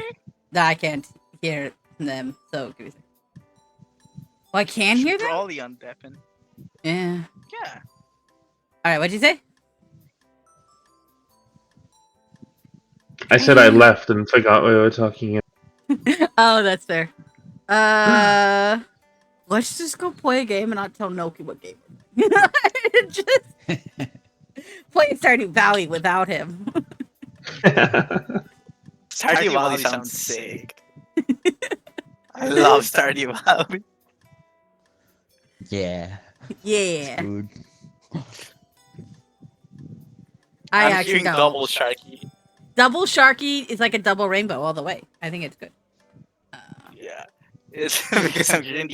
that I can't hear them. So give me a second. Well, I can hear them. Probably on Deppen. Yeah. Yeah. All right. What'd you say? I said I left and forgot we were talking. Oh, that's fair. Let's just go play a game and I'll tell Noki what game. Just play Stardew Valley without him. Stardew Valley sounds sick. I love Stardew Valley. Yeah. Yeah. Good. I I'm actually hearing don't. double Sharkie. Double Sharkie is like a double rainbow all the way. I think it's good. Yeah. It's because I'm hearing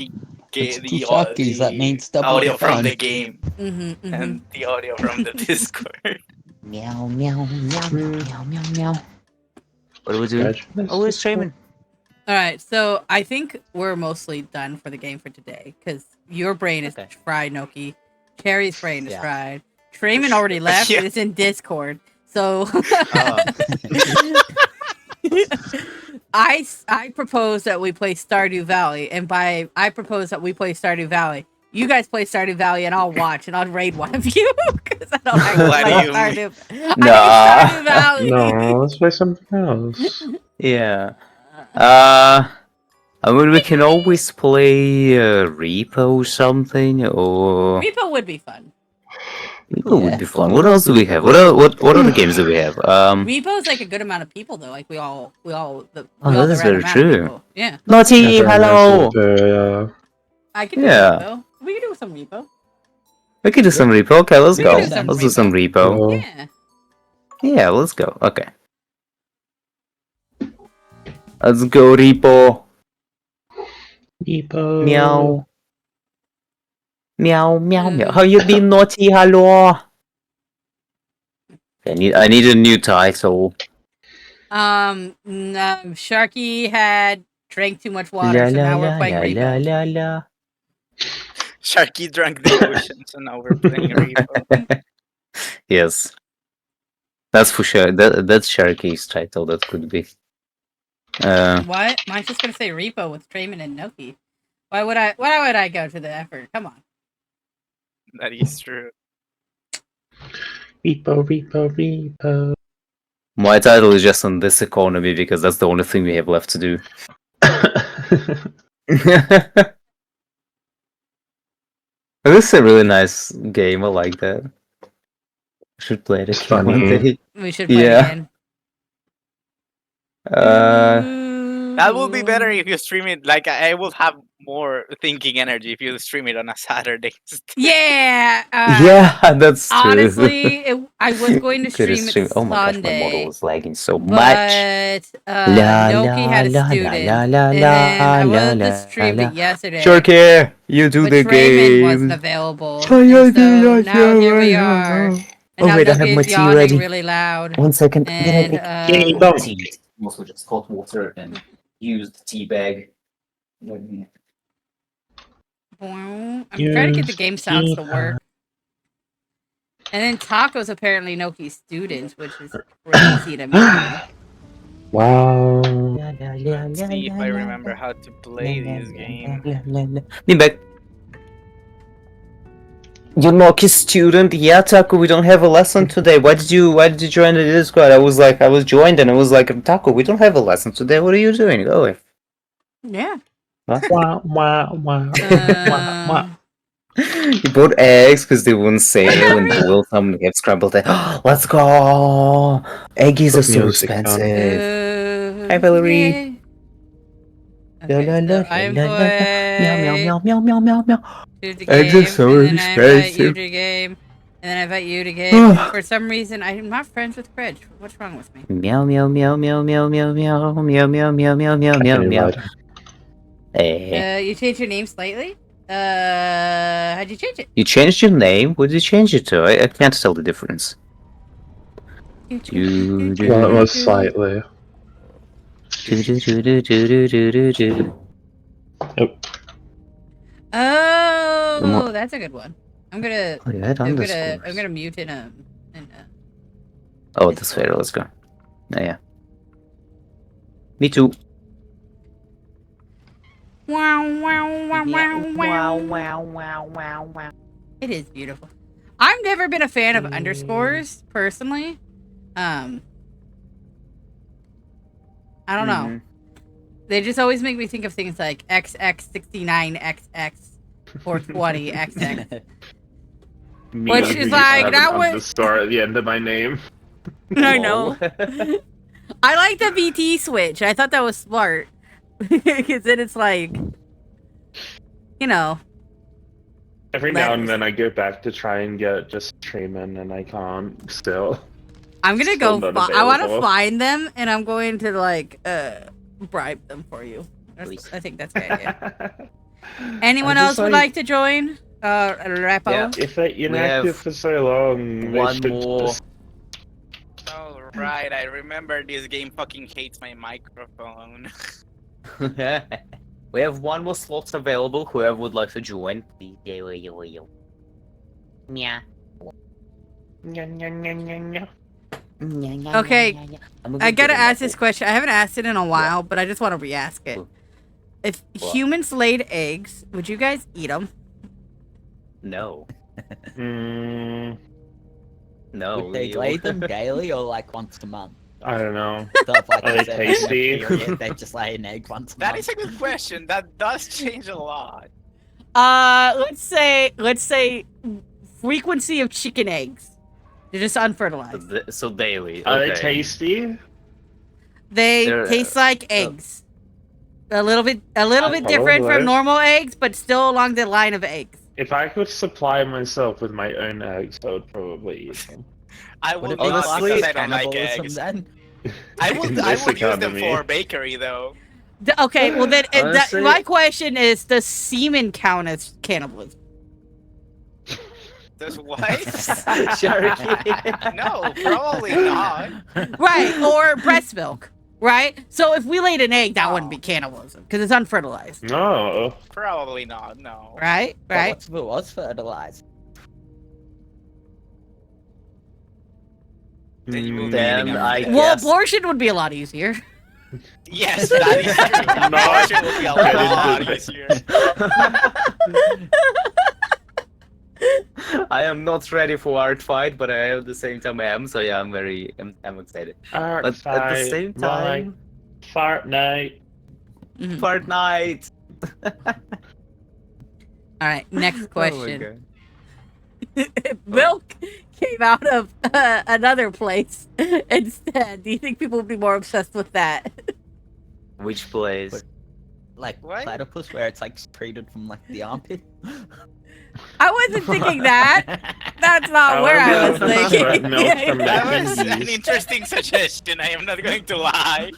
It's two Sharkies, that means double audio from fun. the game Mm-hmm, and the audio from the Discord. Meow, meow, meow, meow, meow, meow. What are we doing? Oh, it's Trayman. All right, so I think we're mostly done for the game for today because your brain is Okay. fried, Noki. Cherry's brain is Yeah. fried. Trayman already left. Yeah. It's in Discord. So I propose that we play Stardew Valley, and by I propose that we play Stardew Valley. You guys play Stardew Valley, and I'll watch, and I'll raid one of you because I don't actually What like do you Stardew. Nah. I hate Stardew Valley. No, let's play something else. Yeah. I mean, we can always play Repo or something, or Repo would be fun. Repo would Yeah. be fun. What else do we have? What other games do we have? Repo's like a good amount of people though. Like we all Oh, the that right is very amount of true. people. Yeah, Naughty, Everyone has hello. super, I could do Yeah. Repo. We could do some Repo. We can do some Repo. Okay, let's We go. can do some Let's do some Repo. Oh. Yeah. Yeah, let's go. Okay. Let's go, Repo. Epo. Meow. Meow, meow, meow. Mm. How you been, Naughty, hello? I need a new title. Sharky had drank too much water, La so la now we're la playing la Repo. la la la. Sharky drank the ocean, so now we're playing Repo. Yes. That's for sure. That's Sharky's title. That could be. What? Mine's just gonna say Repo with Trayman and Noki. Why would I go to the effort? Come on. That is true. Repo, repo, repo. My title is just on this economy because that's the only thing we have left to do. This is a really nice game. I like that. I should play it again one Funny. day. We should play Yeah. again. That would be better if you stream it. Like I will have more thinking energy if you stream it on a Saturday. Yeah. Yeah, that's true. Honestly, I was going to Could've stream it streamed- Oh my gosh, my Sunday, model was lagging so much. but La, Noki la, had a la, la, student, la, la, and then I la, would la, have streamed la. it yesterday. Sharky, you do but the Trayman wasn't game. available. Oh, yeah, And so yeah, now here we yeah, are. yeah. And Oh now wait, I Noki have my is tea yawning ready. really loud. 1 second. And Yay, Tea. dog. Also just hot water and used tea bag. I'm trying to get the game sounds to work. And then Taco's apparently Noki's student, which is crazy to me. Wow. Let's see if I remember how to play this game. Be back. You're Noki's student? Yeah, Taco, we don't have a lesson today. Why did you join the Discord? I was joined and I was like, Taco, we don't have a lesson today. What are you doing? Go away. Yeah. Wah, wah, wah. Uh, You bought eggs because they were on sale and boiled some and get scrambled eggs. Let's go! Eggies are so Music on. expensive. Hi, Hi, Valerie. Okay, so I invite meow meow meow meow. you to Eggs game, are so and then I invite you expensive. to game, and then I invite you to game. And for some reason, I'm not friends with Credge. What's wrong with me? Meow meow meow meow meow meow meow meow meow meow meow meow I meow can meow. invite him. Hey. You changed your name slightly? How'd you change it? You changed your name? What did you change it to? I can't tell the difference. Well, it was slightly. Oh, that's a good one. I'm gonna, Oh, you had I'm underscores. gonna mute it. Oh, that's fair. Let's go. Oh, yeah. Me too. Wow, wow, wow, Yeah. wow, wow. Wow, wow, wow, wow. It is beautiful. I've never been a fan of underscores personally. I don't know. They just always make me think of things like XX69XX 420XX. Me Which who is used to like, have that an would- underscore at the end of my name. I know. I like the VT switch. I thought that was smart. Because then it's like, you know. Every now and Letters. then I go back to try and get just streaming, and I can't still. I'm gonna Still go. not I want to available. find them, and I'm going to like bribe them for you. Please. I think that's a good idea. Anyone I else just would like to join? Repo. Yeah. If they're have inactive for so long, they one should more. just- All right, I remember this game fucking hates my microphone. We have one more slot available. Whoever would like to join, please. Meow. Okay, I gotta ask this question. I haven't asked it in a while, but I just want to re-ask it. Cool. If What? humans laid eggs, would you guys eat them? No. Mm, No. Would they Leo. lay them daily or like once a month? I don't know. So if, like, Are they a 7-month tasty? period, they just lay an egg once a That month. is a good question. That does change a lot. Let's say frequency of chicken eggs. They're just unfertilized. So daily. Are they okay. tasty? They They're, taste like eggs. A little bit different Probably. from normal eggs, but still along the line of eggs. If I could supply myself with my own eggs, I would probably eat them. I Would would it be not honestly, because I don't like cannibalism eggs. then? I In would this use them economy. for bakery though. Okay, well then, Honestly- my question is: does semen count as cannibalism? Does what? Sharky. No, probably not. Right, or breast milk, right? So if we laid an egg, that wouldn't be cannibalism because it's unfertilized, No. Probably not. No. right? But Right. what if it was fertilized? Then you will be Then eating a I fetus. Well, guess- abortion would be a lot easier. Yes, that is true. No. Abortion will be a lot easier. I am not ready for art fight, but I at the same time am. So yeah, I'm excited. But at the same time, Fortnite. Mhm. Fortnite. All right, next Oh my question. God. If milk came out of another place instead, do you think people would be more obsessed with that? Which place? Like What? platypus, where it's like secreted from like the armpit? I wasn't thinking that. That's not I where I wonder was if thinking. it's milk from That mac was and an cheese. interesting suggestion. I am not going to lie.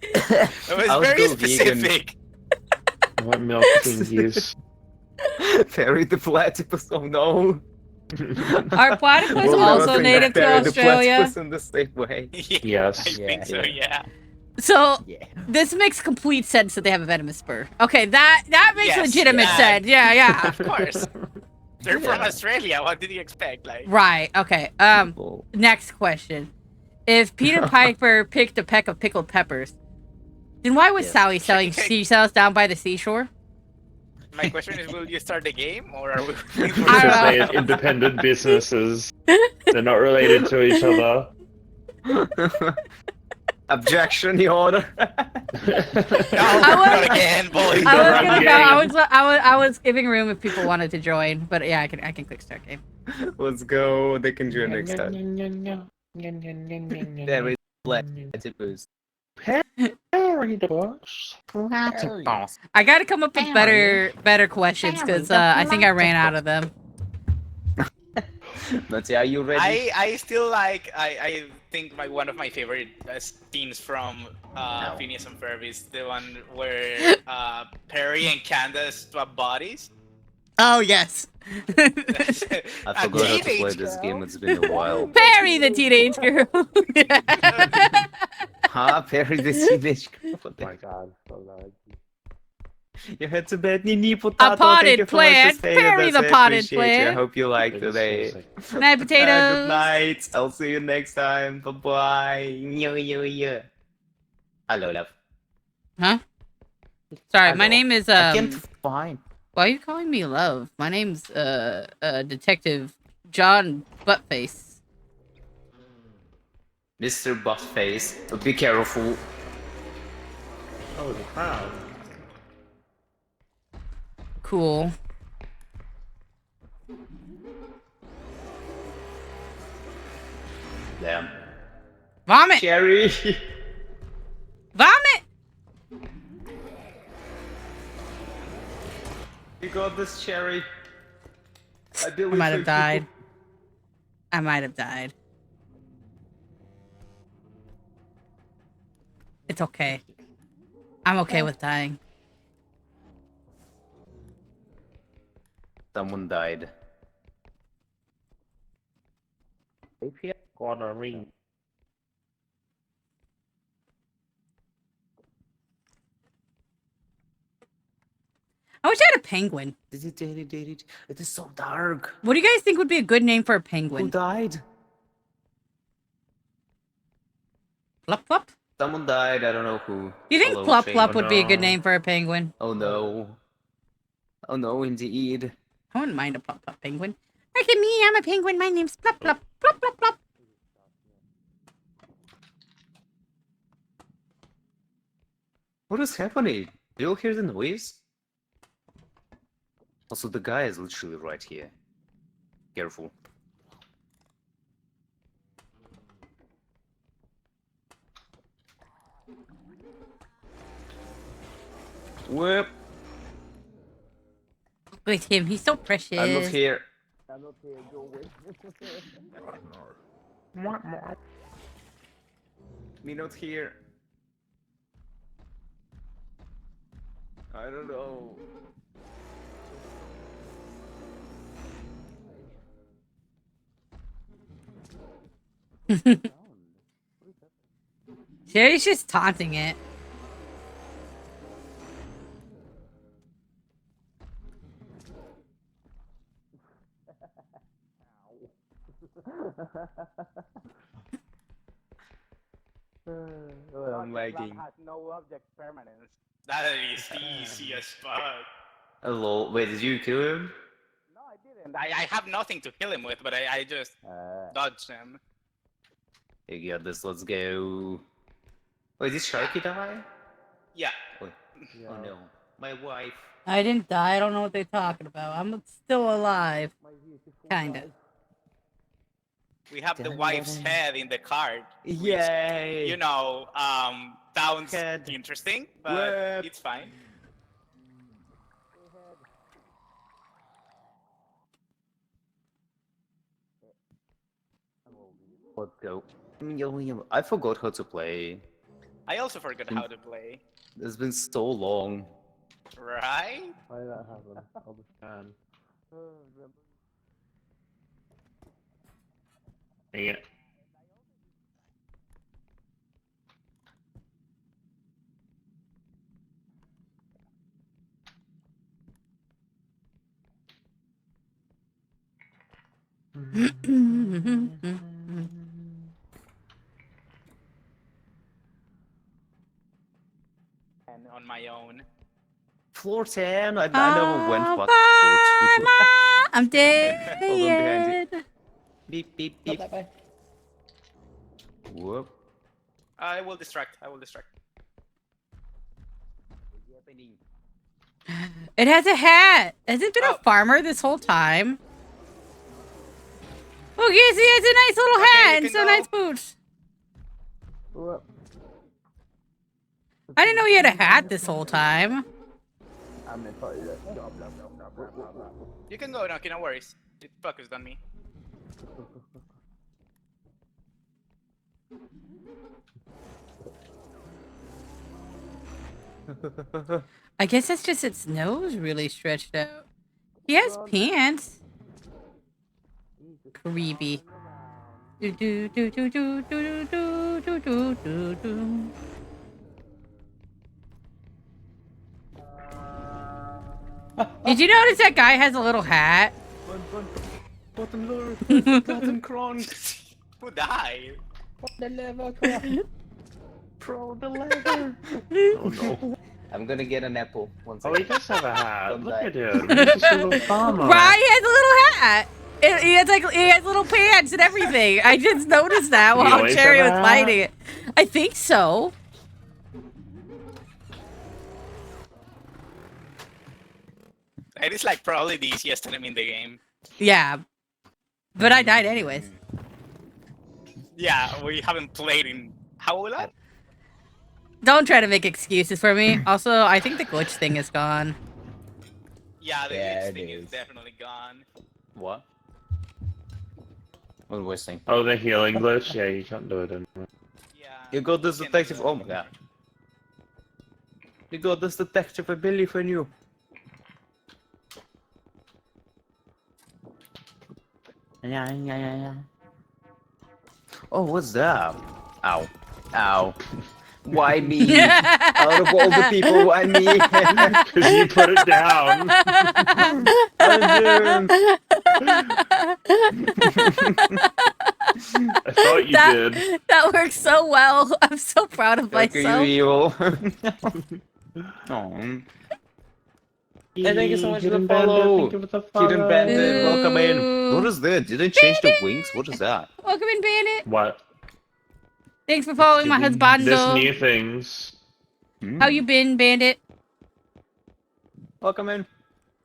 It was I'll very go vegan. specific. What milk can use? Ferry the platypus. Oh no. Are platypus We'll never also think native of to Ferry the Australia? platypus in the same way. Yes. I think so. Yeah. So Yeah. this makes complete sense that they have a venomous spur. Okay, that makes Yes, legitimate yeah. sense. Yeah. Of course. They're from Yeah. Australia. What did you expect? Like. Right. Okay. Well, Next question. If Peter Piper picked a peck of pickled peppers, then why was Yeah. Sally selling seashells down by the seashore? My question is, will you start the game or are we? I Because don't know. they're independent businesses. They're not related to each other. Objection, Your Honor. No, I was- not again, boys. I was Run gonna go. game. I was giving room if people wanted to join, but yeah, I can click start game. Let's go. They can join next time. There is platypus. Power Harry the boss. Harry. I gotta come up with Harry. better questions Harry because the I think I ran out of them. Nancy, are you ready? I still like I think one of my favorite scenes from Phineas and Ferb is the one where Perry and Candace swap bodies. Oh yes. I A forgot how to play teenage this girl. game. It's been a while. Perry the teenage girl. Huh? Perry the teenage girl. What the- My God, so good. You had to bet Nini A Potato. potted Thank you so much for plant. staying Perry with us. the I potted appreciate you. I plant. hope you liked It is today. so sick. Night potatoes. Good night. I'll see you next time. Bye bye. Yeah. Hello, love. Huh? Sorry, my Hello. name is I can't find. Why are you calling me love? My name's Detective John Buttface. Mr. Buttface. Be careful. Oh, the crowd. Cool. Damn. Vomit! Cherry. Vomit! You got this, Cherry. I I believe might in have you. died. I might have died. It's okay. I'm okay with dying. Someone died. Gonna ring. I wish I had a penguin. It is so dark. What do you guys think would be a good name for a Who penguin? died? Plup Plup? Someone died. I don't know who. Do you think Hello, Plup Shane. Plup would be a good no. name for a penguin? Oh no. Oh no, indeed. I wouldn't mind a Plup Plup penguin. Look at me, I'm a penguin. My name's Plup Plup. Plup Plup Plup. What is happening? Do you all hear the noise? Also, the guy is literally right here. Careful. Whoop! Look at him, he's so precious. I'm not here. Me not here. I don't know. Sherry's just taunting it. I'm lagging. No object permanence. That is easy as fuck. Hello. Wait, did you kill him? No, I didn't. I have nothing to kill him with, but I just dodged him. You got this. Let's go. Wait, did Sharkie die? Yeah. Wait. Oh no, my wife. I didn't die. I don't know what they're talking about. I'm still alive. Kinda. We have the wife's head in the card. Yay! You know, sounds Head. interesting, but Whip. it's fine. Let's go. I forgot how to play. I also forgot how to play. It's been so long. Right? Why did that happen? All the time. Dang it. And on my own. Floor 10. I never went All back by to floor 2. my- I'm dead. Hold on behind you. Beep, beep, beep. That way. Whoop. I will distract. I will distract. It has a hat. Has it been Oh. a farmer this whole time? Oh, yes, he has a nice little Okay, hat you and can some go. nice boots. I didn't know you had a hat this whole time. I'm in for it. Blah, blah, blah, blah, blah, blah, blah. You can go, Noki, no worries. It focused on me. I guess that's just its nose really stretched out. He has pants. Creepy. Do do do do do do do do do do do. Did you notice that guy has a little hat? Bottom lure, bottom cron. Who died? Pro the lever. Oh no. I'm gonna get an apple. One Oh, he second. does have a hat. Don't Look die. at him. He's just a little farmer. Right, he has a little hat. He has little pants and everything. I just noticed that He while always Cherry have was a fighting it. I think so. It is like probably the easiest enemy in the game. Yeah. But I died anyways. Yeah, we haven't played in how long? Don't try to make excuses for me. Also, I think the glitch thing is gone. Yeah, the Yeah, glitch it thing is is. definitely gone. What? What was I saying? Oh, the healing glitch? Yeah, you can't do it anymore. Yeah. You got this can't detective. do Oh that. my god. You got this detective. I believe in you. Yeah. Oh, what's that? Ow. Ow. Why me? Out of all the people, why me? Because you put it down. I thought you did. That works so well. I'm so proud of Like, are you myself. evil? Oh. Hey, thank you so much for the Hidden Bandit, follow. thank you for the follow. Hidden Bandit, welcome in. Ooh. What is that? Did they change the wings? What is that? Welcome in, Bandit. What? Thanks for following my There's husbando. new things. How you been, Bandit? Welcome in.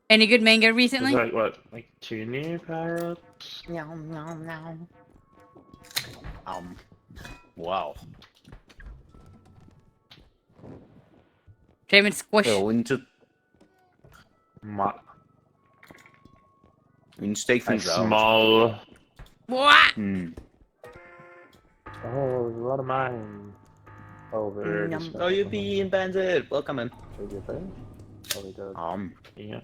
Any good manga There's recently? like, what, like 2 new parrots? Meow, meow, meow. Wow. Jamin Squish. Well, we need to take A things out. small... What? Hmm. Oh, there's a lot of mine. Oh, there it is. Oh, you being Bandit. Welcome in. Did you think? Oh, we did. Yeah.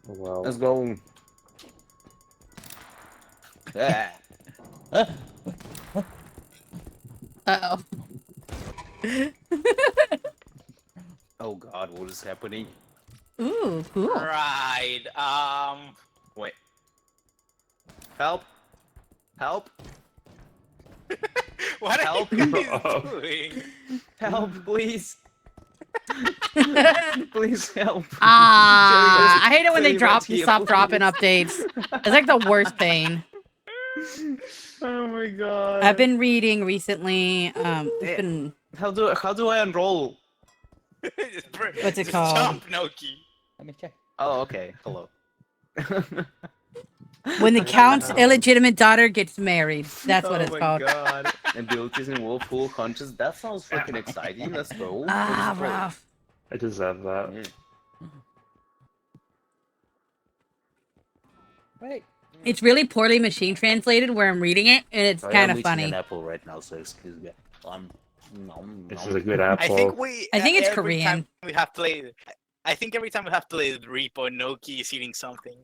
Well, Let's go. Yeah. Uh-oh. Oh god, what is happening? Ooh, cool. Right. Wait. Help! Help! What are Help. you guys doing? Help, please! Please help! Ah, I hate it when they Jerry, right stop here, dropping please. updates. It's like the worst pain. Oh my god. I've been reading recently. It's been How do I enroll? What's it Just called? Jump, Noki. Let me check. Oh, okay. Hello. when the count's illegitimate daughter gets married. That's what Oh it's my called. god. Abilities involve full conscious. That sounds freaking exciting. Let's go. Ah, Let's go. rough. I deserve that. Yeah. Wait. It's really poorly machine translated where I'm reading it, and it's Sorry, kind I'm of eating funny. an apple right now, so excuse me. This is a good I apple. think we. I think it's every Korean. Time we have played. I think every time we have played Repo, Noki is eating something.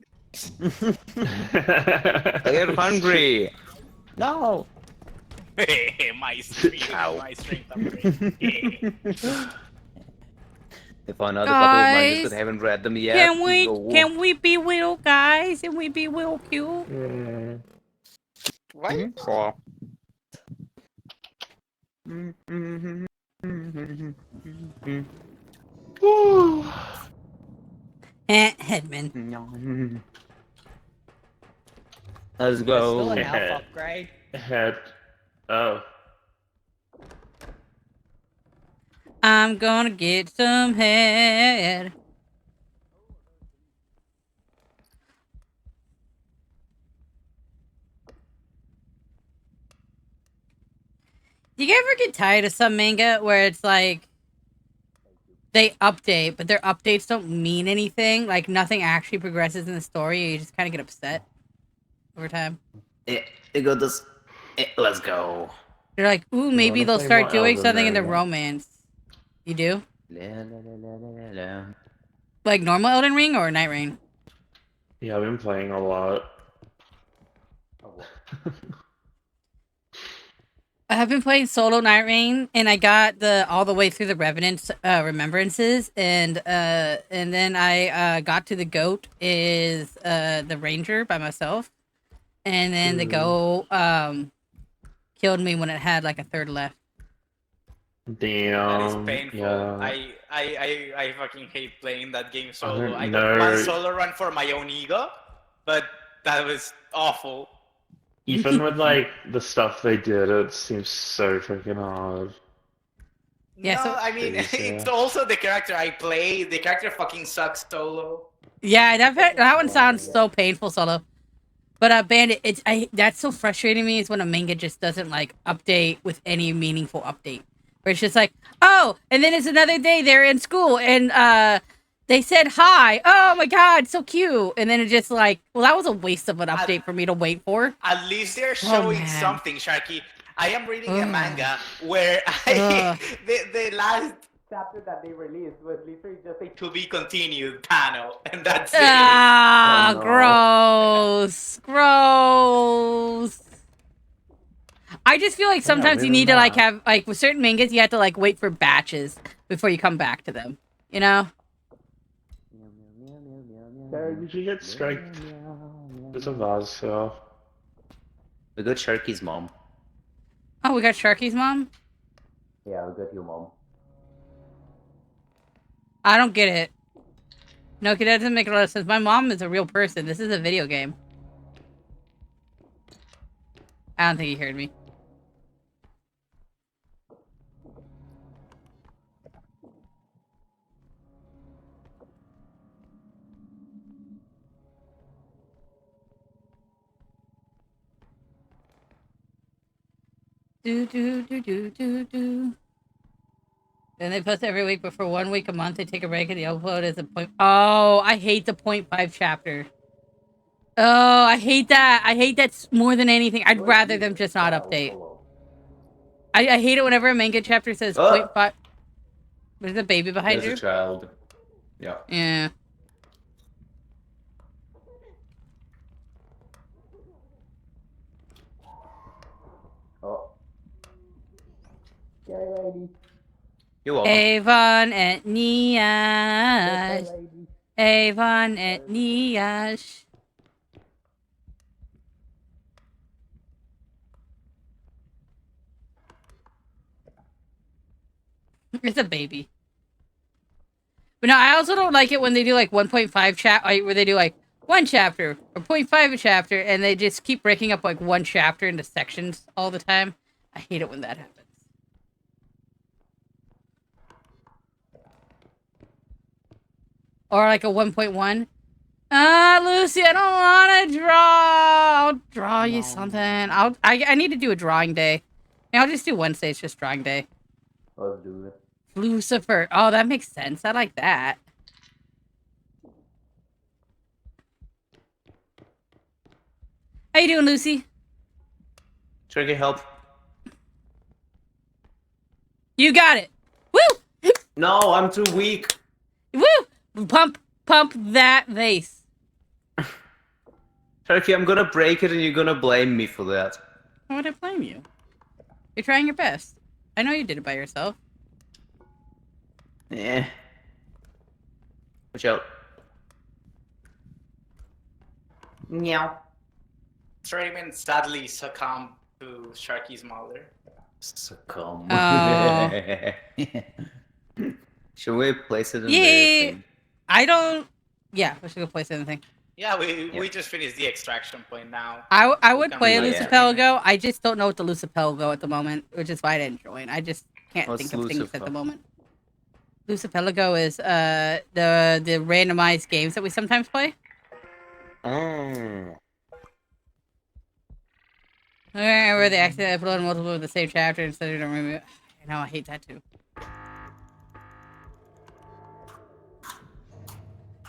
I get hungry. No. my strength. Ow. My strength upgrade. I found out a couple of mangas Guys, that haven't read them yet. Can we be real, guys? Can we be real cute? What? Sure. Headman. Let's There's still go. an Yeah. alpha upgrade. Head. Oh. I'm gonna get some head. Do you ever get tired of some manga where it's like they update, but their updates don't mean anything? Like nothing actually progresses in the story, and you just kind of get upset over time. Let's go. You're like, ooh, maybe wanna they'll play start more doing Elden something in the Ring? romance. You do? La, la, la, la, la, la. Like normal Elden Ring or Night Rain? Yeah, I've been playing a lot. I have been playing solo Night Rain, and I got all the way through the Revenant remembrances, and then I got to the goat is the ranger by myself, and then the goat killed me when it had like a third left. That is Damn. painful. Yeah. I fucking hate playing that game solo. don't I got one know. solo run for my own ego, but that was awful. Even with like the stuff they did, it seems so freaking hard. Yeah, No, so I mean, Jeez, yeah. it's also the character I play. The character fucking sucks solo. yeah, that one sounds so painful solo. But Bandit, that's so frustrating me is when a manga just doesn't like update with any meaningful update. Where it's just like, oh, and then it's another day they're in school and they said hi. Oh my god, so cute. And then it's just like, well, that was a waste of an update for me to wait for. At least they're showing man. something, Sharky. I am reading a Ugh. manga where Ugh. the last chapter that they released was literally just a to be continued panel, and that's it. Ah, Oh, no. gross. Gross. I just feel like sometimes you need to like have like with certain mangas you have to like wait for batches before you come back to them. You know? Yeah, did you get striked? There's a vase fell. We got Sharkie's mom. Oh, we got Sharkie's mom? Yeah, I'll get you, Mom. I don't get it. No, that doesn't make a lot of sense. My mom is a real person. This is a video game. I don't think he heard me. Do do do do do do. Then they post every week, but for 1 week a month they take a break and the upload is a point. Oh, I hate the 0.5 chapter. Oh, I hate that. I hate that more than anything. I'd rather them just not update. I hate it whenever a manga chapter says 0.5. There's a baby behind you. There's a child. Yeah. Yeah. Oh. Scary lady. You're welcome. Avon et Niash. Avon et Niash. It's a baby. But no, I also don't like it when they do like 1.5 where they do like one chapter or 0.5 a chapter and they just keep breaking up like one chapter into sections all the time. I hate it when that happens. Or like a 1.1. Lucy, I don't want to draw. I'll draw you something. I need to do a drawing day. I'll just do Wednesday. It's just drawing day. Let's do it. Lucifer. Oh, that makes sense. I like that. How you doing, Lucy? Sharkie, help. You got it. Woo! No, I'm too weak. Woo! Pump that vase. Sharkie, I'm gonna break it and you're gonna blame me for that. Why would I blame you? You're trying your best. I know you did it by yourself. Yeah. Watch out. Meow. Trayman sadly succumbed to Sharky's mother. Succumb. Oh. Should we place it in Yeah. the thing? I don't. Yeah, we should go play something. Yeah, we just finished the extraction point now. I would play Yeah. Lucipelago. I just don't know what the Lucipelago at the moment, which is why I didn't join. I just can't What's think of things at the Lucifer? moment. Lucipelago is the randomized games that we sometimes play. Oh. Where they accidentally upload multiple of the same chapter instead of remove it. I know, I hate that too.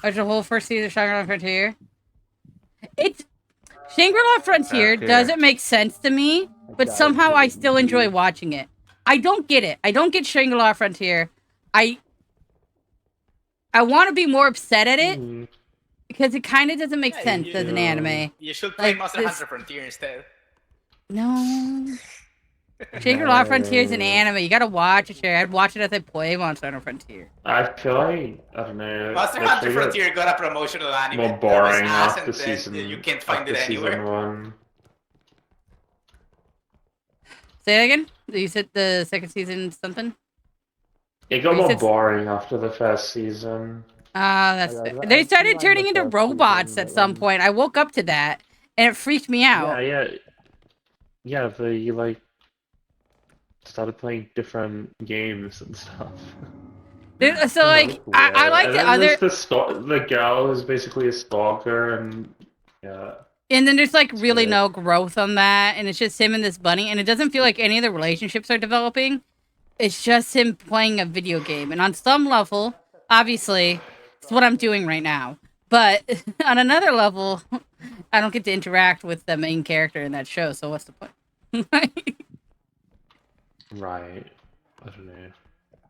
Watch the whole first season of Shangri-La Frontier. It's Shangri-La Frontier Okay. doesn't make sense to me, but somehow I still enjoy watching it. I don't get it. I don't get Shangri-La Frontier. I want to be more upset at it Mhm. because it kind of doesn't make sense as an anime. You should play Like Monster this- Hunter Frontier instead. No. Shangri-La Frontier is an anime. You gotta watch it, Sherry. I'd watch it as I play Monster Hunter Frontier. I feel like, I don't know. Monster they Hunter figured Frontier got a promotional anime. more that was boring ass, after and then season. You can't find after it anywhere. Season 1. Say that again? You said the second season something? It got You more said- boring after the first season. That's I they started like turning the into first robots season, at some point. I woke up to that and it freaked me out. Yeah, they like started playing different games and stuff. So like I like And the then other there's the girl who's basically a stalker, and yeah. and then there's like really Yeah. no growth on that, and it's just him and this bunny, and it doesn't feel like any of the relationships are developing. It's just him playing a video game, and on some level, obviously, it's what I'm doing right now. But on another level, I don't get to interact with the main character in that show, so what's the point? Right. I don't know.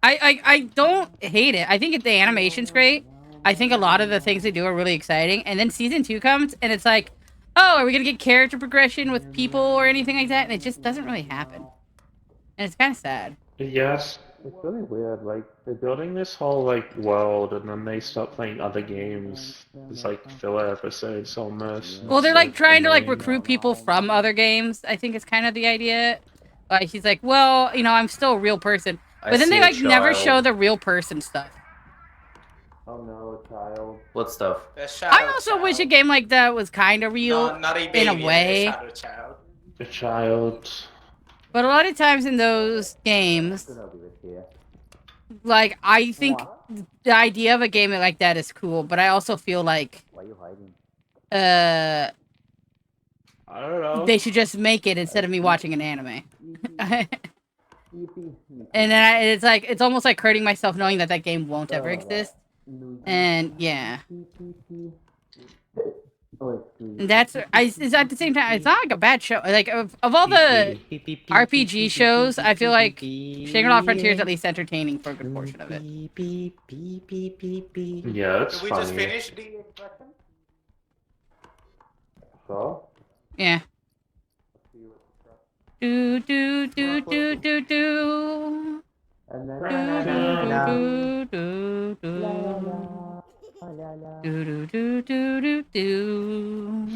I don't hate it. I think the animation's great. I think a lot of the things they do are really exciting. And then season 2 comes, and it's like, oh, are we gonna get character progression with people or anything like that? And it just doesn't really happen. And it's kind of sad. Yes, it's really weird. Like they're building this whole like world, and then they start playing other games. It's like filler episodes almost. Well, they're It's like trying to like annoying. recruit people from other games. I think is kind of the idea. Like he's like, well, you know, I'm still a real person, I but then see they a like never child. show the real person stuff. Oh no, child. What stuff? The Shadow I also Child. wish a game like that was kind of real, No, not a in baby, a way. Shadow Child. A child. but a lot of times in those games, like I think the idea of a game like that is cool, but I also feel like Why are you hiding? I don't know. they should just make it instead of me watching an anime. And then it's like it's almost like hurting myself knowing that that game won't ever exist. And yeah, and that's it's at the same time it's not like a bad show. Like of all the RPG shows, I feel like Shangri-La Frontier is at least entertaining for a good portion of it. Yeah, it's Did we funny. just finish the expression? So? Yeah. Do do do do do do. And then Do do do do do do do do.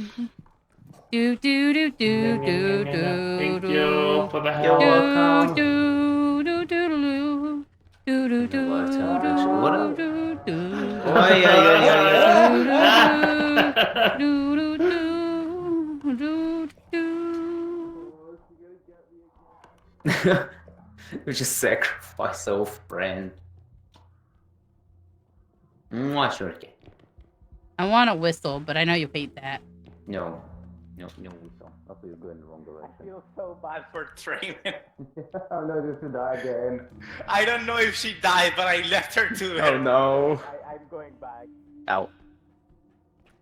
Do do do do do do Thank do. you for the You're help. welcome. Do do do do do do do What a temperature. What a- do do do. Oh, yeah. Do do do do do. We just sacrifice off-brand. Sharkie. I want to whistle, but I know you hate that. No, we don't. I feel you're going the wrong I direction. feel so bad for Trayman. Oh no, this is die again. I don't know if she died, but I left her to Oh it. no. I'm going back. Ow.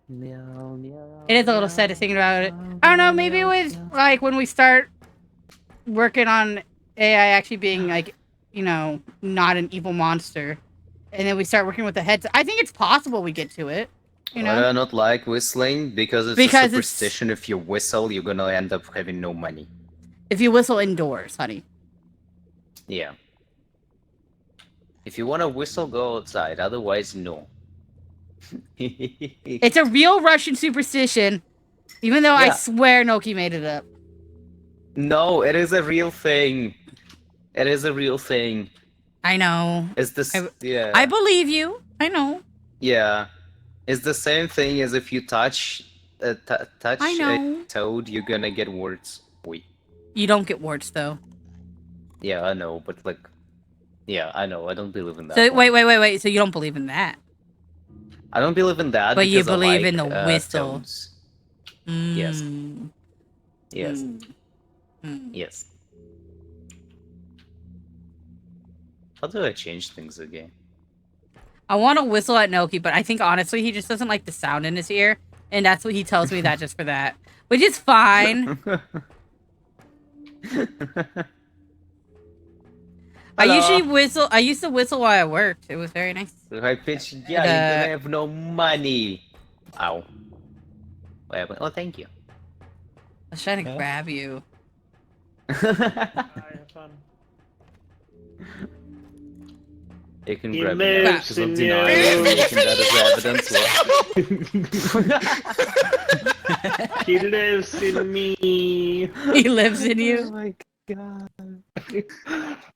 It is a little sad to think about it. I don't know, maybe with like when we start working on AI actually being like, you know, not an evil monster, and then we start working with the heads. I think it's possible we get to it. You know, I not like whistling because it's Because a it's- superstition. If you whistle, you're gonna end up having no money. if you whistle indoors, honey. Yeah. If you wanna whistle, go outside. Otherwise, no. It's a real Russian superstition, even though I Yeah. swear Noki made it up. No, it is a real thing. It is a real thing. I know. It's this. Yeah. I believe you. I know. Yeah. It's the same thing as if you touch touch I know. a toad, you're gonna get warts. Wait. You don't get warts though. Yeah, I know, but like, yeah, I know. I don't believe in that. So one. wait. So you don't believe in that? I don't believe in that. But you because I believe like, in the whistle. toads. Yes. Mm. Yes. Mm. Yes. How do I change things again? I want to whistle at Noki, but I think honestly he just doesn't like the sound in his ear, and that's what he tells me that just for that, which is fine. I used to whistle while I worked. It was very nice. High pitch yelling, then I have no money. Ow. What happened? Oh, thank you. I was trying to grab you. Have fun. You can He grab me now, lives because I'm in denying you. it, making that as evidence. He lives in me. He lives in Oh you. my god.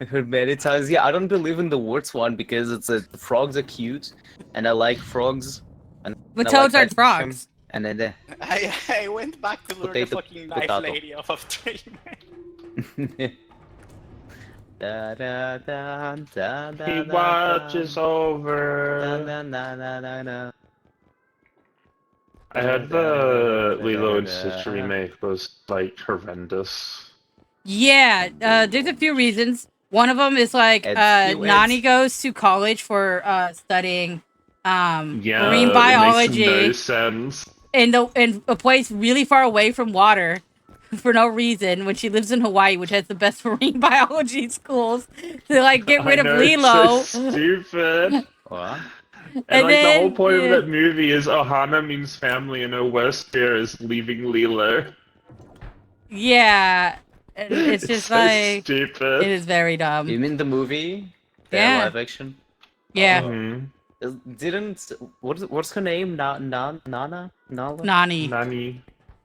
I heard many times, yeah, I don't believe in the words one because frogs are cute, and I like frogs. And But I toads like aren't frogs. And then I went back to lure the Potato, fucking knife potato. lady off of stream. Da, da, da, da, da, He da, watches da, over. da, da, da, da, da, da. I heard the Lilo and Stitch remake was like horrendous. Yeah, there's a few reasons. One of them is like Nani goes to college for studying marine Yeah, biology it makes no sense. in a place really far away from water for no reason when she lives in Hawaii, which has the best marine biology schools, to like get rid of Lilo. It's so stupid. What? And like the whole then, point of that movie is Ohana means family and her worst fear is leaving Lilo. yeah, and it's just so like stupid. it is very dumb. You mean the movie? The Yeah. live action? Yeah, Mhm. Didn't what's her name? Nana? Nala? Nani, Nani.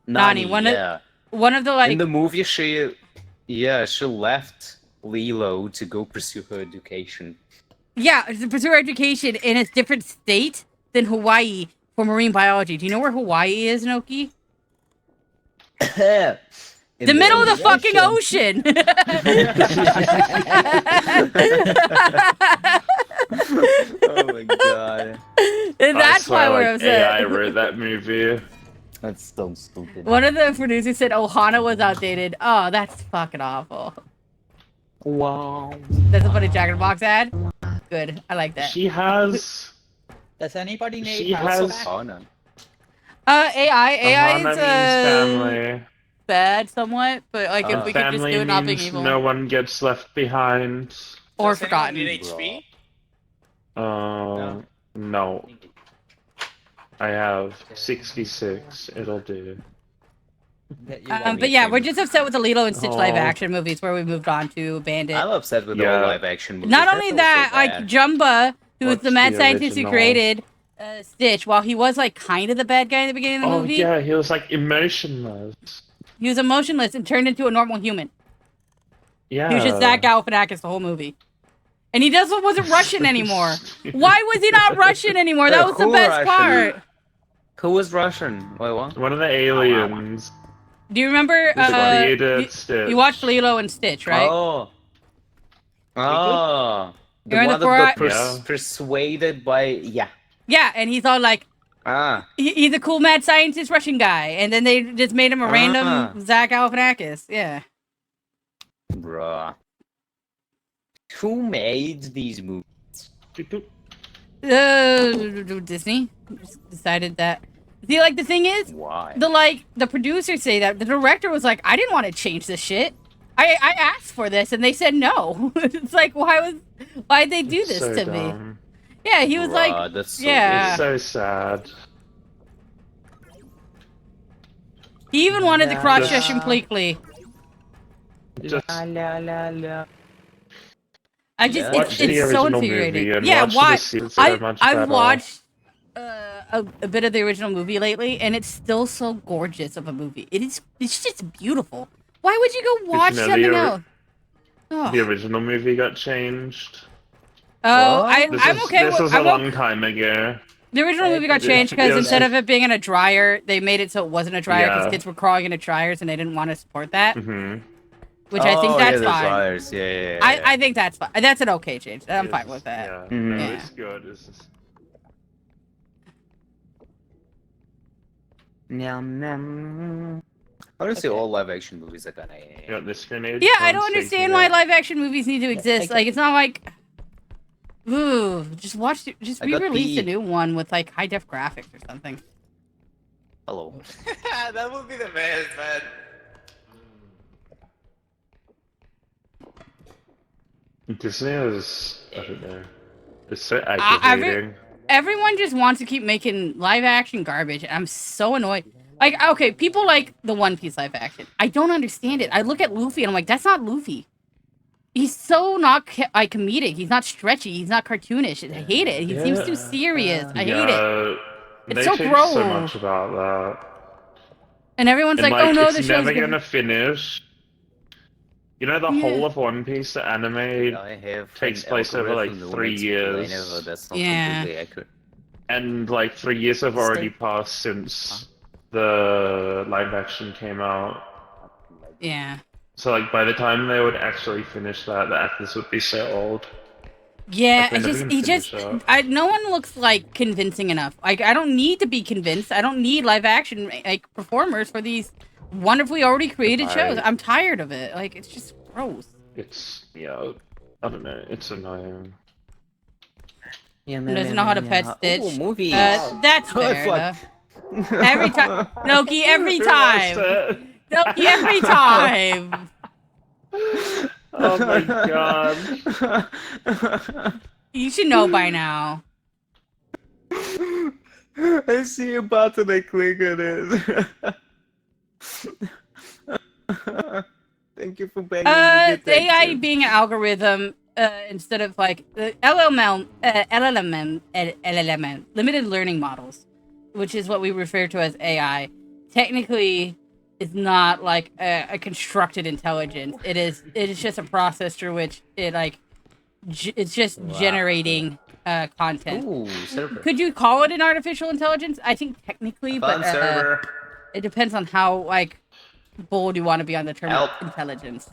Nani, yeah. one of the like In the movie, she left Lilo to go pursue her education. yeah, to pursue her education in a different state than Hawaii for marine biology. Do you know where Hawaii is, Noki? The The middle of the fucking ocean. Oh my god. And that's why we're like upset. AI wrote that movie. That's so stupid. One of the producers said Ohana was outdated. Oh, that's fucking awful. Wow. That's a funny Jack in the Box ad. Good, I like that. She has. Does anybody need She help? has. Ohana. AI Ohana is means family. bad somewhat, but like if we could just Family do it not being means evil no one gets left behind. or Does anyone forgotten. need HP? No. I have 66. It'll do. Get you one. But yeah, we're just upset with the Lilo and Stitch live Oh. action movies where we moved on to Bandit. I'm upset with Yeah. the live action movies. Not That's only also that, like bad. Jumba, who was What's the mad the scientist who original? created Stitch, while he was like kind of the bad guy in the beginning of the Oh movie, yeah, he was like emotionless. he was emotionless and turned into a normal human. Yeah. He was just Zach Galifianakis the whole movie. And he wasn't Russian anymore. Why was he not Russian anymore? That was the Who best Russian? part. Who was Russian? Wait, what? One of the aliens. Do you remember? Created Stitch. You watched Lilo and Stitch, right? Oh. Oh. The You're in one the that got Yeah. persuaded by... Yeah. Yeah, and he's all like, Ah. he's a cool mad scientist Russian guy, and then they just made him a Ah. random Zach Galifianakis. Yeah. Bruh. Who made these movies? Disney just decided that. See, like the thing is, Why? the producers say that the director was like, I didn't want to change this shit. I asked for this, and they said no. It's like, why'd they do this so to me? dumb. Yeah, he was Bruh, like, that's so yeah. It's so sad. He even wanted to cross Just- completely. Just La, la, la. I just, Yeah. watch it's the so original infuriating. movie and Yeah, watch watch. the sequels. They're much I've better. watched a bit of the original movie lately, and it's still so gorgeous of a movie. It's just beautiful. Why would you go watch you know something the else? Oh, The original movie got changed. oh What? This I'm was, okay This with was a long time ago. the original movie got Yeah, changed because yeah, instead yeah. of it being in a dryer, they made it so it wasn't a dryer because Yeah. kids were crawling into dryers and they didn't want to support that. Hmm. Which I think that's the fine. dryers. Yeah. I think that's fine. That's an okay change. I'm fine with that. Yeah, Mhm. no, Yeah. it's good. It's just... Nom, nom. Honestly, Okay. all live-action movies are kinda. You got this grenade? Yeah, I Tom, don't speaking understand of why that. live-action movies need to exist. Like, it's not like, ooh, just I got re-release a pee. new one with like high-def graphics or something. Hello. That would be the best, man. Disney is, I don't know, it's so every- aggravating. Everyone just wants to keep making live-action garbage. I'm so annoyed. Like, okay, people like the One Piece live-action. I don't understand it. I look at Luffy and I'm like, that's not Luffy. He's so not like comedic. He's not stretchy. He's not cartoonish. I hate it. He seems too serious. I hate it. Yeah, It's they so changed so gross. much about that. And everyone's And like, oh no, it's the show's never gonna... gonna finish. You know, the Yeah. whole of One Piece, the anime, I have takes an place over, like, algorithm that 3 will years. explain it, but that's not Yeah. completely accurate. and like 3 years have Is already there- passed since the live action came out. Yeah. So like by the time they would actually finish that, the actors would be so old. Yeah, Like, they're never gonna finish that. no one looks like convincing enough. Like, I don't need to be convinced. I don't need live action like performers for these wonderfully already created shows. Right. I'm tired of it. Like, it's just gross. It's yeah, I don't know. It's annoying. Yeah, Who doesn't know how to pet Stitch? Oh, movies. That's Oh, fair fuck. enough. Every time, Noki, every Who watched time, it? Noki, every time. Oh my god. You should know by now. I see a button, I click on it. Thank you for banging me. The AI being an algorithm instead of like the LLM, limited learning models, which is what we refer to as AI, technically is not like a constructed intelligence. It is just a process through which it like it's just generating content. Ooh, server. Could you call it an artificial intelligence? I think technically, Fun but server. it depends on how like bold you want to be on the term Help. intelligence.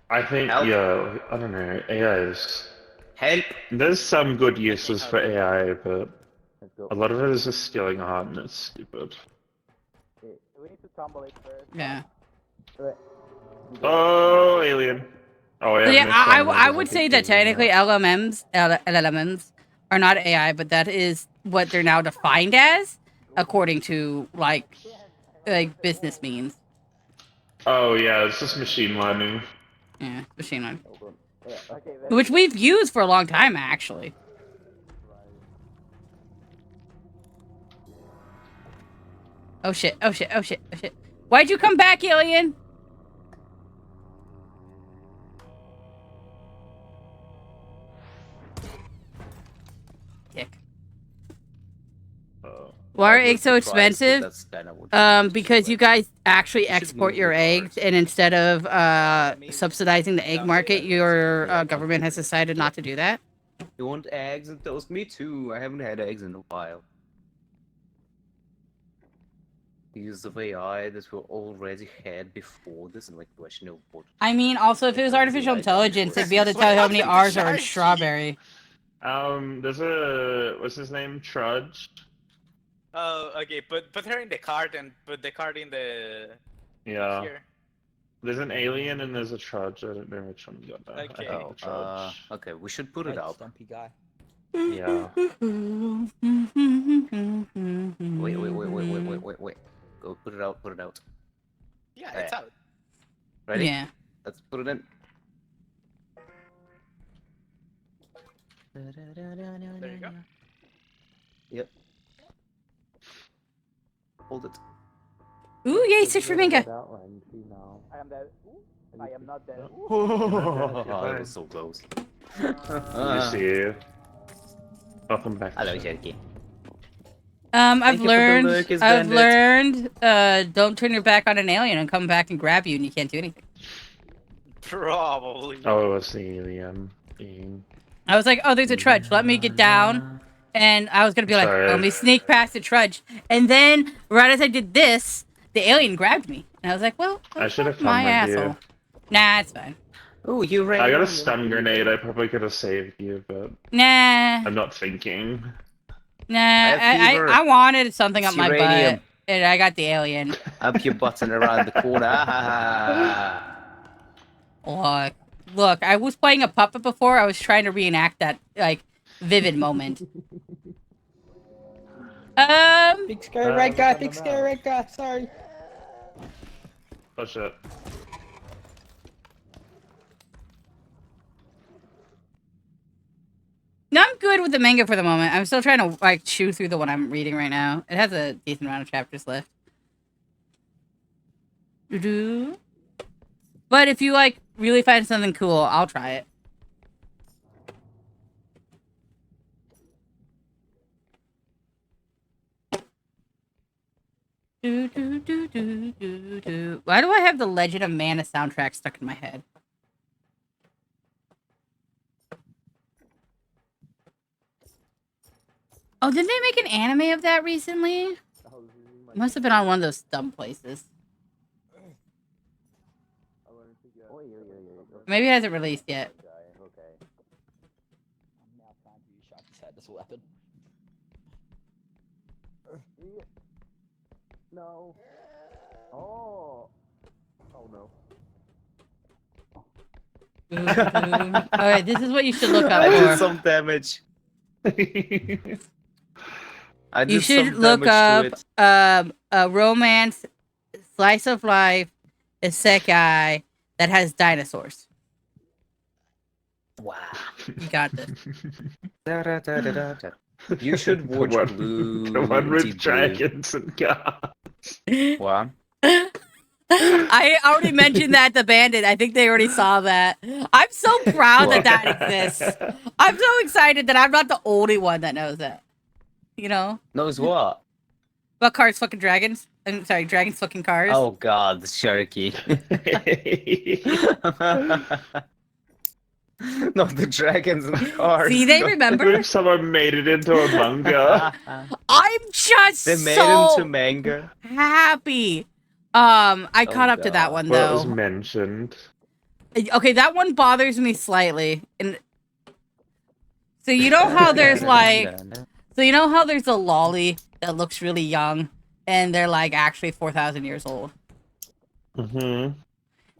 I think Help. yeah, I don't know. AI is Help. there's some good uses for AI, but Let's go. a lot of it is just stealing art and it's stupid. Okay, we need to tumble it first. Yeah. Oh, alien. Oh yeah. So yeah, next I time would there's say a that big alien. technically LLMs are not AI, but that is what they're now defined as, according to like business means. Oh yeah, it's just machine learning. Yeah, machine learning, Yeah, okay, which we've used for a long time actually. Oh shit! Oh shit! Oh shit! Oh shit! Why'd you come back, alien? Dick. Why are eggs so expensive? That's kind of what Because you guys actually should export move your the eggs, cars. and instead of subsidizing the egg market, your government has decided not to do that. You want eggs and toast? Me too. I haven't had eggs in a while. Use of AI that we already had before this, and like question of what. I mean, also, if it was artificial intelligence, they'd be able to tell you how many R's are in strawberry. There's a what's his name? Trudge. Oh, okay. Put her in the cart and put the cart in the Yeah. here. There's an alien and there's a trudge. I don't know which one you got there. Okay. I think trudge. Okay, we should put it Right, up. Stumpy guy. Yeah. Wait. Go put it out, put it out. Yeah, it's out. Ready? Yeah. Let's put it in. There you go. Yep. Hold it. Ooh, yay, Stitch Flamingo. I am dead. Ooh, I am not dead. Ooh. Oh, that was so close. You see. Welcome back. Hello, Sharkie. I've you for the look, it's Bandit. Don't turn your back on an alien and come back and grab you and you can't do anything. Probably. Oh, it was the alien being. I was like, oh, there's a trudge. Let me get down. And I was going to be like, Sorry. let me sneak past the trudge. And then, right as I did this, the alien grabbed me. And I was like, well, I should have that's my come with you. asshole. Nah, it's fine. Oh, you ran. I got a stun grenade. I probably could have saved you, but Nah, I'm not thinking. nah. have fever. I wanted something up my Uranium. butt. and I got the alien. Up your button around the corner. Ah. Look, I was playing a puppet before. I was trying to reenact that like vivid moment. Big scary red guy, big scary red guy, sorry. Oh shit. No, I'm good with the manga for the moment. I'm still trying to like chew through the one I'm reading right now. It has a decent amount of chapters left. Doo-doo. But if you like really find something cool, I'll try it. Do, do, do, do, do, do. Why do I have the Legend of Mana soundtrack stuck in my head? Oh, didn't they make an anime of that recently? Must have been on one of those dumb places. Maybe it hasn't released yet. I'm now trying to use Sharkie's head as a weapon. No. Oh. Oh no. Alright, this is what you should look up I did for. some damage. I did You should some look damage to up it. a romance slice of life isekai that has dinosaurs. Wow. You got this. Da-da-da-da-da-da. You should watch the Blue. one, the one with Deep dragons and gods. Blue. What? I already mentioned that the bandit. I think they already saw that. I'm so proud that that exists. I'm so excited that I'm not the only one that knows that. You know? Knows what? About cars fucking dragons. I'm sorry, dragons fucking cars. Oh god, Sharkie. No, the dragons and the cars. See, they What remember? if someone made it into a manga? I'm just They made so it into manga. happy. I caught up to that God. one Well, it was though. mentioned. Okay, that one bothers me slightly. And so you know how there's like, so you know how there's a lolly that looks really young, and they're like actually 4,000 years old. Mm-hmm.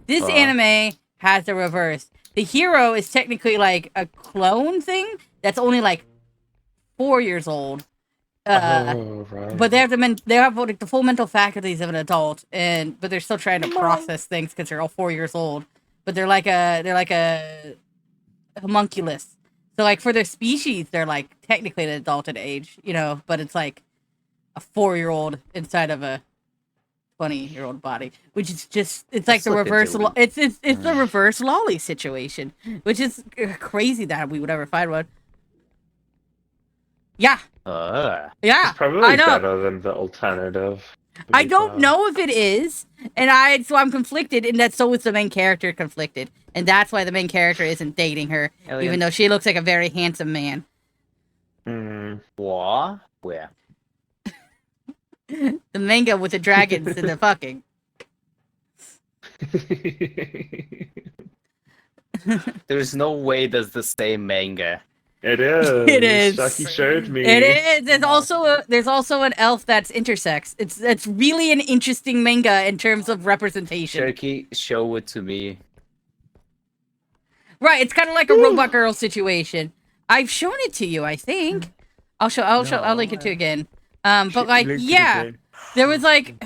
This anime has the reverse. The hero is technically like a clone thing that's only like 4 years old. Right. But they have they have like the full mental faculties of an adult, but they're still trying to process things because they're all 4 years old. But they're like a homunculus. So like for their species, they're like technically an adult in age, you know. But it's like a 4-year-old inside of a 20-year-old body, which is just it's like That's the what they're reverse. doing. It's the reverse lolly situation, which is crazy that we would ever find one. Yeah, yeah. It's probably I know. better than the alternative. to I be don't fair. know if it is, and so I'm conflicted, and that so is the main character conflicted, and that's why the main character isn't dating her, even though she looks like a very handsome man. Mm. What? Where? The manga with the dragons and the fucking. There's no way that's the same manga. It is. It is. Sharkie showed me. It is. There's also an elf that's intersex. It's really an interesting manga in terms of representation. Sharkie, show it to me. Right, it's kind of like a robot girl situation. I've shown it to you, I think. I'll link it to you again. But like, yeah, there was like,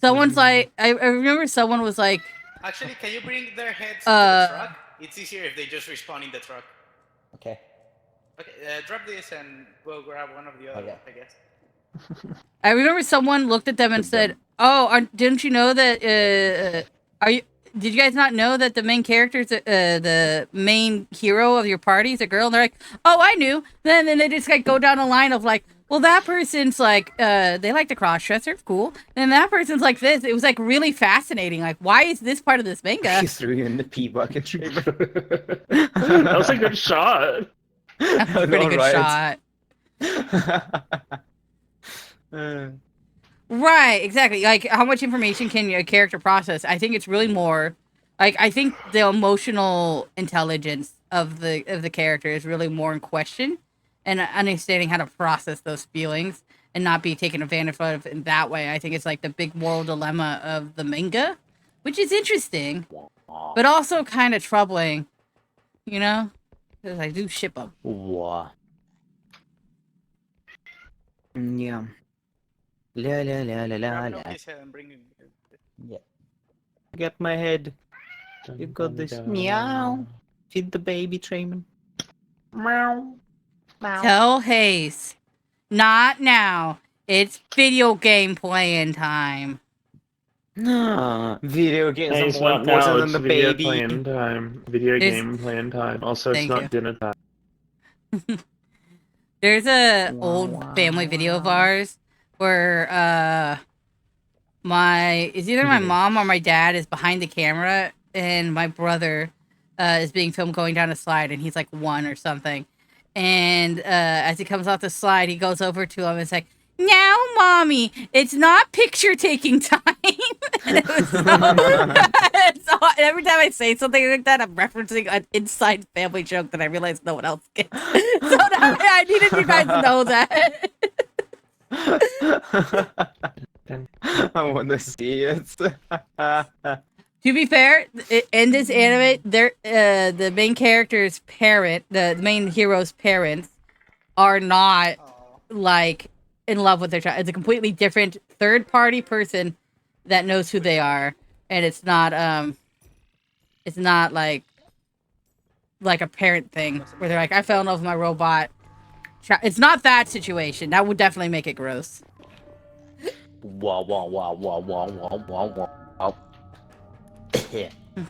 someone's like, I remember someone was like, Actually, can you bring their heads to the truck? It's easier if they just respawn in the truck. Okay. Okay, drop this and we'll grab one of the other Okay. ones, I guess. I remember someone looked at them and said, "Oh, didn't you know that? Did you guys not know that the main character's the main hero of your party is a girl?" And they're like, "Oh, I knew." Then they just like go down a line of like, "Well, that person's like, they like to cross dress. It's cool." And that person's like this. It was like really fascinating. Like, why is this part of this manga? He threw you in the pea bucket chamber. That was a good shot. That's a pretty good shot. Right, exactly. Like, how much information can a character process? I think it's really more, like, I think the emotional intelligence of the character is really more in question and understanding how to process those feelings and not be taken advantage of in that way. I think it's like the big moral dilemma of the manga, which is interesting, but also kind of troubling, you know? Because I do ship them. Wow. Yeah. La la la la la Grab la. Noki's head and bring him. Get my head. You got this. Meow. Feed the baby, Trayman. Meow. Meow. Tell Hayes, not now. It's video game playing time. Video games Hey, are it's more not now, important than it's the video baby. playing time. Video There's- game playing time. Also, it's Thank not you. dinner time. There's a Wow, old wow, family video of wow. ours where it's either my mom or my dad is behind the camera and my brother is being filmed going down a slide and he's like 1 or something. And as he comes off the slide, he goes over to him and is like, "Now, mommy, it's not picture taking time." And it was so every time I say something like that, I'm referencing an inside family joke that I realize no one else gets. So now I needed you guys to know that. I want to see it. To be fair, in this anime, the main character's parent, the main hero's parents, are not like in love with their child. It's a completely different third-party person that knows who they are, and it's not like a parent thing where they're like, I fell in love with my robot. It's not that situation. That would definitely make it gross. Wow, wow, wow, wow, wow, wow, wow, wow.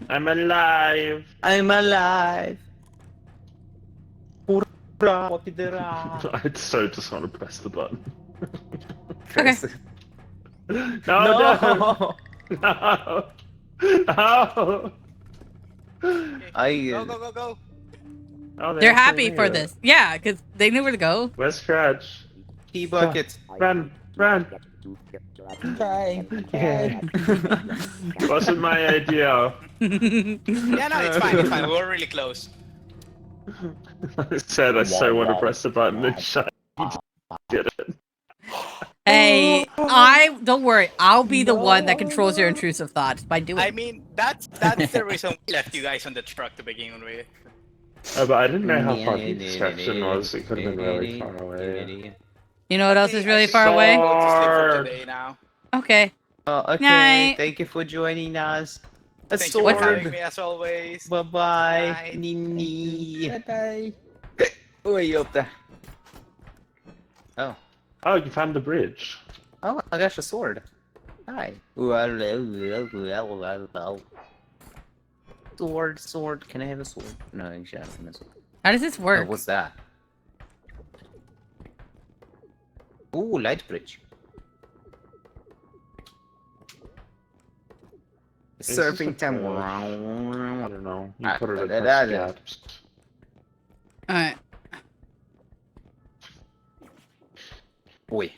I'm alive! I'm alive. Hurrah, popidera. I so just want to press the button. Okay. No, no! No! No! Go, go, go, go. Oh, They're actually happy made for it. this. Yeah, because they knew where to go. Where's Scratch? Tea bucket. Run! Run! Trying. Yeah. Wasn't my idea. Yeah, no, it's fine, it's fine. We were really close. I said I so want to press the button and shut. Did it. Hey, don't worry. I'll be the one that controls your intrusive thoughts by doing. I mean, that's the reason we left you guys on the truck to begin with. Oh, but I didn't know how far the extraction was. It could have been really far away. You know what else is really far I away? go to sleep for Sword. today now. Okay. Okay, Night. thank you for joining us. A Thank you for having sword. me as always. Bye bye. Night. Nini. Bye. Way up there. Oh. Oh, you found the bridge. Oh, I got your sword. Hi. Sword, sword. Can I have a sword? No, you should have a sword. How does this Oh, work? what's that? Ooh, light bridge. Is Surfing this a time. bridge? I don't know. You Ah, put it da- across da- da. gaps. Alright. Oi.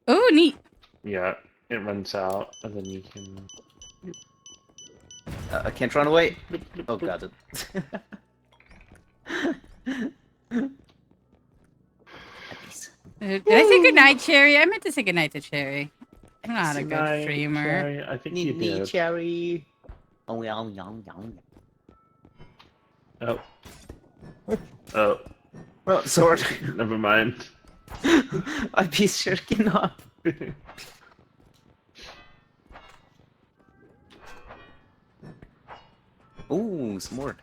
Oh, neat. Yeah, it runs out, and then you can. I can't run away. Oh, got it. Did I say goodnight, Cherry? I meant to say goodnight to Cherry. I'm not a good Night, streamer. Cherry. I think you Nini did. cherry. Oh, yum, yum, yum. Oh. Oh. Oh, sword. Never mind. I be Sharkie now. Ooh, sword.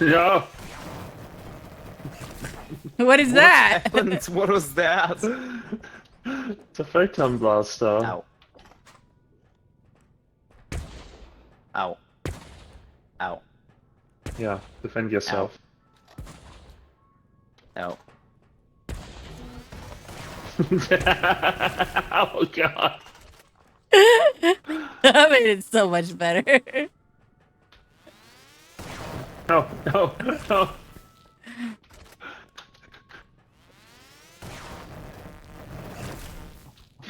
No. What is that? Happened? What was that? It's a photon blaster. Ow. Ow. Ow. Yeah, defend yourself. Ow. Oh god. That made it so much better. No, no, no.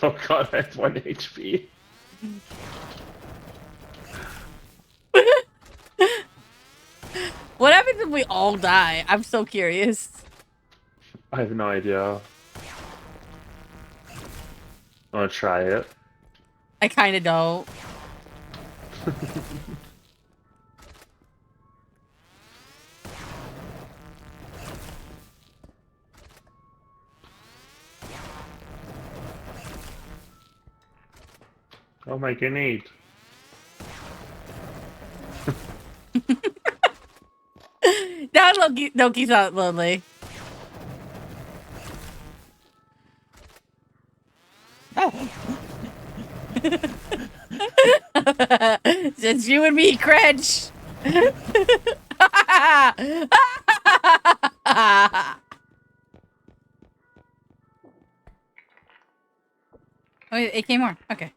Oh god, I have 1 HP. What happens if we all die? I'm so curious. I have no idea. I want to try it. I kind of don't. Oh my grenade. Now Loki's not lonely. Since you and me, Crench. Oh, 8K more. Okay.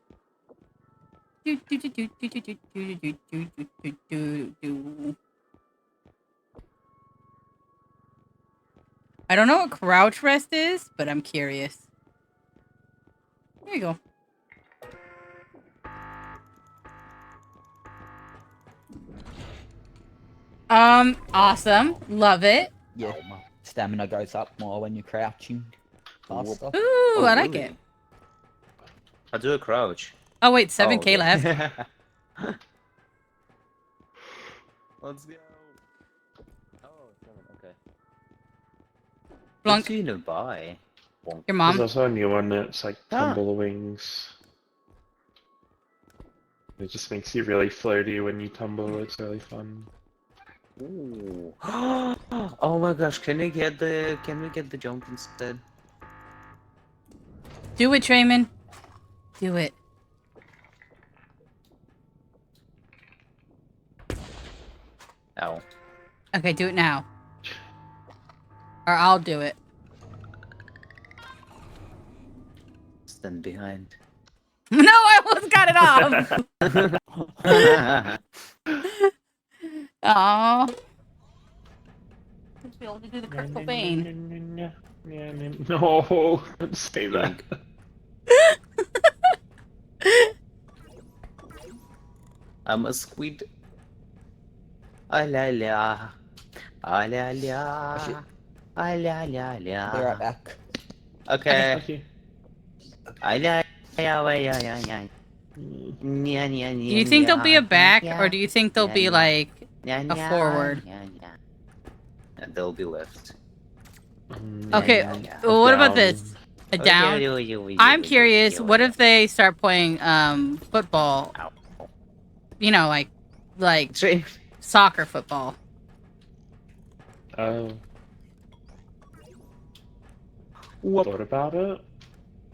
I don't know what crouch rest is, but I'm curious. There you go. Awesome. Love it. Yeah, stamina goes up more when you're crouching faster. Ooh, I like really? it. I do a crouch. Oh, wait, 7K Oh, left. Let's go. Oh, 7, okay. Blunk. What's you buy? Your There's mom. also a new one that's like Ah. Tumble the Wings. It just makes you really floaty when you tumble. It's really fun. Ooh. Oh my gosh, can we get the jump instead? Do it, Trayman. Do it. Ow. Okay, do it now. Or I'll do it. Stand behind. No, I almost got it off. Aww. Be able to do the Kurt Cobain. No, don't say that. I'm a squid. Ah la la. Ah la la. Ah la la Be la. right back. Okay. Okay. Ah la la la la la. Do you think there'll be a back, or do you think there'll be like a forward? And they'll be left. Okay, well, what about this? A down? I'm curious, what if they start playing football? You know, like soccer football. Oh. What about it?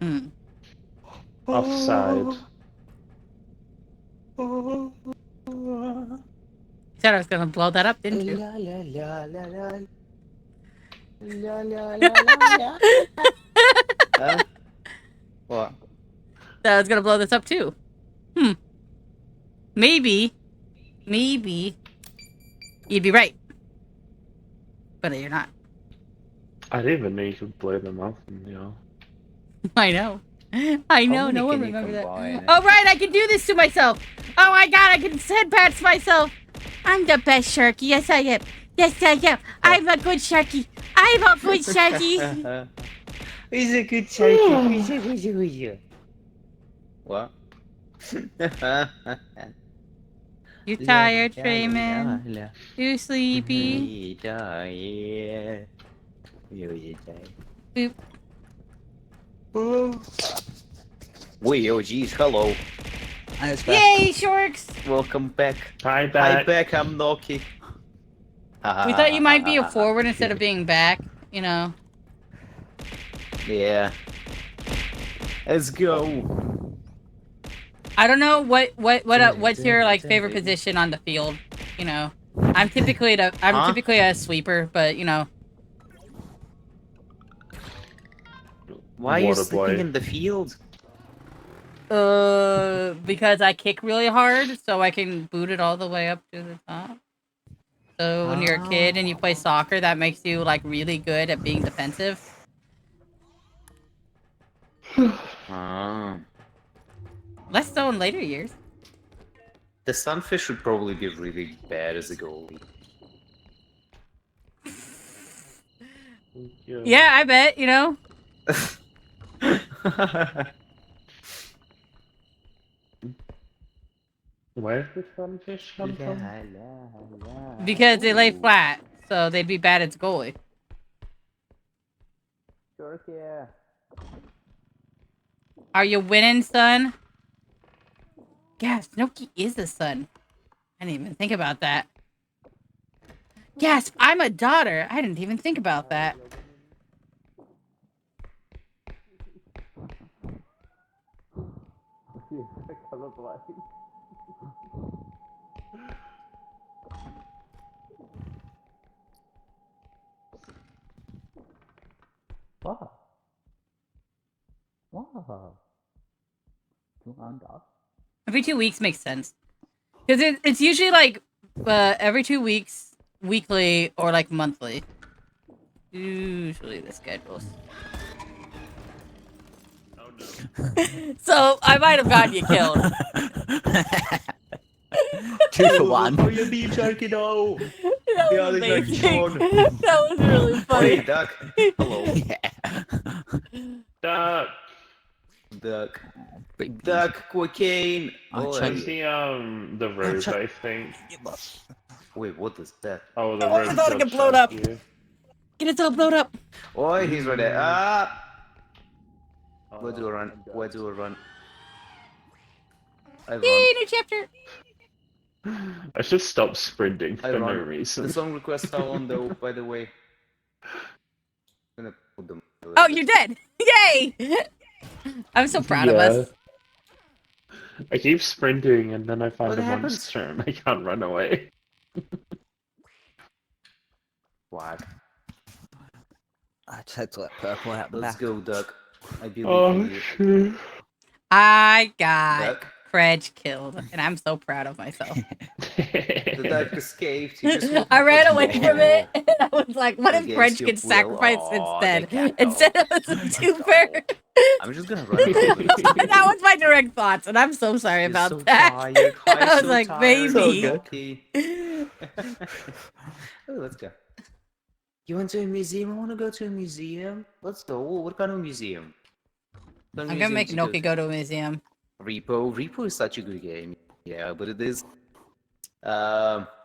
Hmm. Offside. You said I was gonna blow that up, didn't you? Huh? What? That I was gonna blow this up too. Maybe you'd be right, but you're not. I didn't even know you could blow them up. You know. I know. I know. many No one can you remembers that. combine? Oh right, I can do this to myself. Oh my god, I can head pats myself. I'm the best Sharkie. Yes, I am. Yes, I am. I'm a good Sharkie. I'm a good Sharkie. He's a good Sharkie. What? You tired, Trayman? You sleepy? Boop. We OGs, hello. And it's back. Yay, Shorks! Welcome back. Hi, Hi back. back, I'm Noki. We thought you might be a forward instead of being back. You know. Yeah. Let's go. I don't know what's your like favorite position on the field. You know, I'm typically a sweeper, but you know. Why are you Water sleeping boy. in the field? Because I kick really hard, so I can boot it all the way up to the top. So when you're a kid and you play soccer, that makes you like really good at being defensive. Ah. Less so in later years. The sunfish would probably be really bad as a goalie. Yeah, I bet, you know. Where's the sunfish come from? Because they lay Ooh. flat, so they'd be bad at goalie. Sharkie. Are you winning, son? Yeah, Snooki is the son. I didn't even think about that. Yes, I'm a daughter. I didn't even think about that. Colorblind. Wow. Wow. 200. Every 2 weeks makes sense. Because it's usually like every 2 weeks, weekly, or like monthly. Usually the schedules. Oh no. So I might have gotten you killed. 2 for 1. Oh, you beat Sharkie, no! That Yeah, was they got amazing. shown. That was really Hey, funny. Duck. Hello. Duck. Duck. Baby. Duck, cocaine. Oh, Oi. That's the rose, Chuck- I think. Wait, what is that? Oh, the Oh, I rose thought it got got blown up. Sharkie. Get it all blown up. Oi, he's right there. Ah! Oh, Where do I run? Where do I run? I Yay, run. new chapter. I should stop sprinting I for no run. reason. The song requests are on though, by the way. I'm gonna put them. a little Oh, bit. you're dead. Yay. I'm so proud of us. I keep sprinting and then I find What a happened? monster and I can't run away. Whack. I tried to let purple out the Let's back. go, Duck. I believe Oh, in you. shit. I got Duck. Craig killed, and I'm so proud of myself. The Duck escaped. He just I ran away Oh. from it, and I was like, what if Against Craig your gets will. sacrificed Aw, instead? they can't go. Instead of a twofer. I'm just gonna run around. That was my direct thoughts, and I'm so sorry You're about so that. tired. I was so like, tired. baby. Lucky. Oh, let's go. You went to a museum? I want to go to a museum. Let's go. What kind of museum? What I'm gonna museum make to go Noki to? go to a museum. Repo. Repo is such a good game. Yeah, but it is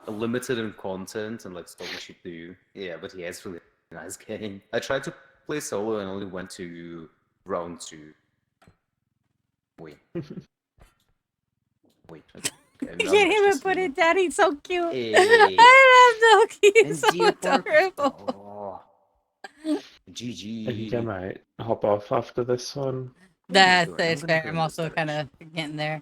limited in content and like stuff we should do. Yeah, but yeah, it's really a nice game. I tried to play solo and only went to round 2. Wait. Wait. Okay, I I'm can't even just put gonna- it down. He's so cute. Hey. I love Noki. And He's so Deer Park. adorable. I GG. think I might hop off after this one. That's I'm fair. gonna go I'm in also this kind of getting there.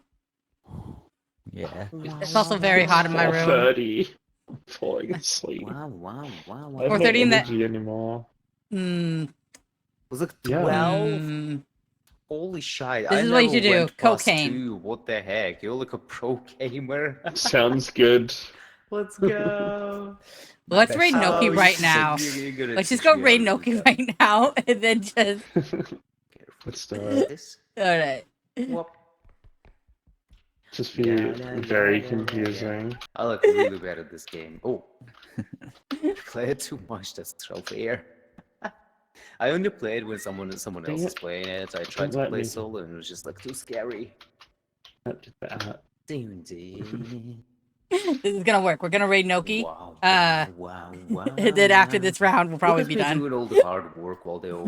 Yeah. It's also very hot in my room. 4:30. I'm falling asleep. Wow. I have no 4:30 in the- energy anymore. Hmm. Was it Yeah. 12? Hmm. Holy shit. This I is what you never should do, went past cocaine. 2. What the heck? You're like a pro gamer. Sounds good. Let's go. Let's raid best Noki Oh, right shit, now. you're gonna Let's just teach go me raid how to do Noki that. right now, and then just. Careful. Let's do Is it. this? All right. Whoop. Just be Yeah, yeah, very yeah, yeah, confusing. I like really bad at this game. Oh. Play it too much, that's so fair. I only play it when someone else Dang is it. playing it. I tried to let play me- solo and it was just like too scary. Not just that. This is gonna work. We're gonna raid Noki. Wow, Uh, wow. And then after this round, we'll probably Look at be me done. doing all the hard work while they all